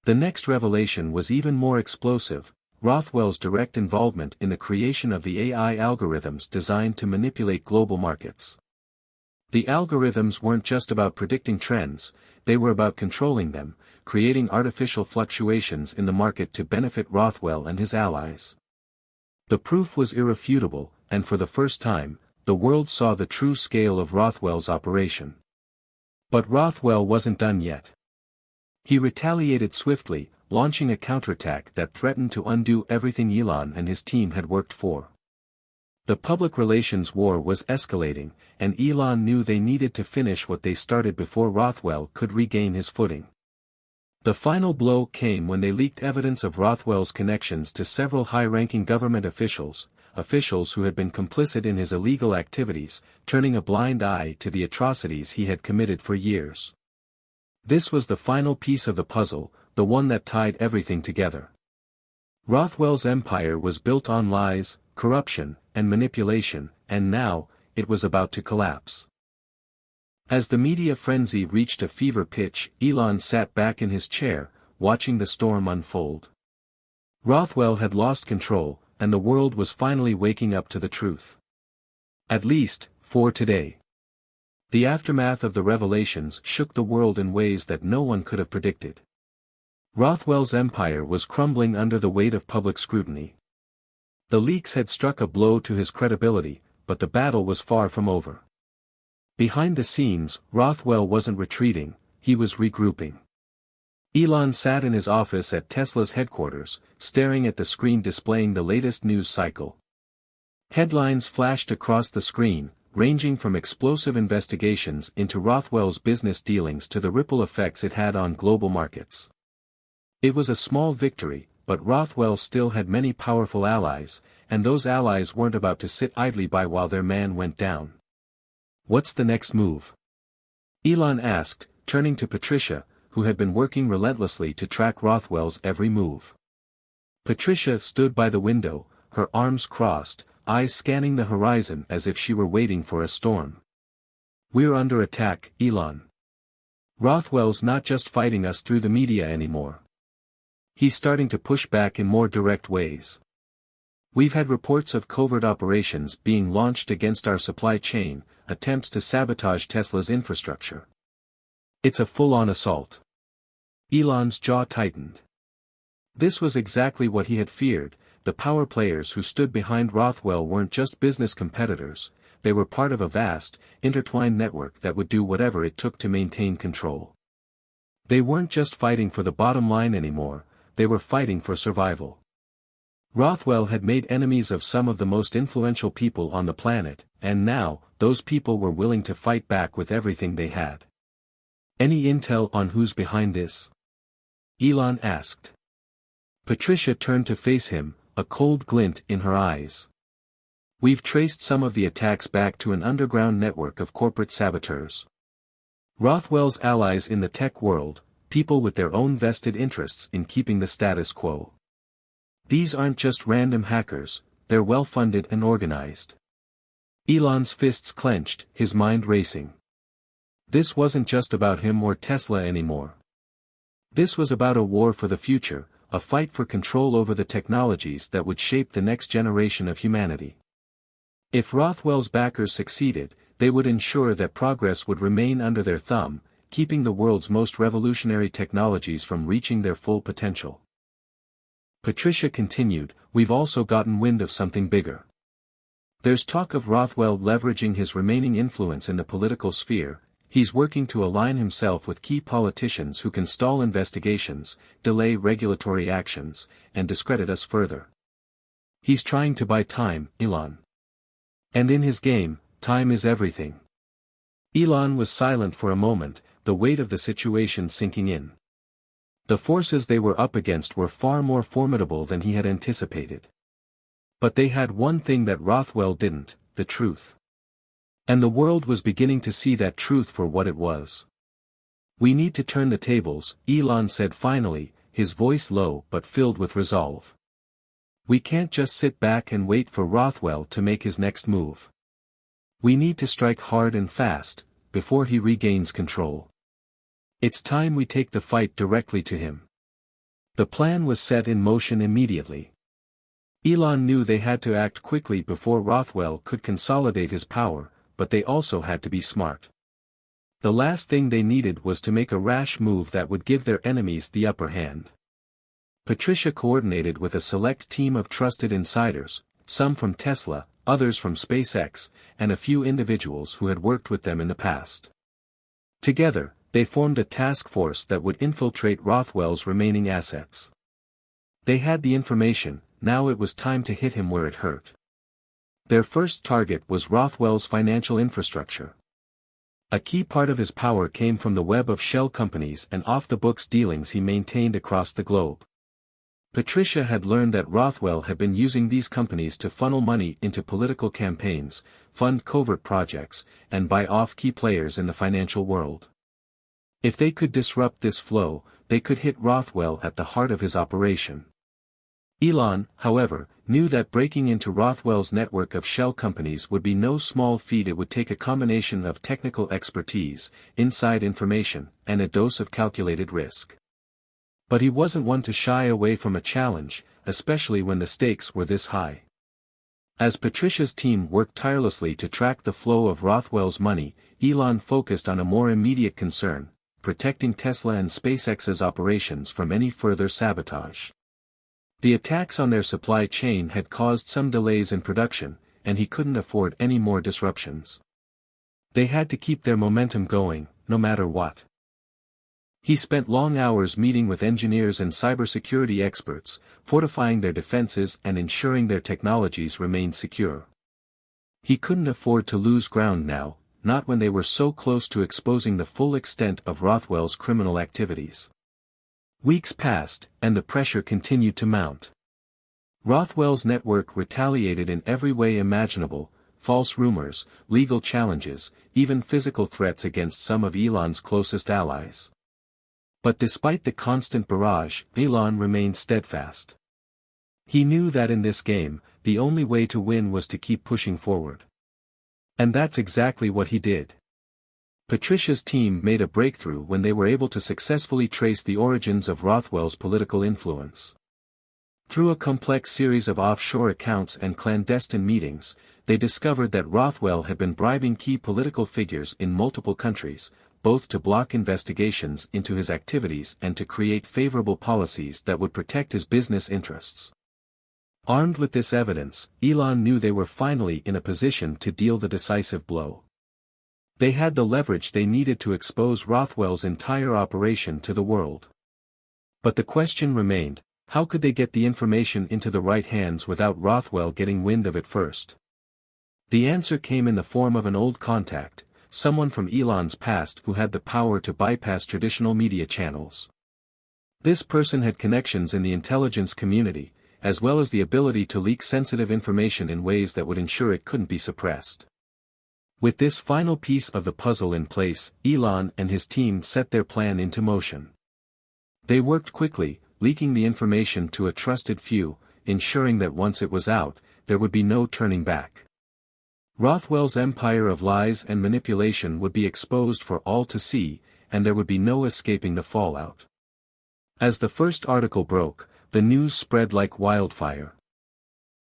The next revelation was even more explosive: Rothwell's direct involvement in the creation of the AI algorithms designed to manipulate global markets. The algorithms weren't just about predicting trends, they were about controlling them, creating artificial fluctuations in the market to benefit Rothwell and his allies. The proof was irrefutable, and for the first time, the world saw the true scale of Rothwell's operation. But Rothwell wasn't done yet. He retaliated swiftly, launching a counterattack that threatened to undo everything Elon and his team had worked for. The public relations war was escalating, and Elon knew they needed to finish what they started before Rothwell could regain his footing. The final blow came when they leaked evidence of Rothwell's connections to several high-ranking government officials who had been complicit in his illegal activities, turning a blind eye to the atrocities he had committed for years. This was the final piece of the puzzle, the one that tied everything together. Rothwell's empire was built on lies, corruption, and manipulation, and now, it was about to collapse. As the media frenzy reached a fever pitch, Elon sat back in his chair, watching the storm unfold. Rothwell had lost control, and the world was finally waking up to the truth. At least, for today. The aftermath of the revelations shook the world in ways that no one could have predicted. Rothwell's empire was crumbling under the weight of public scrutiny. The leaks had struck a blow to his credibility, but the battle was far from over. Behind the scenes, Rothwell wasn't retreating, he was regrouping. Elon sat in his office at Tesla's headquarters, staring at the screen displaying the latest news cycle. Headlines flashed across the screen, ranging from explosive investigations into Rothwell's business dealings to the ripple effects it had on global markets. It was a small victory, but Rothwell still had many powerful allies, and those allies weren't about to sit idly by while their man went down. What's the next move? Elon asked, turning to Patricia, who had been working relentlessly to track Rothwell's every move. Patricia stood by the window, her arms crossed, eyes scanning the horizon as if she were waiting for a storm. We're under attack, Elon. Rothwell's not just fighting us through the media anymore. He's starting to push back in more direct ways. We've had reports of covert operations being launched against our supply chain, attempts to sabotage Tesla's infrastructure. It's a full-on assault. Elon's jaw tightened. This was exactly what he had feared. The power players who stood behind Rothwell weren't just business competitors, they were part of a vast, intertwined network that would do whatever it took to maintain control. They weren't just fighting for the bottom line anymore, they were fighting for survival. Rothwell had made enemies of some of the most influential people on the planet, and now, those people were willing to fight back with everything they had. Any intel on who's behind this? Elon asked. Patricia turned to face him, a cold glint in her eyes. We've traced some of the attacks back to an underground network of corporate saboteurs. Rothwell's allies in the tech world, people with their own vested interests in keeping the status quo. These aren't just random hackers, they're well-funded and organized. Elon's fists clenched, his mind racing. This wasn't just about him or Tesla anymore. This was about a war for the future, a fight for control over the technologies that would shape the next generation of humanity. If Rothwell's backers succeeded, they would ensure that progress would remain under their thumb, keeping the world's most revolutionary technologies from reaching their full potential. Patricia continued, we've also gotten wind of something bigger. There's talk of Rothwell leveraging his remaining influence in the political sphere. He's working to align himself with key politicians who can stall investigations, delay regulatory actions, and discredit us further. He's trying to buy time, Elon. And in his game, time is everything. Elon was silent for a moment, the weight of the situation sinking in. The forces they were up against were far more formidable than he had anticipated. But they had one thing that Rothwell didn't, the truth. And the world was beginning to see that truth for what it was. We need to turn the tables, Elon said finally, his voice low but filled with resolve. We can't just sit back and wait for Rothwell to make his next move. We need to strike hard and fast, before he regains control. It's time we take the fight directly to him. The plan was set in motion immediately. Elon knew they had to act quickly before Rothwell could consolidate his power, but they also had to be smart. The last thing they needed was to make a rash move that would give their enemies the upper hand. Patricia coordinated with a select team of trusted insiders, some from Tesla, others from SpaceX, and a few individuals who had worked with them in the past. Together, they formed a task force that would infiltrate Rothwell's remaining assets. They had the information, now it was time to hit him where it hurt. Their first target was Rothwell's financial infrastructure. A key part of his power came from the web of shell companies and off-the-books dealings he maintained across the globe. Patricia had learned that Rothwell had been using these companies to funnel money into political campaigns, fund covert projects, and buy off key players in the financial world. If they could disrupt this flow, they could hit Rothwell at the heart of his operation. Elon, however, knew that breaking into Rothwell's network of shell companies would be no small feat. It would take a combination of technical expertise, inside information, and a dose of calculated risk. But he wasn't one to shy away from a challenge, especially when the stakes were this high. As Patricia's team worked tirelessly to track the flow of Rothwell's money, Elon focused on a more immediate concern: protecting Tesla and SpaceX's operations from any further sabotage. The attacks on their supply chain had caused some delays in production, and he couldn't afford any more disruptions. They had to keep their momentum going, no matter what. He spent long hours meeting with engineers and cybersecurity experts, fortifying their defenses and ensuring their technologies remained secure. He couldn't afford to lose ground now, not when they were so close to exposing the full extent of Rothwell's criminal activities. Weeks passed, and the pressure continued to mount. Rothwell's network retaliated in every way imaginable: false rumors, legal challenges, even physical threats against some of Elon's closest allies. But despite the constant barrage, Elon remained steadfast. He knew that in this game, the only way to win was to keep pushing forward. And that's exactly what he did. Patricia's team made a breakthrough when they were able to successfully trace the origins of Rothwell's political influence. Through a complex series of offshore accounts and clandestine meetings, they discovered that Rothwell had been bribing key political figures in multiple countries, both to block investigations into his activities and to create favorable policies that would protect his business interests. Armed with this evidence, Elon knew they were finally in a position to deal the decisive blow. They had the leverage they needed to expose Rothwell's entire operation to the world. But the question remained: how could they get the information into the right hands without Rothwell getting wind of it first? The answer came in the form of an old contact, someone from Elon's past who had the power to bypass traditional media channels. This person had connections in the intelligence community, as well as the ability to leak sensitive information in ways that would ensure it couldn't be suppressed. With this final piece of the puzzle in place, Elon and his team set their plan into motion. They worked quickly, leaking the information to a trusted few, ensuring that once it was out, there would be no turning back. Rothwell's empire of lies and manipulation would be exposed for all to see, and there would be no escaping the fallout. As the first article broke, the news spread like wildfire.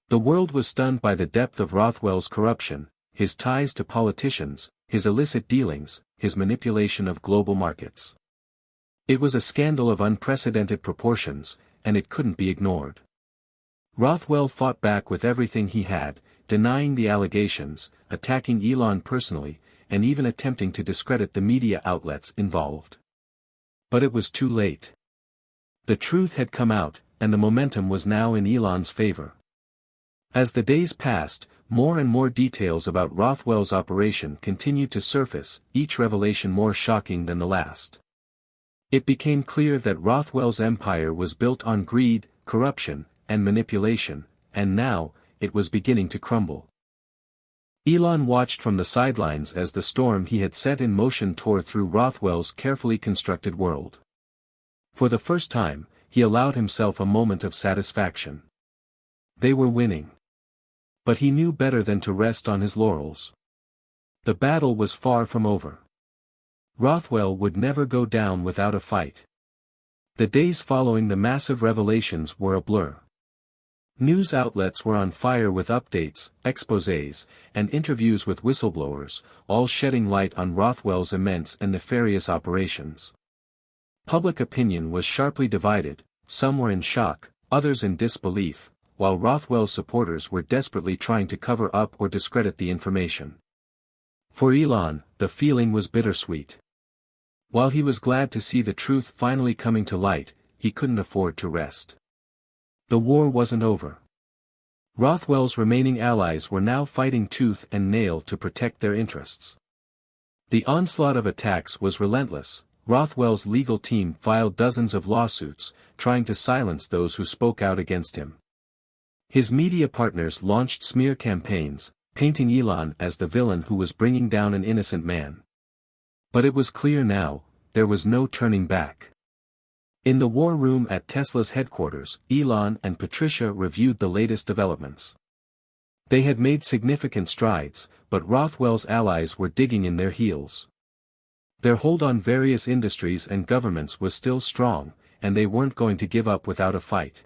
The world was stunned by the depth of Rothwell's corruption, his ties to politicians, his illicit dealings, his manipulation of global markets. It was a scandal of unprecedented proportions, and it couldn't be ignored. Rothwell fought back with everything he had, denying the allegations, attacking Elon personally, and even attempting to discredit the media outlets involved. But it was too late. The truth had come out, and the momentum was now in Elon's favor. As the days passed, more and more details about Rothwell's operation continued to surface, each revelation more shocking than the last. It became clear that Rothwell's empire was built on greed, corruption, and manipulation, and now, it was beginning to crumble. Elon watched from the sidelines as the storm he had set in motion tore through Rothwell's carefully constructed world. For the first time, he allowed himself a moment of satisfaction. They were winning. But he knew better than to rest on his laurels. The battle was far from over. Rothwell would never go down without a fight. The days following the massive revelations were a blur. News outlets were on fire with updates, exposés, and interviews with whistleblowers, all shedding light on Rothwell's immense and nefarious operations. Public opinion was sharply divided, some were in shock, others in disbelief, while Rothwell's supporters were desperately trying to cover up or discredit the information. For Elon, the feeling was bittersweet. While he was glad to see the truth finally coming to light, he couldn't afford to rest. The war wasn't over. Rothwell's remaining allies were now fighting tooth and nail to protect their interests. The onslaught of attacks was relentless. Rothwell's legal team filed dozens of lawsuits, trying to silence those who spoke out against him. His media partners launched smear campaigns, painting Elon as the villain who was bringing down an innocent man. But it was clear now, there was no turning back. In the war room at Tesla's headquarters, Elon and Patricia reviewed the latest developments. They had made significant strides, but Rothwell's allies were digging in their heels. Their hold on various industries and governments was still strong, and they weren't going to give up without a fight.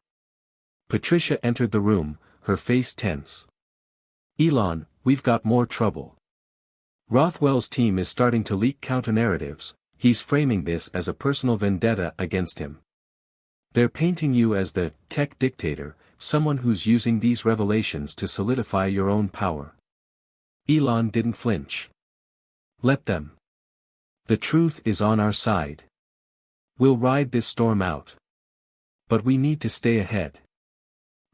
Patricia entered the room, her face tense. "Elon, we've got more trouble. Rothwell's team is starting to leak counter-narratives. He's framing this as a personal vendetta against him. They're painting you as the tech dictator, someone who's using these revelations to solidify your own power." Elon didn't flinch. "Let them. The truth is on our side. We'll ride this storm out. But we need to stay ahead.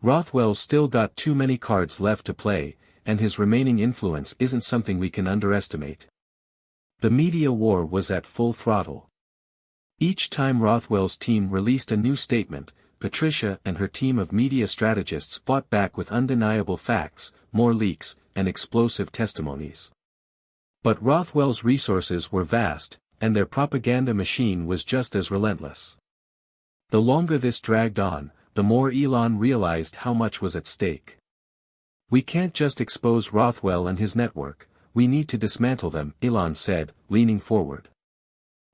Rothwell's still got too many cards left to play, and his remaining influence isn't something we can underestimate." The media war was at full throttle. Each time Rothwell's team released a new statement, Patricia and her team of media strategists fought back with undeniable facts, more leaks, and explosive testimonies. But Rothwell's resources were vast, and their propaganda machine was just as relentless. The longer this dragged on, the more Elon realized how much was at stake. "We can't just expose Rothwell and his network, we need to dismantle them," Elon said, leaning forward.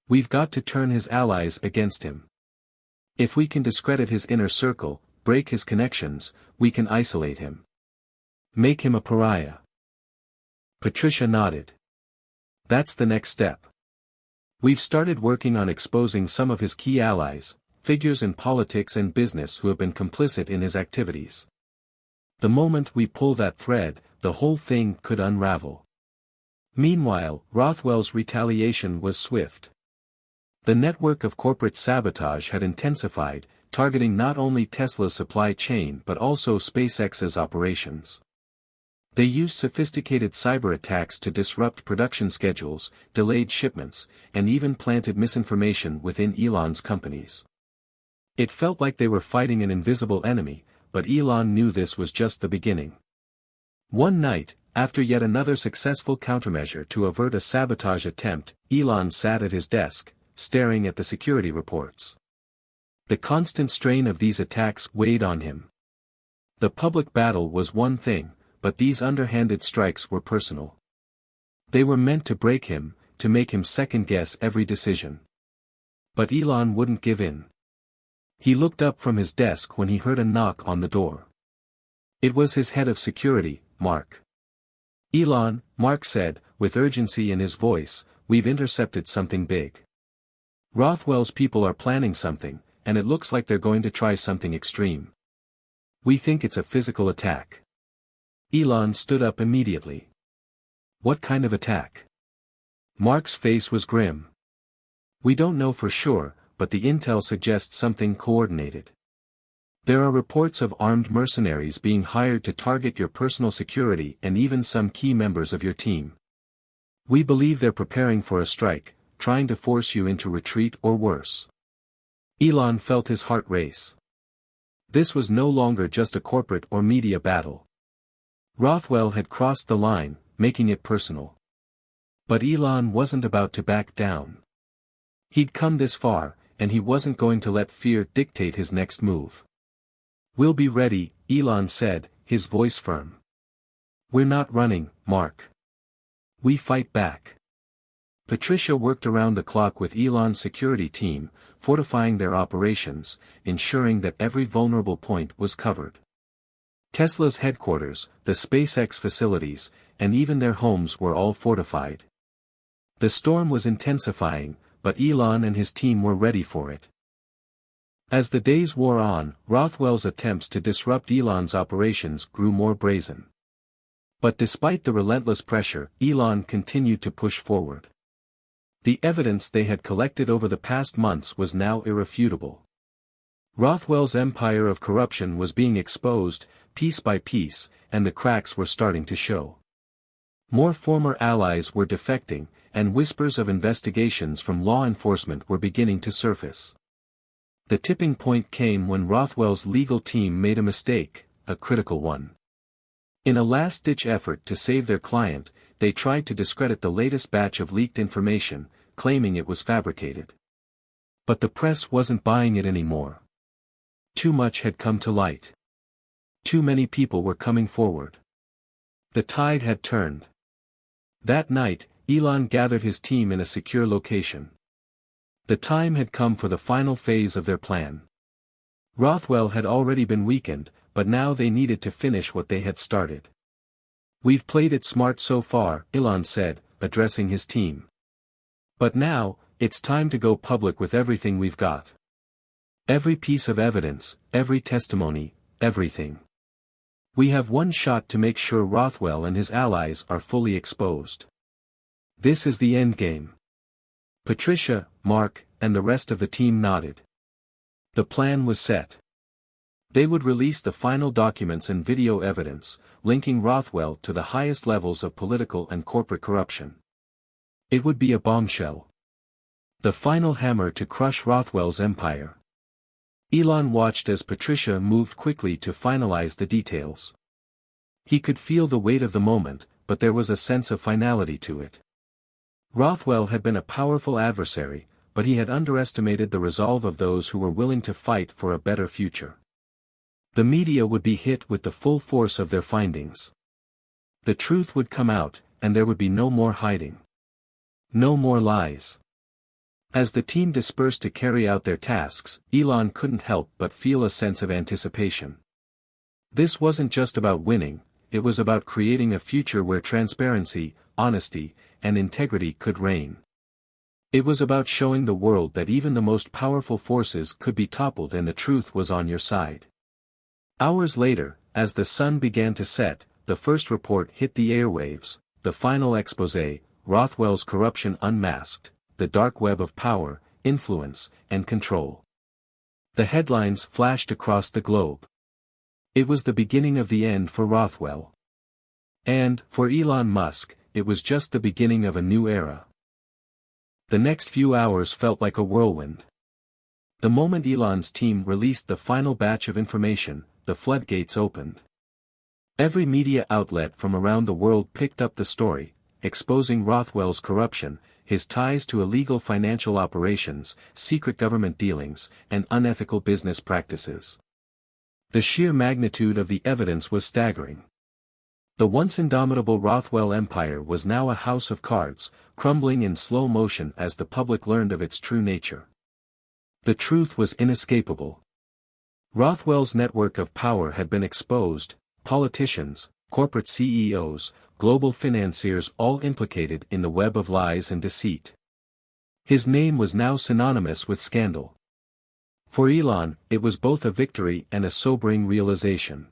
"We've got to turn his allies against him. If we can discredit his inner circle, break his connections, we can isolate him. Make him a pariah." Patricia nodded. "That's the next step. We've started working on exposing some of his key allies, figures in politics and business who have been complicit in his activities. The moment we pull that thread, the whole thing could unravel." Meanwhile, Rothwell's retaliation was swift. The network of corporate sabotage had intensified, targeting not only Tesla's supply chain but also SpaceX's operations. They used sophisticated cyber attacks to disrupt production schedules, delayed shipments, and even planted misinformation within Elon's companies. It felt like they were fighting an invisible enemy, but Elon knew this was just the beginning. One night, after yet another successful countermeasure to avert a sabotage attempt, Elon sat at his desk, staring at the security reports. The constant strain of these attacks weighed on him. The public battle was one thing, but these underhanded strikes were personal. They were meant to break him, to make him second-guess every decision. But Elon wouldn't give in. He looked up from his desk when he heard a knock on the door. It was his head of security, Mark. "Elon," Mark said, with urgency in his voice, "we've intercepted something big. Rothwell's people are planning something, and it looks like they're going to try something extreme. We think it's a physical attack." Elon stood up immediately. "What kind of attack?" Mark's face was grim. "We don't know for sure, but the intel suggests something coordinated. There are reports of armed mercenaries being hired to target your personal security and even some key members of your team. We believe they're preparing for a strike, trying to force you into retreat or worse." Elon felt his heart race. This was no longer just a corporate or media battle. Rothwell had crossed the line, making it personal. But Elon wasn't about to back down. He'd come this far, and he wasn't going to let fear dictate his next move. "We'll be ready," Elon said, his voice firm. "We're not running, Mark. We fight back." Patricia worked around the clock with Elon's security team, fortifying their operations, ensuring that every vulnerable point was covered. Tesla's headquarters, the SpaceX facilities, and even their homes were all fortified. The storm was intensifying, but Elon and his team were ready for it. As the days wore on, Rothwell's attempts to disrupt Elon's operations grew more brazen. But despite the relentless pressure, Elon continued to push forward. The evidence they had collected over the past months was now irrefutable. Rothwell's empire of corruption was being exposed, piece by piece, and the cracks were starting to show. More former allies were defecting, and whispers of investigations from law enforcement were beginning to surface. The tipping point came when Rothwell's legal team made a mistake, a critical one. In a last-ditch effort to save their client, they tried to discredit the latest batch of leaked information, claiming it was fabricated. But the press wasn't buying it anymore. Too much had come to light. Too many people were coming forward. The tide had turned. That night, Elon gathered his team in a secure location. The time had come for the final phase of their plan. Rothwell had already been weakened, but now they needed to finish what they had started. "We've played it smart so far," Elon said, addressing his team. "But now, it's time to go public with everything we've got. Every piece of evidence, every testimony, everything. We have one shot to make sure Rothwell and his allies are fully exposed. This is the endgame." Patricia, Mark, and the rest of the team nodded. The plan was set. They would release the final documents and video evidence, linking Rothwell to the highest levels of political and corporate corruption. It would be a bombshell. The final hammer to crush Rothwell's empire. Elon watched as Patricia moved quickly to finalize the details. He could feel the weight of the moment, but there was a sense of finality to it. Rothwell had been a powerful adversary, but he had underestimated the resolve of those who were willing to fight for a better future. The media would be hit with the full force of their findings. The truth would come out, and there would be no more hiding. No more lies. As the team dispersed to carry out their tasks, Elon couldn't help but feel a sense of anticipation. This wasn't just about winning, it was about creating a future where transparency, honesty, and integrity could reign. It was about showing the world that even the most powerful forces could be toppled and the truth was on your side. Hours later, as the sun began to set, the first report hit the airwaves, the final exposé, Rothwell's corruption unmasked, the dark web of power, influence, and control. The headlines flashed across the globe. It was the beginning of the end for Rothwell. And, for Elon Musk, it was just the beginning of a new era. The next few hours felt like a whirlwind. The moment Elon's team released the final batch of information, the floodgates opened. Every media outlet from around the world picked up the story, exposing Rothwell's corruption, his ties to illegal financial operations, secret government dealings, and unethical business practices. The sheer magnitude of the evidence was staggering. The once indomitable Rothwell empire was now a house of cards, crumbling in slow motion as the public learned of its true nature. The truth was inescapable. Rothwell's network of power had been exposed, politicians, corporate CEOs, global financiers all implicated in the web of lies and deceit. His name was now synonymous with scandal. For Elon, it was both a victory and a sobering realization.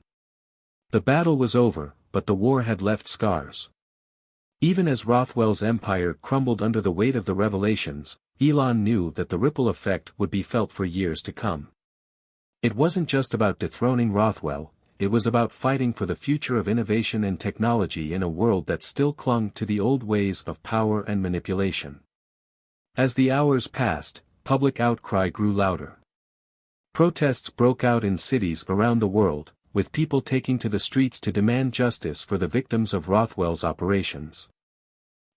The battle was over, but the war had left scars. Even as Rothwell's empire crumbled under the weight of the revelations, Elon knew that the ripple effect would be felt for years to come. It wasn't just about dethroning Rothwell, it was about fighting for the future of innovation and technology in a world that still clung to the old ways of power and manipulation. As the hours passed, public outcry grew louder. Protests broke out in cities around the world, with people taking to the streets to demand justice for the victims of Rothwell's operations.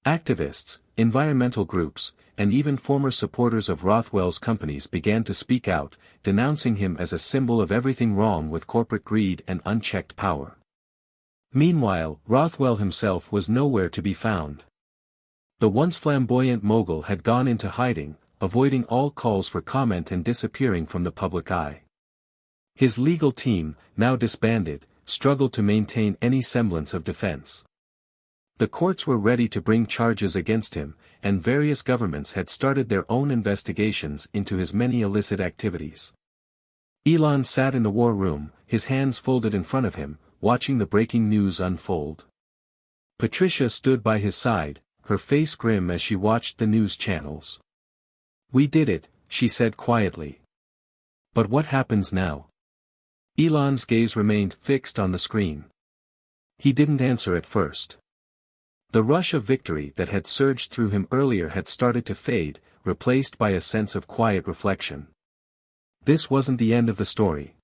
Activists, environmental groups, and even former supporters of Rothwell's companies began to speak out, denouncing him as a symbol of everything wrong with corporate greed and unchecked power. Meanwhile, Rothwell himself was nowhere to be found. The once flamboyant mogul had gone into hiding, avoiding all calls for comment and disappearing from the public eye. His legal team, now disbanded, struggled to maintain any semblance of defense. The courts were ready to bring charges against him, and various governments had started their own investigations into his many illicit activities. Elon sat in the war room, his hands folded in front of him, watching the breaking news unfold. Patricia stood by his side, her face grim as she watched the news channels. "We did it," she said quietly. "But what happens now?" Elon's gaze remained fixed on the screen. He didn't answer at first. The rush of victory that had surged through him earlier had started to fade, replaced by a sense of quiet reflection. This wasn't the end of the story.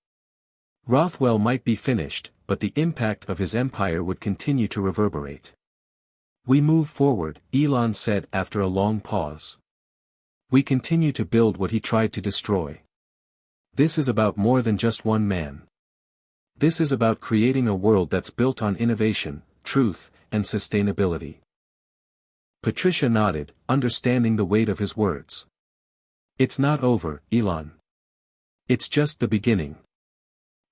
Rothwell might be finished, but the impact of his empire would continue to reverberate. "We move forward," Elon said after a long pause. "We continue to build what he tried to destroy. This is about more than just one man. This is about creating a world that's built on innovation, truth, and sustainability." Patricia nodded, understanding the weight of his words. "It's not over, Elon. It's just the beginning.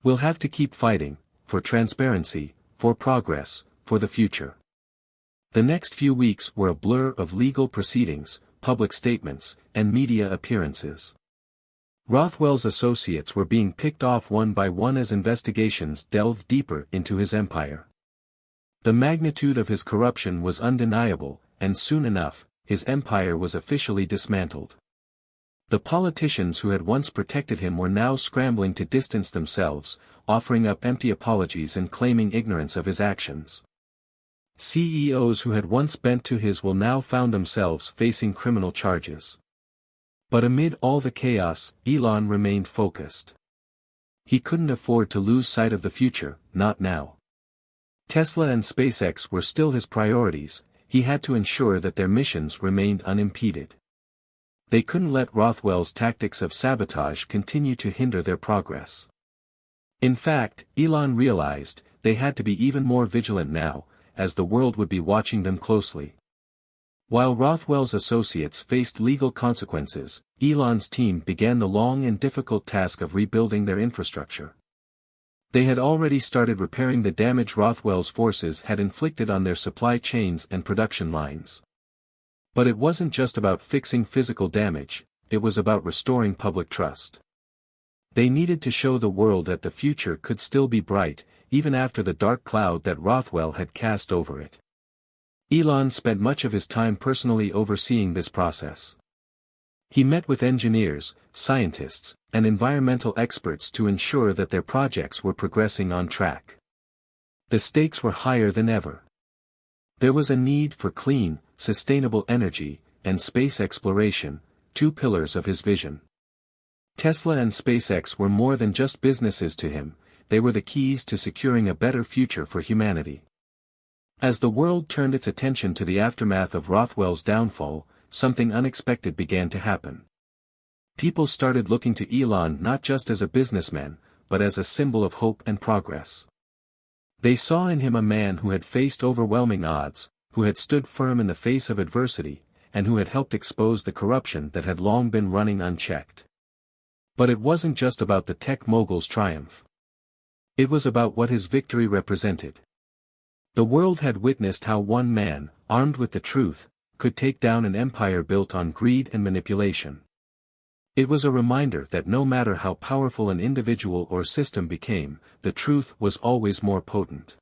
We'll have to keep fighting, for transparency, for progress, for the future." The next few weeks were a blur of legal proceedings, public statements, and media appearances. Rothwell's associates were being picked off one by one as investigations delved deeper into his empire. The magnitude of his corruption was undeniable, and soon enough, his empire was officially dismantled. The politicians who had once protected him were now scrambling to distance themselves, offering up empty apologies and claiming ignorance of his actions. CEOs who had once bent to his will now found themselves facing criminal charges. But amid all the chaos, Elon remained focused. He couldn't afford to lose sight of the future, not now. Tesla and SpaceX were still his priorities, he had to ensure that their missions remained unimpeded. They couldn't let Rothwell's tactics of sabotage continue to hinder their progress. In fact, Elon realized, they had to be even more vigilant now, as the world would be watching them closely. While Rothwell's associates faced legal consequences, Elon's team began the long and difficult task of rebuilding their infrastructure. They had already started repairing the damage Rothwell's forces had inflicted on their supply chains and production lines. But it wasn't just about fixing physical damage, it was about restoring public trust. They needed to show the world that the future could still be bright, even after the dark cloud that Rothwell had cast over it. Elon spent much of his time personally overseeing this process. He met with engineers, scientists, and environmental experts to ensure that their projects were progressing on track. The stakes were higher than ever. There was a need for clean, sustainable energy, and space exploration, two pillars of his vision. Tesla and SpaceX were more than just businesses to him, they were the keys to securing a better future for humanity. As the world turned its attention to the aftermath of Rothwell's downfall, something unexpected began to happen. People started looking to Elon not just as a businessman, but as a symbol of hope and progress. They saw in him a man who had faced overwhelming odds, who had stood firm in the face of adversity, and who had helped expose the corruption that had long been running unchecked. But it wasn't just about the tech mogul's triumph. It was about what his victory represented. The world had witnessed how one man, armed with the truth, could take down an empire built on greed and manipulation. It was a reminder that no matter how powerful an individual or system became, the truth was always more potent.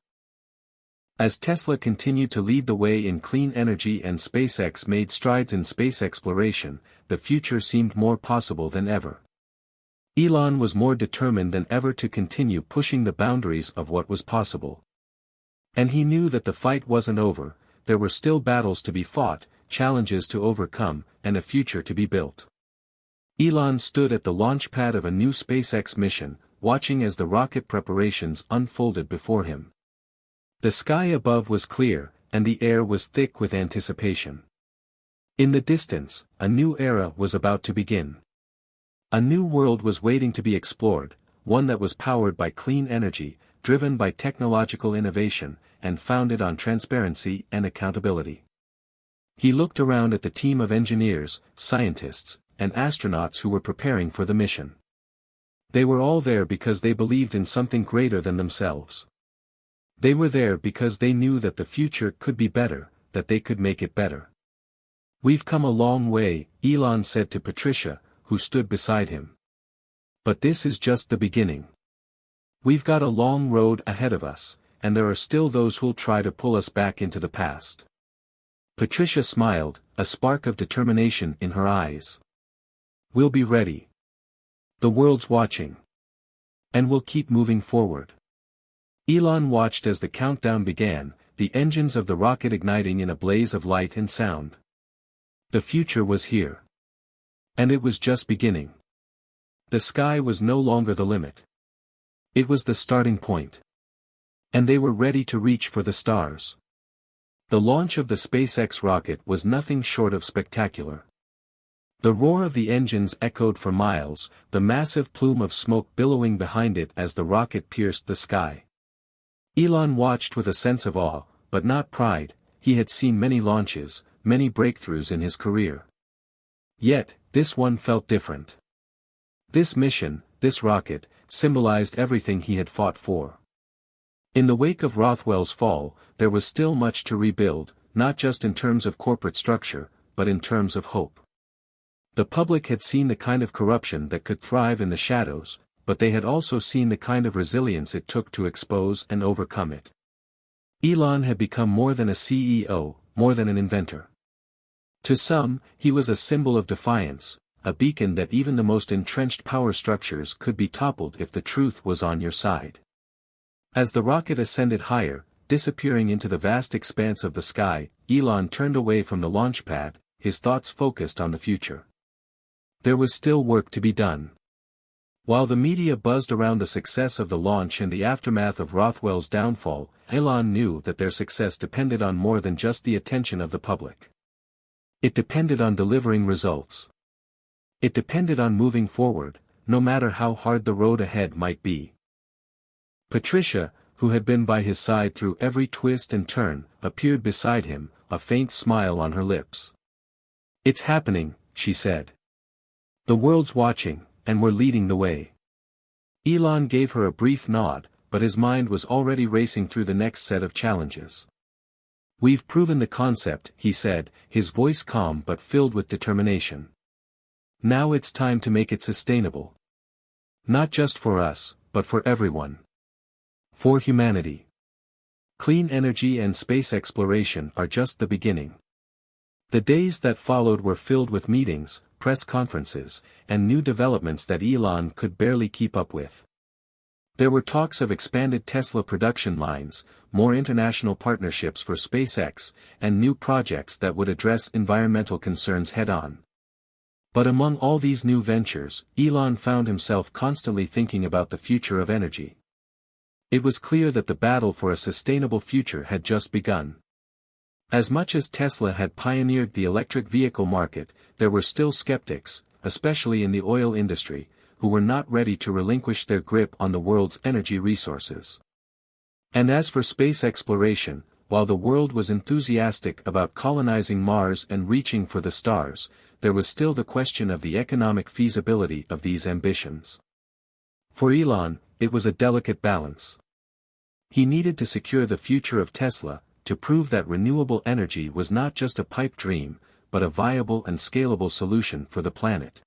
As Tesla continued to lead the way in clean energy and SpaceX made strides in space exploration, the future seemed more possible than ever. Elon was more determined than ever to continue pushing the boundaries of what was possible. And he knew that the fight wasn't over, there were still battles to be fought, challenges to overcome, and a future to be built. Elon stood at the launch pad of a new SpaceX mission, watching as the rocket preparations unfolded before him. The sky above was clear, and the air was thick with anticipation. In the distance, a new era was about to begin. A new world was waiting to be explored, one that was powered by clean energy, driven by technological innovation, and founded on transparency and accountability. He looked around at the team of engineers, scientists, and astronauts who were preparing for the mission. They were all there because they believed in something greater than themselves. They were there because they knew that the future could be better, that they could make it better. "We've come a long way," Elon said to Patricia, who stood beside him. "But this is just the beginning. We've got a long road ahead of us, and there are still those who'll try to pull us back into the past." Patricia smiled, a spark of determination in her eyes. "We'll be ready. The world's watching. And we'll keep moving forward." Elon watched as the countdown began, the engines of the rocket igniting in a blaze of light and sound. The future was here. And it was just beginning. The sky was no longer the limit. It was the starting point. And they were ready to reach for the stars. The launch of the SpaceX rocket was nothing short of spectacular. The roar of the engines echoed for miles, the massive plume of smoke billowing behind it as the rocket pierced the sky. Elon watched with a sense of awe, but not pride. He had seen many launches, many breakthroughs in his career. Yet, this one felt different. This mission, this rocket, symbolized everything he had fought for. In the wake of Rothwell's fall, there was still much to rebuild, not just in terms of corporate structure, but in terms of hope. The public had seen the kind of corruption that could thrive in the shadows, but they had also seen the kind of resilience it took to expose and overcome it. Elon had become more than a CEO, more than an inventor. To some, he was a symbol of defiance, a beacon that even the most entrenched power structures could be toppled if the truth was on your side. As the rocket ascended higher, disappearing into the vast expanse of the sky, Elon turned away from the launch pad, his thoughts focused on the future. There was still work to be done. While the media buzzed around the success of the launch and the aftermath of Rothwell's downfall, Elon knew that their success depended on more than just the attention of the public. It depended on delivering results. It depended on moving forward, no matter how hard the road ahead might be. Patricia, who had been by his side through every twist and turn, appeared beside him, a faint smile on her lips. "It's happening," she said. "The world's watching, and we're leading the way." Elon gave her a brief nod, but his mind was already racing through the next set of challenges. "We've proven the concept," he said, his voice calm but filled with determination. "Now it's time to make it sustainable. Not just for us, but for everyone. For humanity. Clean energy and space exploration are just the beginning." The days that followed were filled with meetings, press conferences, and new developments that Elon could barely keep up with. There were talks of expanded Tesla production lines, more international partnerships for SpaceX, and new projects that would address environmental concerns head-on. But among all these new ventures, Elon found himself constantly thinking about the future of energy. It was clear that the battle for a sustainable future had just begun. As much as Tesla had pioneered the electric vehicle market, there were still skeptics, especially in the oil industry, who were not ready to relinquish their grip on the world's energy resources. And as for space exploration, while the world was enthusiastic about colonizing Mars and reaching for the stars, there was still the question of the economic feasibility of these ambitions. For Elon, it was a delicate balance. He needed to secure the future of Tesla, to prove that renewable energy was not just a pipe dream, but a viable and scalable solution for the planet.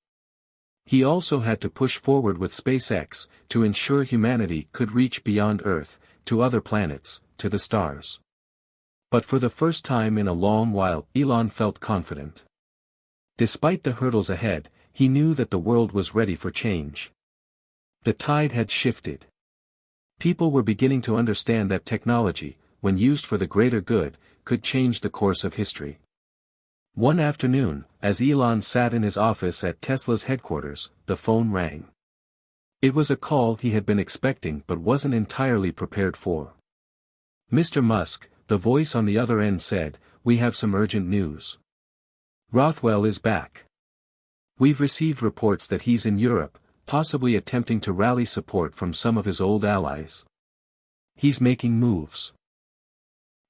He also had to push forward with SpaceX, to ensure humanity could reach beyond Earth, to other planets, to the stars. But for the first time in a long while, Elon felt confident. Despite the hurdles ahead, he knew that the world was ready for change. The tide had shifted. People were beginning to understand that technology, when used for the greater good, could change the course of history. One afternoon, as Elon sat in his office at Tesla's headquarters, the phone rang. It was a call he had been expecting but wasn't entirely prepared for. "Mr. Musk, the voice on the other end said, "We have some urgent news. Rothwell is back. We've received reports that he's in Europe, possibly attempting to rally support from some of his old allies. He's making moves."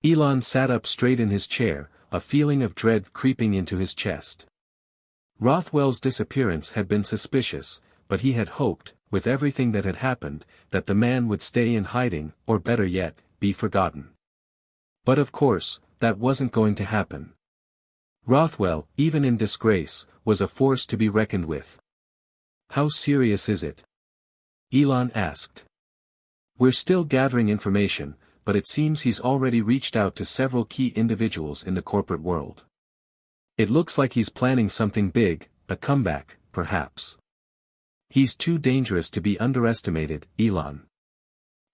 Elon sat up straight in his chair, a feeling of dread creeping into his chest. Rothwell's disappearance had been suspicious, but he had hoped, with everything that had happened, that the man would stay in hiding, or better yet, be forgotten. But of course, that wasn't going to happen. Rothwell, even in disgrace, was a force to be reckoned with. "How serious is it?" Elon asked. "We're still gathering information, but it seems he's already reached out to several key individuals in the corporate world. It looks like he's planning something big, a comeback, perhaps. He's too dangerous to be underestimated, Elon."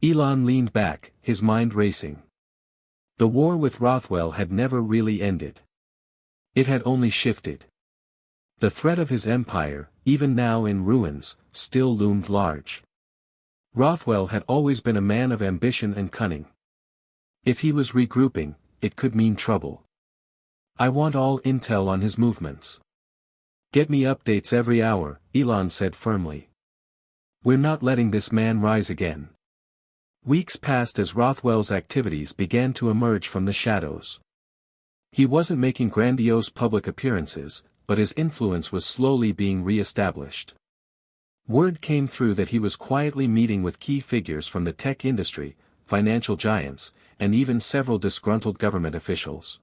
Elon leaned back, his mind racing. The war with Rothwell had never really ended. It had only shifted. The threat of his empire, even now in ruins, still loomed large. Rothwell had always been a man of ambition and cunning. If he was regrouping, it could mean trouble. "I want all intel on his movements. Get me updates every hour," Elon said firmly. "We're not letting this man rise again." Weeks passed as Rothwell's activities began to emerge from the shadows. He wasn't making grandiose public appearances, but his influence was slowly being re-established. Word came through that he was quietly meeting with key figures from the tech industry, financial giants, and even several disgruntled government officials.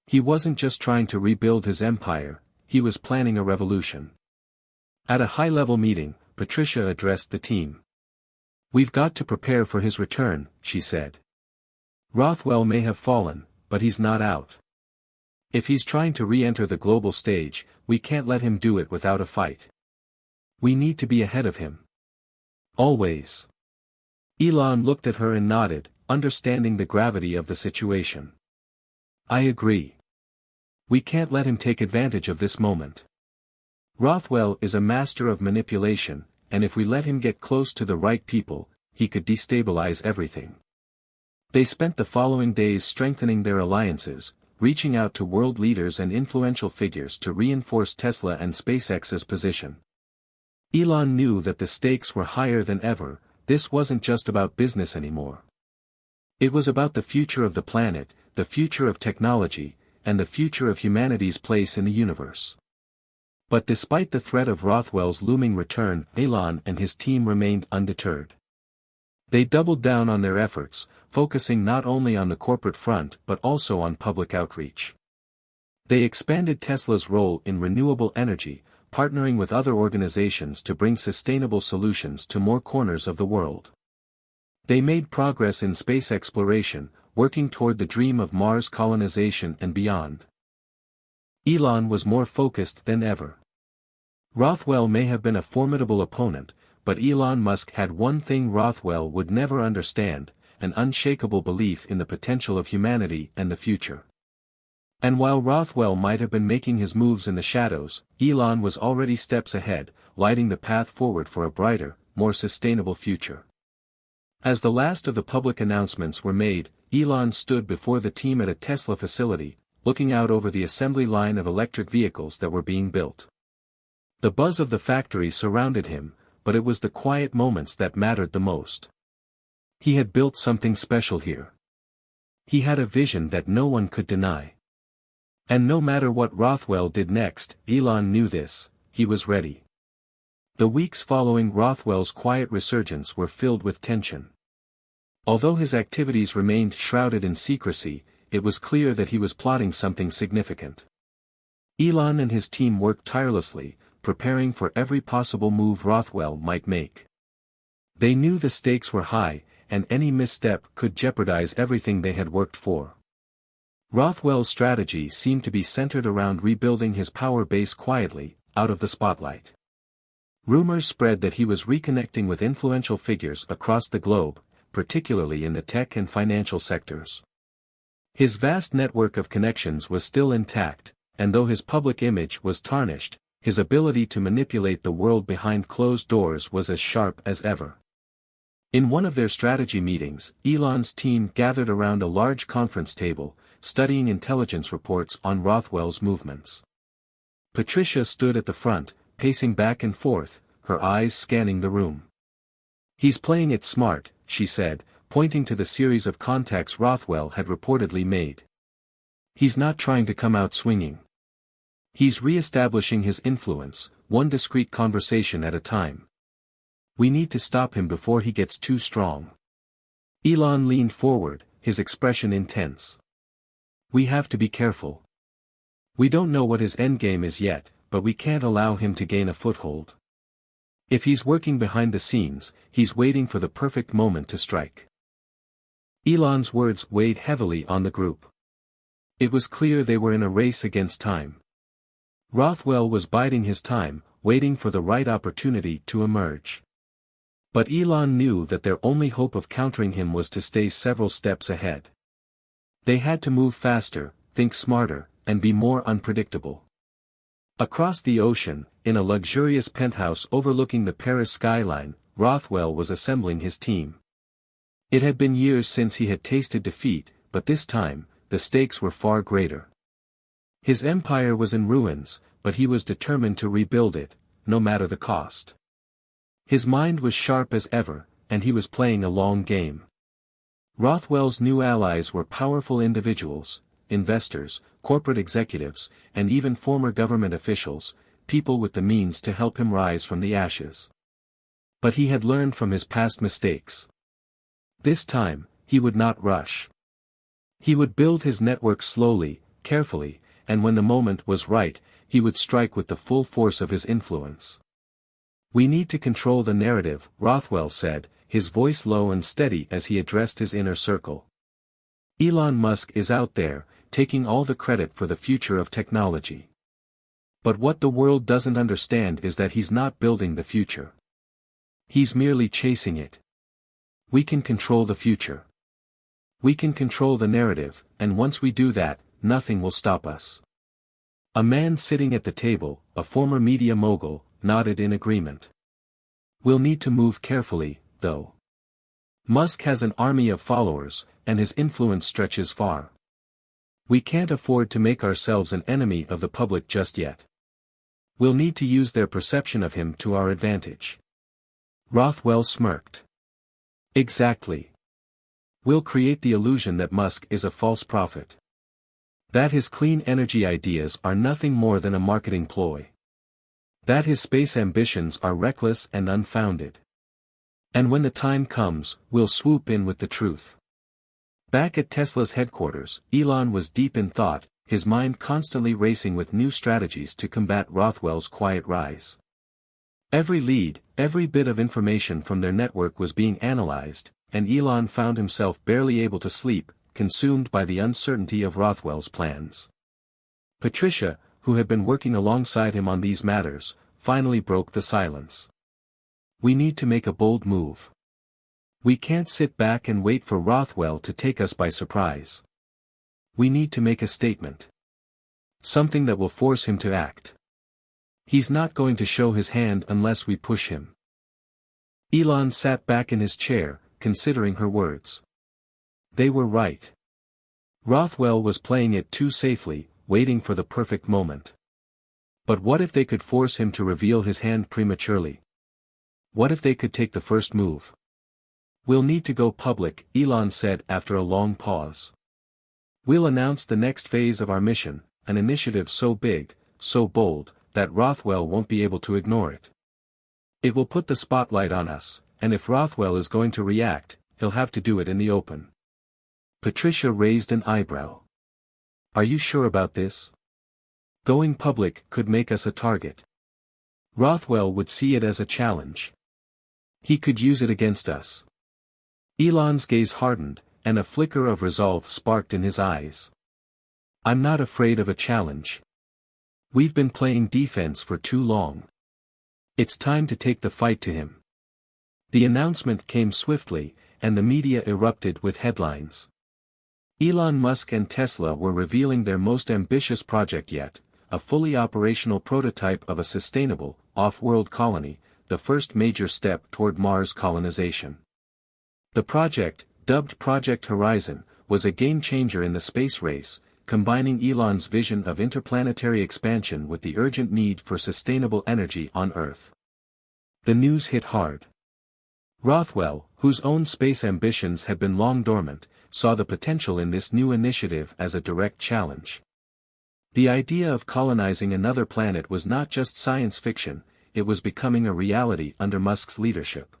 He wasn't just trying to rebuild his empire, he was planning a revolution. At a high-level meeting, Patricia addressed the team. "We've got to prepare for his return," she said. "Rothwell may have fallen, but he's not out. If he's trying to re-enter the global stage, we can't let him do it without a fight. We need to be ahead of him. Always." Elon looked at her and nodded, understanding the gravity of the situation. "I agree. We can't let him take advantage of this moment. Rothwell is a master of manipulation, and if we let him get close to the right people, he could destabilize everything." They spent the following days strengthening their alliances, reaching out to world leaders and influential figures to reinforce Tesla and SpaceX's position. Elon knew that the stakes were higher than ever. This wasn't just about business anymore. It was about the future of the planet, the future of technology, and the future of humanity's place in the universe. But despite the threat of Rothwell's looming return, Elon and his team remained undeterred. They doubled down on their efforts, focusing not only on the corporate front but also on public outreach. They expanded Tesla's role in renewable energy, partnering with other organizations to bring sustainable solutions to more corners of the world. They made progress in space exploration, working toward the dream of Mars colonization and beyond. Elon was more focused than ever. Rothwell may have been a formidable opponent, but Elon Musk had one thing Rothwell would never understand: an unshakable belief in the potential of humanity and the future. And while Rothwell might have been making his moves in the shadows, Elon was already steps ahead, lighting the path forward for a brighter, more sustainable future. As the last of the public announcements were made, Elon stood before the team at a Tesla facility, looking out over the assembly line of electric vehicles that were being built. The buzz of the factory surrounded him, but it was the quiet moments that mattered the most. He had built something special here. He had a vision that no one could deny. And no matter what Rothwell did next, Elon knew this: he was ready. The weeks following Rothwell's quiet resurgence were filled with tension. Although his activities remained shrouded in secrecy, it was clear that he was plotting something significant. Elon and his team worked tirelessly, preparing for every possible move Rothwell might make. They knew the stakes were high, and any misstep could jeopardize everything they had worked for. Rothwell's strategy seemed to be centered around rebuilding his power base quietly, out of the spotlight. Rumors spread that he was reconnecting with influential figures across the globe, particularly in the tech and financial sectors. His vast network of connections was still intact, and though his public image was tarnished, his ability to manipulate the world behind closed doors was as sharp as ever. In one of their strategy meetings, Elon's team gathered around a large conference table, studying intelligence reports on Rothwell's movements. Patricia stood at the front, pacing back and forth, her eyes scanning the room. "He's playing it smart," she said, pointing to the series of contacts Rothwell had reportedly made. "He's not trying to come out swinging. He's re-establishing his influence, one discreet conversation at a time. We need to stop him before he gets too strong." Elon leaned forward, his expression intense. "We have to be careful. We don't know what his endgame is yet, but we can't allow him to gain a foothold. If he's working behind the scenes, he's waiting for the perfect moment to strike." Elon's words weighed heavily on the group. It was clear they were in a race against time. Rothwell was biding his time, waiting for the right opportunity to emerge. But Elon knew that their only hope of countering him was to stay several steps ahead. They had to move faster, think smarter, and be more unpredictable. Across the ocean, in a luxurious penthouse overlooking the Paris skyline, Rothwell was assembling his team. It had been years since he had tasted defeat, but this time, the stakes were far greater. His empire was in ruins, but he was determined to rebuild it, no matter the cost. His mind was sharp as ever, and he was playing a long game. Rothwell's new allies were powerful individuals, investors, corporate executives, and even former government officials, people with the means to help him rise from the ashes. But he had learned from his past mistakes. This time, he would not rush. He would build his network slowly, carefully, and when the moment was right, he would strike with the full force of his influence. "We need to control the narrative," Rothwell said, his voice low and steady as he addressed his inner circle. "Elon Musk is out there, taking all the credit for the future of technology. But what the world doesn't understand is that he's not building the future. He's merely chasing it. We can control the future. We can control the narrative, and once we do that, nothing will stop us." A man sitting at the table, a former media mogul, nodded in agreement. "We'll need to move carefully, though. Musk has an army of followers, and his influence stretches far. We can't afford to make ourselves an enemy of the public just yet. We'll need to use their perception of him to our advantage." Rothwell smirked. "Exactly. We'll create the illusion that Musk is a false prophet. That his clean energy ideas are nothing more than a marketing ploy. That his space ambitions are reckless and unfounded. And when the time comes, we'll swoop in with the truth." Back at Tesla's headquarters, Elon was deep in thought, his mind constantly racing with new strategies to combat Rothwell's quiet rise. Every lead, every bit of information from their network was being analyzed, and Elon found himself barely able to sleep, consumed by the uncertainty of Rothwell's plans. Patricia, who had been working alongside him on these matters, finally broke the silence. "We need to make a bold move. We can't sit back and wait for Rothwell to take us by surprise. We need to make a statement. Something that will force him to act. He's not going to show his hand unless we push him." Elon sat back in his chair, considering her words. They were right. Rothwell was playing it too safely, waiting for the perfect moment. But what if they could force him to reveal his hand prematurely? What if they could take the first move? "We'll need to go public," Elon said after a long pause. "We'll announce the next phase of our mission, an initiative so big, so bold, that Rothwell won't be able to ignore it. It will put the spotlight on us, and if Rothwell is going to react, he'll have to do it in the open." Patricia raised an eyebrow. "Are you sure about this? Going public could make us a target. Rothwell would see it as a challenge. He could use it against us." Elon's gaze hardened, and a flicker of resolve sparked in his eyes. "I'm not afraid of a challenge. We've been playing defense for too long. It's time to take the fight to him." The announcement came swiftly, and the media erupted with headlines. Elon Musk and Tesla were revealing their most ambitious project yet, a fully operational prototype of a sustainable, off-world colony, the first major step toward Mars colonization. The project, dubbed Project Horizon, was a game-changer in the space race, combining Elon's vision of interplanetary expansion with the urgent need for sustainable energy on Earth. The news hit hard. Rothwell, whose own space ambitions had been long dormant, saw the potential in this new initiative as a direct challenge. The idea of colonizing another planet was not just science fiction, it was becoming a reality under Musk's leadership.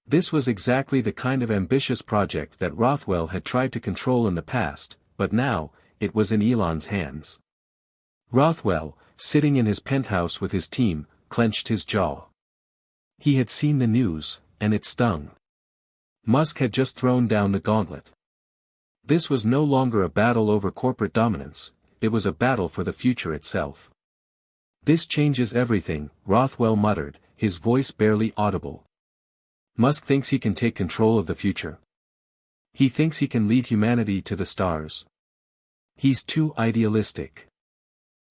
This was exactly the kind of ambitious project that Rothwell had tried to control in the past, but now, it was in Elon's hands. Rothwell, sitting in his penthouse with his team, clenched his jaw. He had seen the news, and it stung. Musk had just thrown down the gauntlet. This was no longer a battle over corporate dominance, it was a battle for the future itself. "This changes everything," Rothwell muttered, his voice barely audible. "Musk thinks he can take control of the future. He thinks he can lead humanity to the stars. He's too idealistic.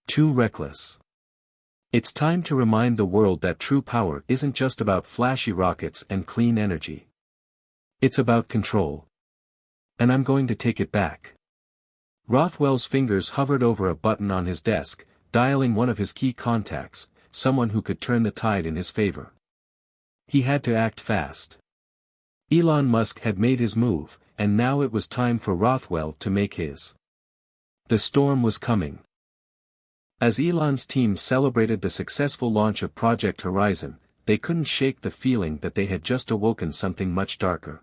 Too reckless. It's time to remind the world that true power isn't just about flashy rockets and clean energy. It's about control. And I'm going to take it back." Rothwell's fingers hovered over a button on his desk, dialing one of his key contacts, someone who could turn the tide in his favor. He had to act fast. Elon Musk had made his move, and now it was time for Rothwell to make his. The storm was coming. As Elon's team celebrated the successful launch of Project Horizon, they couldn't shake the feeling that they had just awoken something much darker.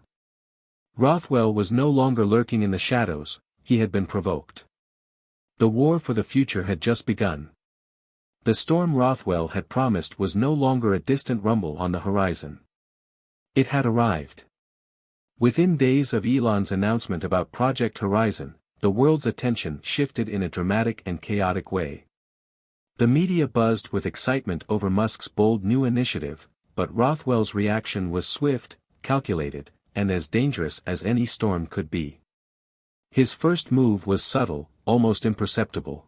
Rothwell was no longer lurking in the shadows, he had been provoked. The war for the future had just begun. The storm Rothwell had promised was no longer a distant rumble on the horizon. It had arrived. Within days of Elon's announcement about Project Horizon, the world's attention shifted in a dramatic and chaotic way. The media buzzed with excitement over Musk's bold new initiative, but Rothwell's reaction was swift, calculated, and as dangerous as any storm could be. His first move was subtle, almost imperceptible.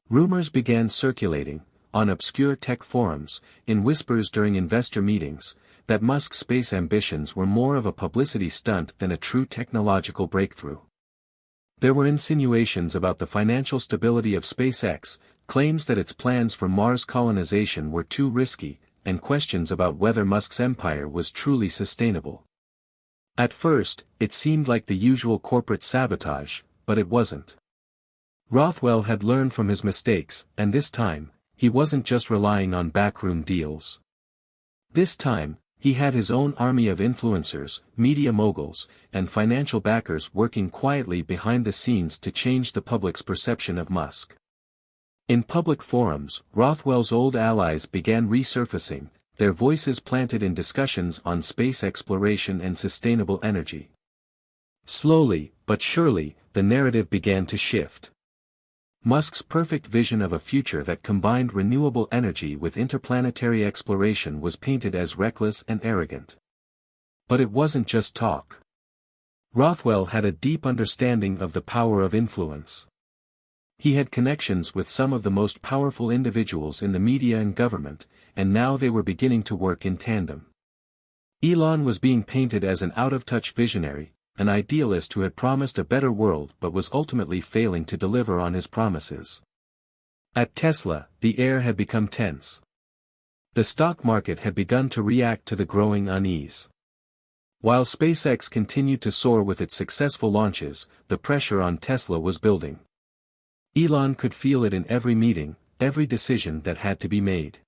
Rumors began circulating, on obscure tech forums, in whispers during investor meetings, that Musk's space ambitions were more of a publicity stunt than a true technological breakthrough. There were insinuations about the financial stability of SpaceX, claims that its plans for Mars colonization were too risky, and questions about whether Musk's empire was truly sustainable. At first, it seemed like the usual corporate sabotage, but it wasn't. Rothwell had learned from his mistakes, and this time, he wasn't just relying on backroom deals. This time, he had his own army of influencers, media moguls, and financial backers working quietly behind the scenes to change the public's perception of Musk. In public forums, Rothwell's old allies began resurfacing, their voices planted in discussions on space exploration and sustainable energy. Slowly, but surely, the narrative began to shift. Musk's perfect vision of a future that combined renewable energy with interplanetary exploration was painted as reckless and arrogant. But it wasn't just talk. Rothwell had a deep understanding of the power of influence. He had connections with some of the most powerful individuals in the media and government, and now they were beginning to work in tandem. Elon was being painted as an out-of-touch visionary, an idealist who had promised a better world but was ultimately failing to deliver on his promises. At Tesla, the air had become tense. The stock market had begun to react to the growing unease. While SpaceX continued to soar with its successful launches, the pressure on Tesla was building. Elon could feel it in every meeting, every decision that had to be made.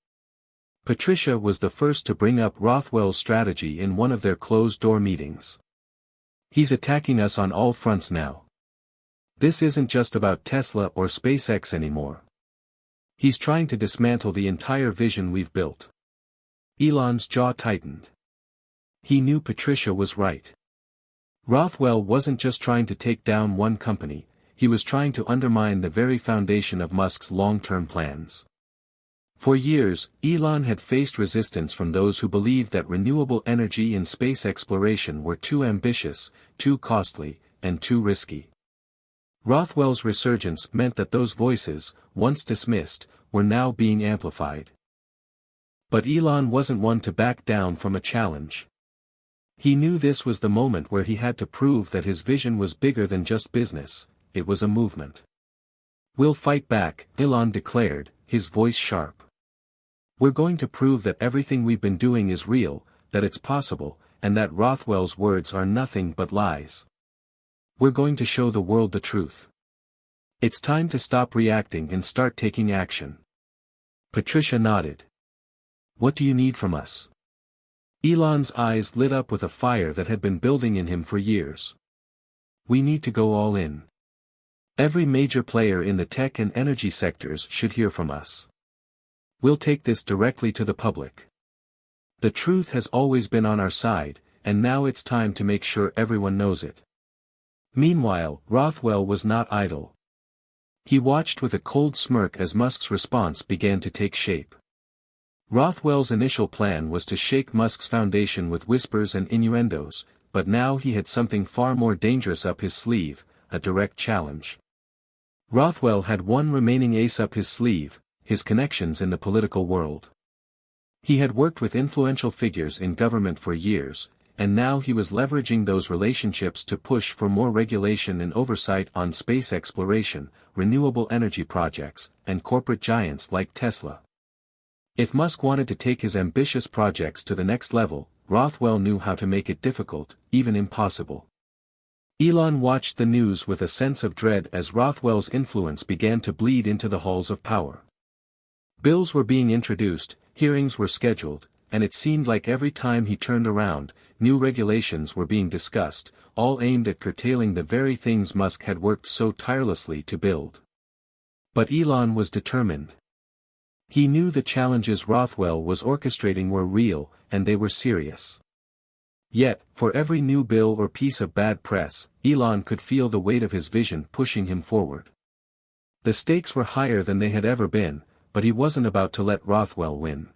Patricia was the first to bring up Rothwell's strategy in one of their closed-door meetings. "He's attacking us on all fronts now. This isn't just about Tesla or SpaceX anymore. He's trying to dismantle the entire vision we've built." Elon's jaw tightened. He knew Patricia was right. Rothwell wasn't just trying to take down one company, he was trying to undermine the very foundation of Musk's long-term plans. For years, Elon had faced resistance from those who believed that renewable energy and space exploration were too ambitious, too costly, and too risky. Rothwell's resurgence meant that those voices, once dismissed, were now being amplified. But Elon wasn't one to back down from a challenge. He knew this was the moment where he had to prove that his vision was bigger than just business, it was a movement. "We'll fight back," Elon declared, his voice sharp. "We're going to prove that everything we've been doing is real, that it's possible, and that Rothwell's words are nothing but lies. We're going to show the world the truth. It's time to stop reacting and start taking action." Patricia nodded. "What do you need from us?" Elon's eyes lit up with a fire that had been building in him for years. "We need to go all in. Every major player in the tech and energy sectors should hear from us. We'll take this directly to the public. The truth has always been on our side, and now it's time to make sure everyone knows it." Meanwhile, Rothwell was not idle. He watched with a cold smirk as Musk's response began to take shape. Rothwell's initial plan was to shake Musk's foundation with whispers and innuendos, but now he had something far more dangerous up his sleeve, a direct challenge. Rothwell had one remaining ace up his sleeve, his connections in the political world. He had worked with influential figures in government for years, and now he was leveraging those relationships to push for more regulation and oversight on space exploration, renewable energy projects, and corporate giants like Tesla. If Musk wanted to take his ambitious projects to the next level, Rothwell knew how to make it difficult, even impossible. Elon watched the news with a sense of dread as Rothwell's influence began to bleed into the halls of power. Bills were being introduced, hearings were scheduled, and it seemed like every time he turned around, new regulations were being discussed, all aimed at curtailing the very things Musk had worked so tirelessly to build. But Elon was determined. He knew the challenges Rothwell was orchestrating were real, and they were serious. Yet, for every new bill or piece of bad press, Elon could feel the weight of his vision pushing him forward. The stakes were higher than they had ever been, but he wasn't about to let Rothwell win.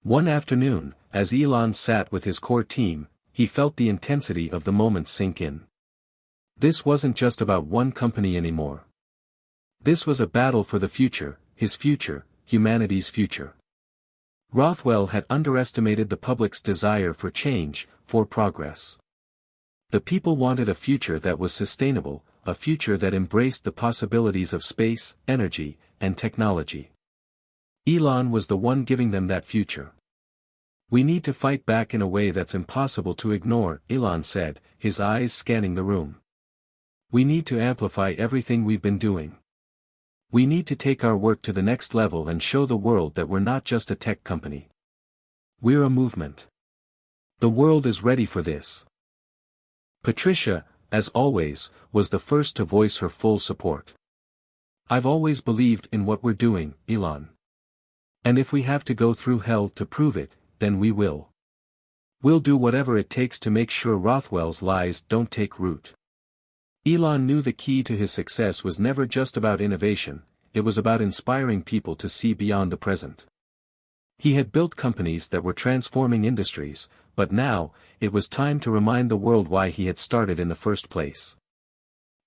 One afternoon, as Elon sat with his core team, he felt the intensity of the moment sink in. This wasn't just about one company anymore. This was a battle for the future, his future, humanity's future. Rothwell had underestimated the public's desire for change, for progress. The people wanted a future that was sustainable, a future that embraced the possibilities of space, energy, and technology. Elon was the one giving them that future. "We need to fight back in a way that's impossible to ignore," Elon said, his eyes scanning the room. "We need to amplify everything we've been doing. We need to take our work to the next level and show the world that we're not just a tech company. We're a movement. The world is ready for this." Patricia, as always, was the first to voice her full support. "I've always believed in what we're doing, Elon. And if we have to go through hell to prove it, then we will. We'll do whatever it takes to make sure Rothwell's lies don't take root." Elon knew the key to his success was never just about innovation, it was about inspiring people to see beyond the present. He had built companies that were transforming industries, but now, it was time to remind the world why he had started in the first place.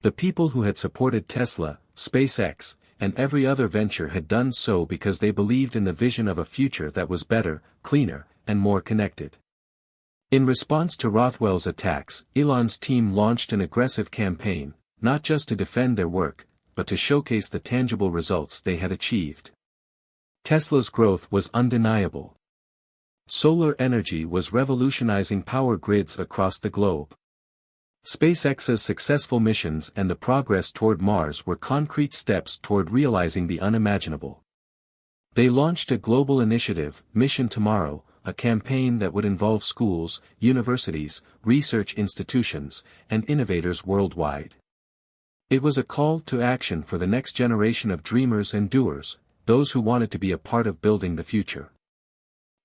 The people who had supported Tesla, SpaceX, and every other venture had done so because they believed in the vision of a future that was better, cleaner, and more connected. In response to Rothwell's attacks, Elon's team launched an aggressive campaign, not just to defend their work, but to showcase the tangible results they had achieved. Tesla's growth was undeniable. Solar energy was revolutionizing power grids across the globe. SpaceX's successful missions and the progress toward Mars were concrete steps toward realizing the unimaginable. They launched a global initiative, Mission Tomorrow, a campaign that would involve schools, universities, research institutions, and innovators worldwide. It was a call to action for the next generation of dreamers and doers, those who wanted to be a part of building the future.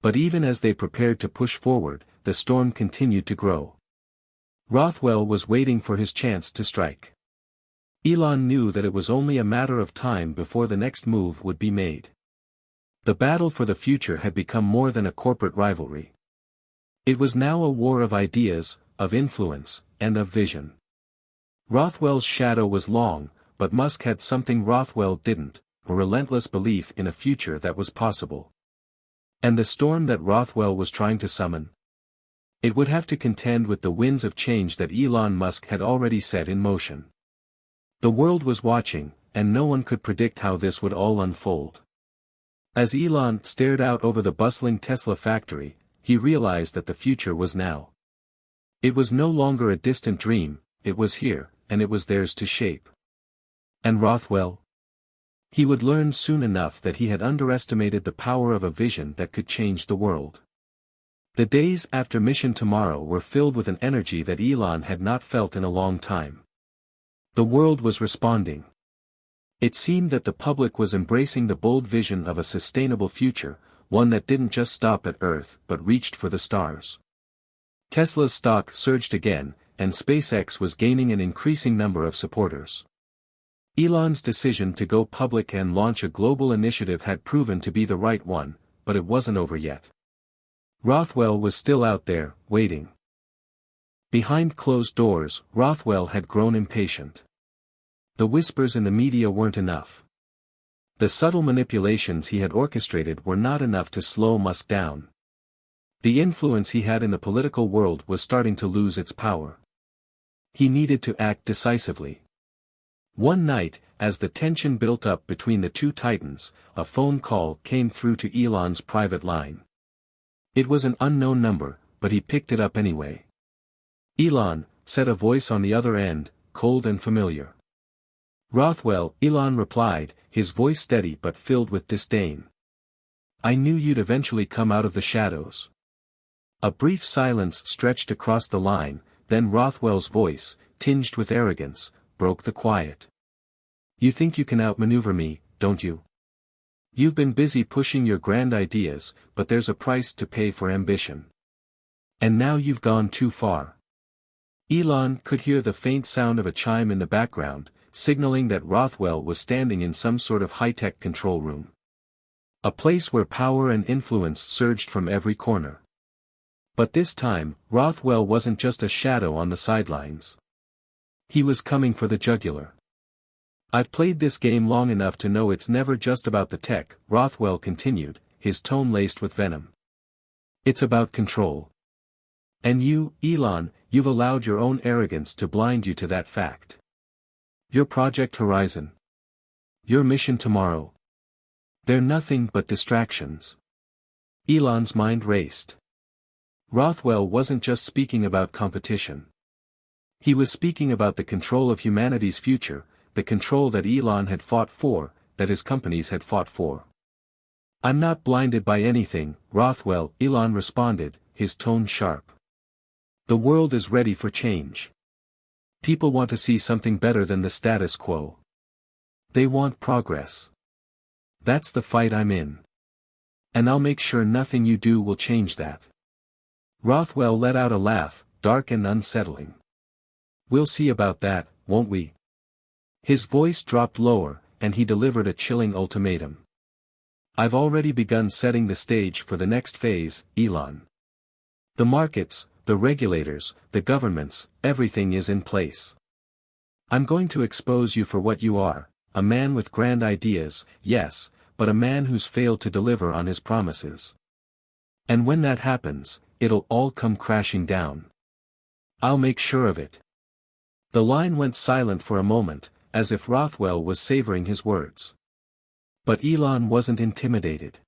But even as they prepared to push forward, the storm continued to grow. Rothwell was waiting for his chance to strike. Elon knew that it was only a matter of time before the next move would be made. The battle for the future had become more than a corporate rivalry. It was now a war of ideas, of influence, and of vision. Rothwell's shadow was long, but Musk had something Rothwell didn't, a relentless belief in a future that was possible. And the storm that Rothwell was trying to summon? It would have to contend with the winds of change that Elon Musk had already set in motion. The world was watching, and no one could predict how this would all unfold. As Elon stared out over the bustling Tesla factory, he realized that the future was now. It was no longer a distant dream, it was here, and it was theirs to shape. And Rothwell? He would learn soon enough that he had underestimated the power of a vision that could change the world. The days after Mission Tomorrow were filled with an energy that Elon had not felt in a long time. The world was responding. It seemed that the public was embracing the bold vision of a sustainable future, one that didn't just stop at Earth but reached for the stars. Tesla's stock surged again, and SpaceX was gaining an increasing number of supporters. Elon's decision to go public and launch a global initiative had proven to be the right one, but it wasn't over yet. Rothwell was still out there, waiting. Behind closed doors, Rothwell had grown impatient. The whispers in the media weren't enough. The subtle manipulations he had orchestrated were not enough to slow Musk down. The influence he had in the political world was starting to lose its power. He needed to act decisively. One night, as the tension built up between the two titans, a phone call came through to Elon's private line. It was an unknown number, but he picked it up anyway. "Elon," said a voice on the other end, cold and familiar. "Rothwell," Elon replied, his voice steady but filled with disdain. "I knew you'd eventually come out of the shadows." A brief silence stretched across the line, then Rothwell's voice, tinged with arrogance, broke the quiet. "You think you can outmaneuver me, don't you? You've been busy pushing your grand ideas, but there's a price to pay for ambition. And now you've gone too far." Elon could hear the faint sound of a chime in the background, signaling that Rothwell was standing in some sort of high-tech control room. A place where power and influence surged from every corner. But this time, Rothwell wasn't just a shadow on the sidelines. He was coming for the jugular. "I've played this game long enough to know it's never just about the tech," Rothwell continued, his tone laced with venom. "It's about control. And you, Elon, you've allowed your own arrogance to blind you to that fact. Your Project Horizon. Your Mission Tomorrow. They're nothing but distractions." Elon's mind raced. Rothwell wasn't just speaking about competition. He was speaking about the control of humanity's future, the control that Elon had fought for, that his companies had fought for. "I'm not blinded by anything, Rothwell," Elon responded, his tone sharp. "The world is ready for change. People want to see something better than the status quo. They want progress. That's the fight I'm in. And I'll make sure nothing you do will change that." Rothwell let out a laugh, dark and unsettling. "We'll see about that, won't we?" His voice dropped lower, and he delivered a chilling ultimatum. "I've already begun setting the stage for the next phase, Elon. The markets, the regulators, the governments, everything is in place. I'm going to expose you for what you are, a man with grand ideas, yes, but a man who's failed to deliver on his promises. And when that happens, it'll all come crashing down. I'll make sure of it." The line went silent for a moment, as if Rothwell was savoring his words. But Elon wasn't intimidated.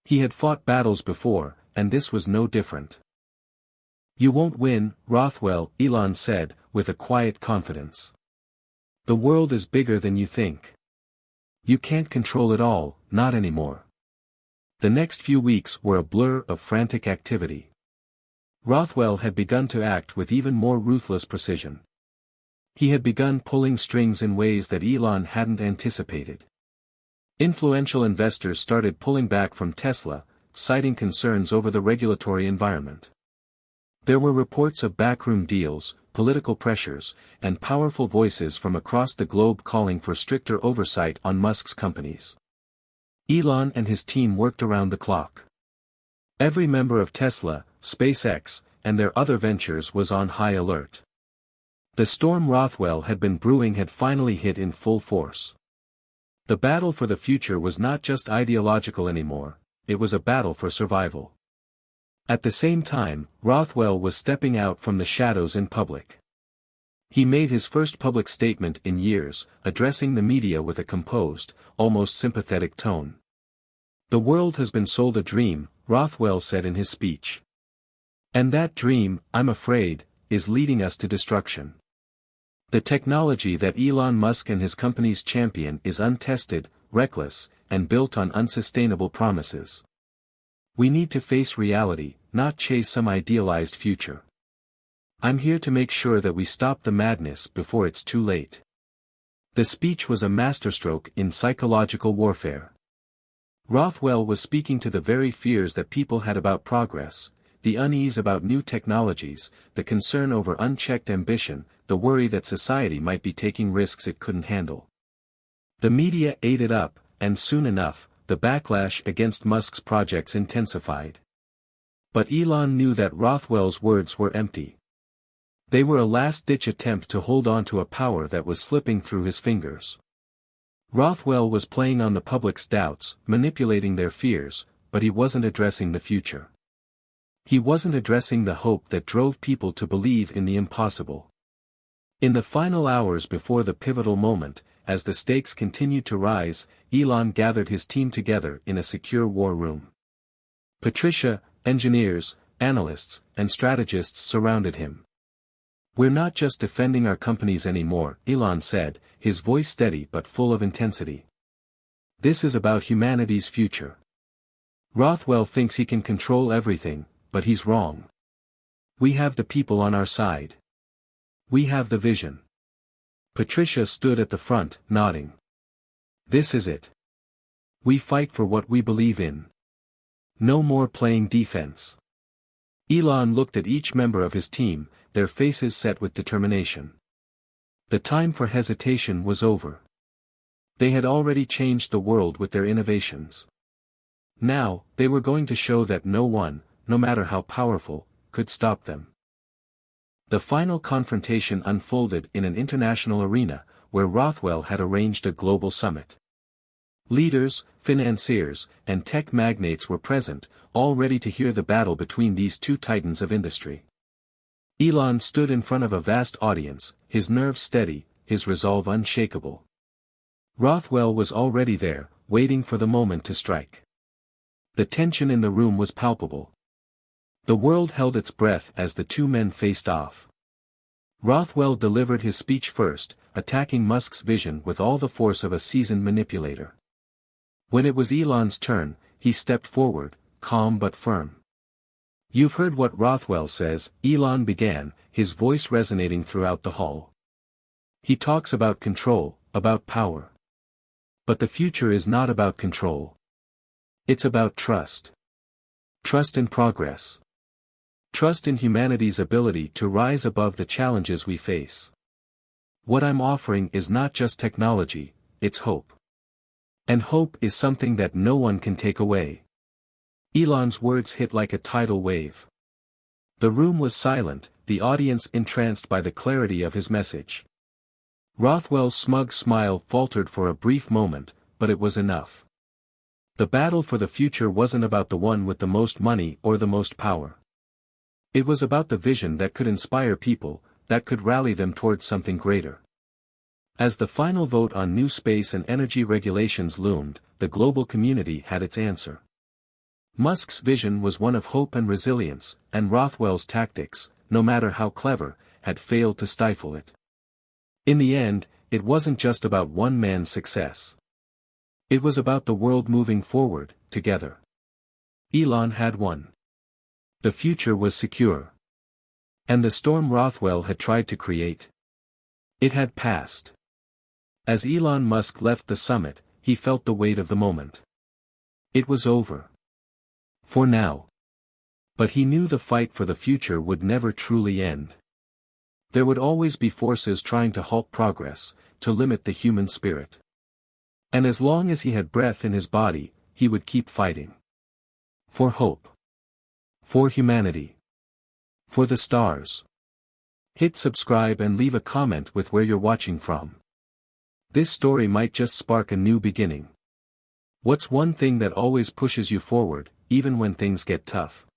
He had fought battles before, and this was no different. "You won't win, Rothwell," Elon said, with a quiet confidence. "The world is bigger than you think. You can't control it all, not anymore." The next few weeks were a blur of frantic activity. Rothwell had begun to act with even more ruthless precision. He had begun pulling strings in ways that Elon hadn't anticipated. Influential investors started pulling back from Tesla, citing concerns over the regulatory environment. There were reports of backroom deals, political pressures, and powerful voices from across the globe calling for stricter oversight on Musk's companies. Elon and his team worked around the clock. Every member of Tesla, SpaceX, and their other ventures was on high alert. The storm Rothwell had been brewing had finally hit in full force. The battle for the future was not just ideological anymore, it was a battle for survival. At the same time, Rothwell was stepping out from the shadows in public. He made his first public statement in years, addressing the media with a composed, almost sympathetic tone. "The world has been sold a dream," Rothwell said in his speech. "And that dream, I'm afraid, is leading us to destruction. The technology that Elon Musk and his companies champion is untested, reckless, and built on unsustainable promises. We need to face reality, not chase some idealized future. I'm here to make sure that we stop the madness before it's too late." The speech was a masterstroke in psychological warfare. Rothwell was speaking to the very fears that people had about progress, the unease about new technologies, the concern over unchecked ambition, the worry that society might be taking risks it couldn't handle. The media ate it up, and soon enough, the backlash against Musk's projects intensified. But Elon knew that Rothwell's words were empty. They were a last-ditch attempt to hold on to a power that was slipping through his fingers. Rothwell was playing on the public's doubts, manipulating their fears, but he wasn't addressing the future. He wasn't addressing the hope that drove people to believe in the impossible. In the final hours before the pivotal moment, as the stakes continued to rise, Elon gathered his team together in a secure war room. Patricia, engineers, analysts, and strategists surrounded him. "We're not just defending our companies anymore," Elon said, his voice steady but full of intensity. "This is about humanity's future. Rothwell thinks he can control everything, but he's wrong. We have the people on our side. We have the vision." Patricia stood at the front, nodding. "This is it. We fight for what we believe in. No more playing defense." Elon looked at each member of his team, their faces set with determination. The time for hesitation was over. They had already changed the world with their innovations. Now, they were going to show that no one, no matter how powerful, could stop them. The final confrontation unfolded in an international arena, where Rothwell had arranged a global summit. Leaders, financiers, and tech magnates were present, all ready to hear the battle between these two titans of industry. Elon stood in front of a vast audience, his nerves steady, his resolve unshakable. Rothwell was already there, waiting for the moment to strike. The tension in the room was palpable. The world held its breath as the two men faced off. Rothwell delivered his speech first, attacking Musk's vision with all the force of a seasoned manipulator. When it was Elon's turn, he stepped forward, calm but firm. "You've heard what Rothwell says," Elon began, his voice resonating throughout the hall. "He talks about control, about power. But the future is not about control. It's about trust. Trust in progress. Trust in humanity's ability to rise above the challenges we face. What I'm offering is not just technology, it's hope. And hope is something that no one can take away." Elon's words hit like a tidal wave. The room was silent, the audience entranced by the clarity of his message. Rothwell's smug smile faltered for a brief moment, but it was enough. The battle for the future wasn't about the one with the most money or the most power. It was about the vision that could inspire people, that could rally them towards something greater. As the final vote on new space and energy regulations loomed, the global community had its answer. Musk's vision was one of hope and resilience, and Rothwell's tactics, no matter how clever, had failed to stifle it. In the end, it wasn't just about one man's success. It was about the world moving forward, together. Elon had won. The future was secure. And the storm Rothwell had tried to create, it had passed. As Elon Musk left the summit, he felt the weight of the moment. It was over. For now. But he knew the fight for the future would never truly end. There would always be forces trying to halt progress, to limit the human spirit. And as long as he had breath in his body, he would keep fighting. For hope. For humanity. For the stars. Hit subscribe and leave a comment with where you're watching from. This story might just spark a new beginning. What's one thing that always pushes you forward, even when things get tough?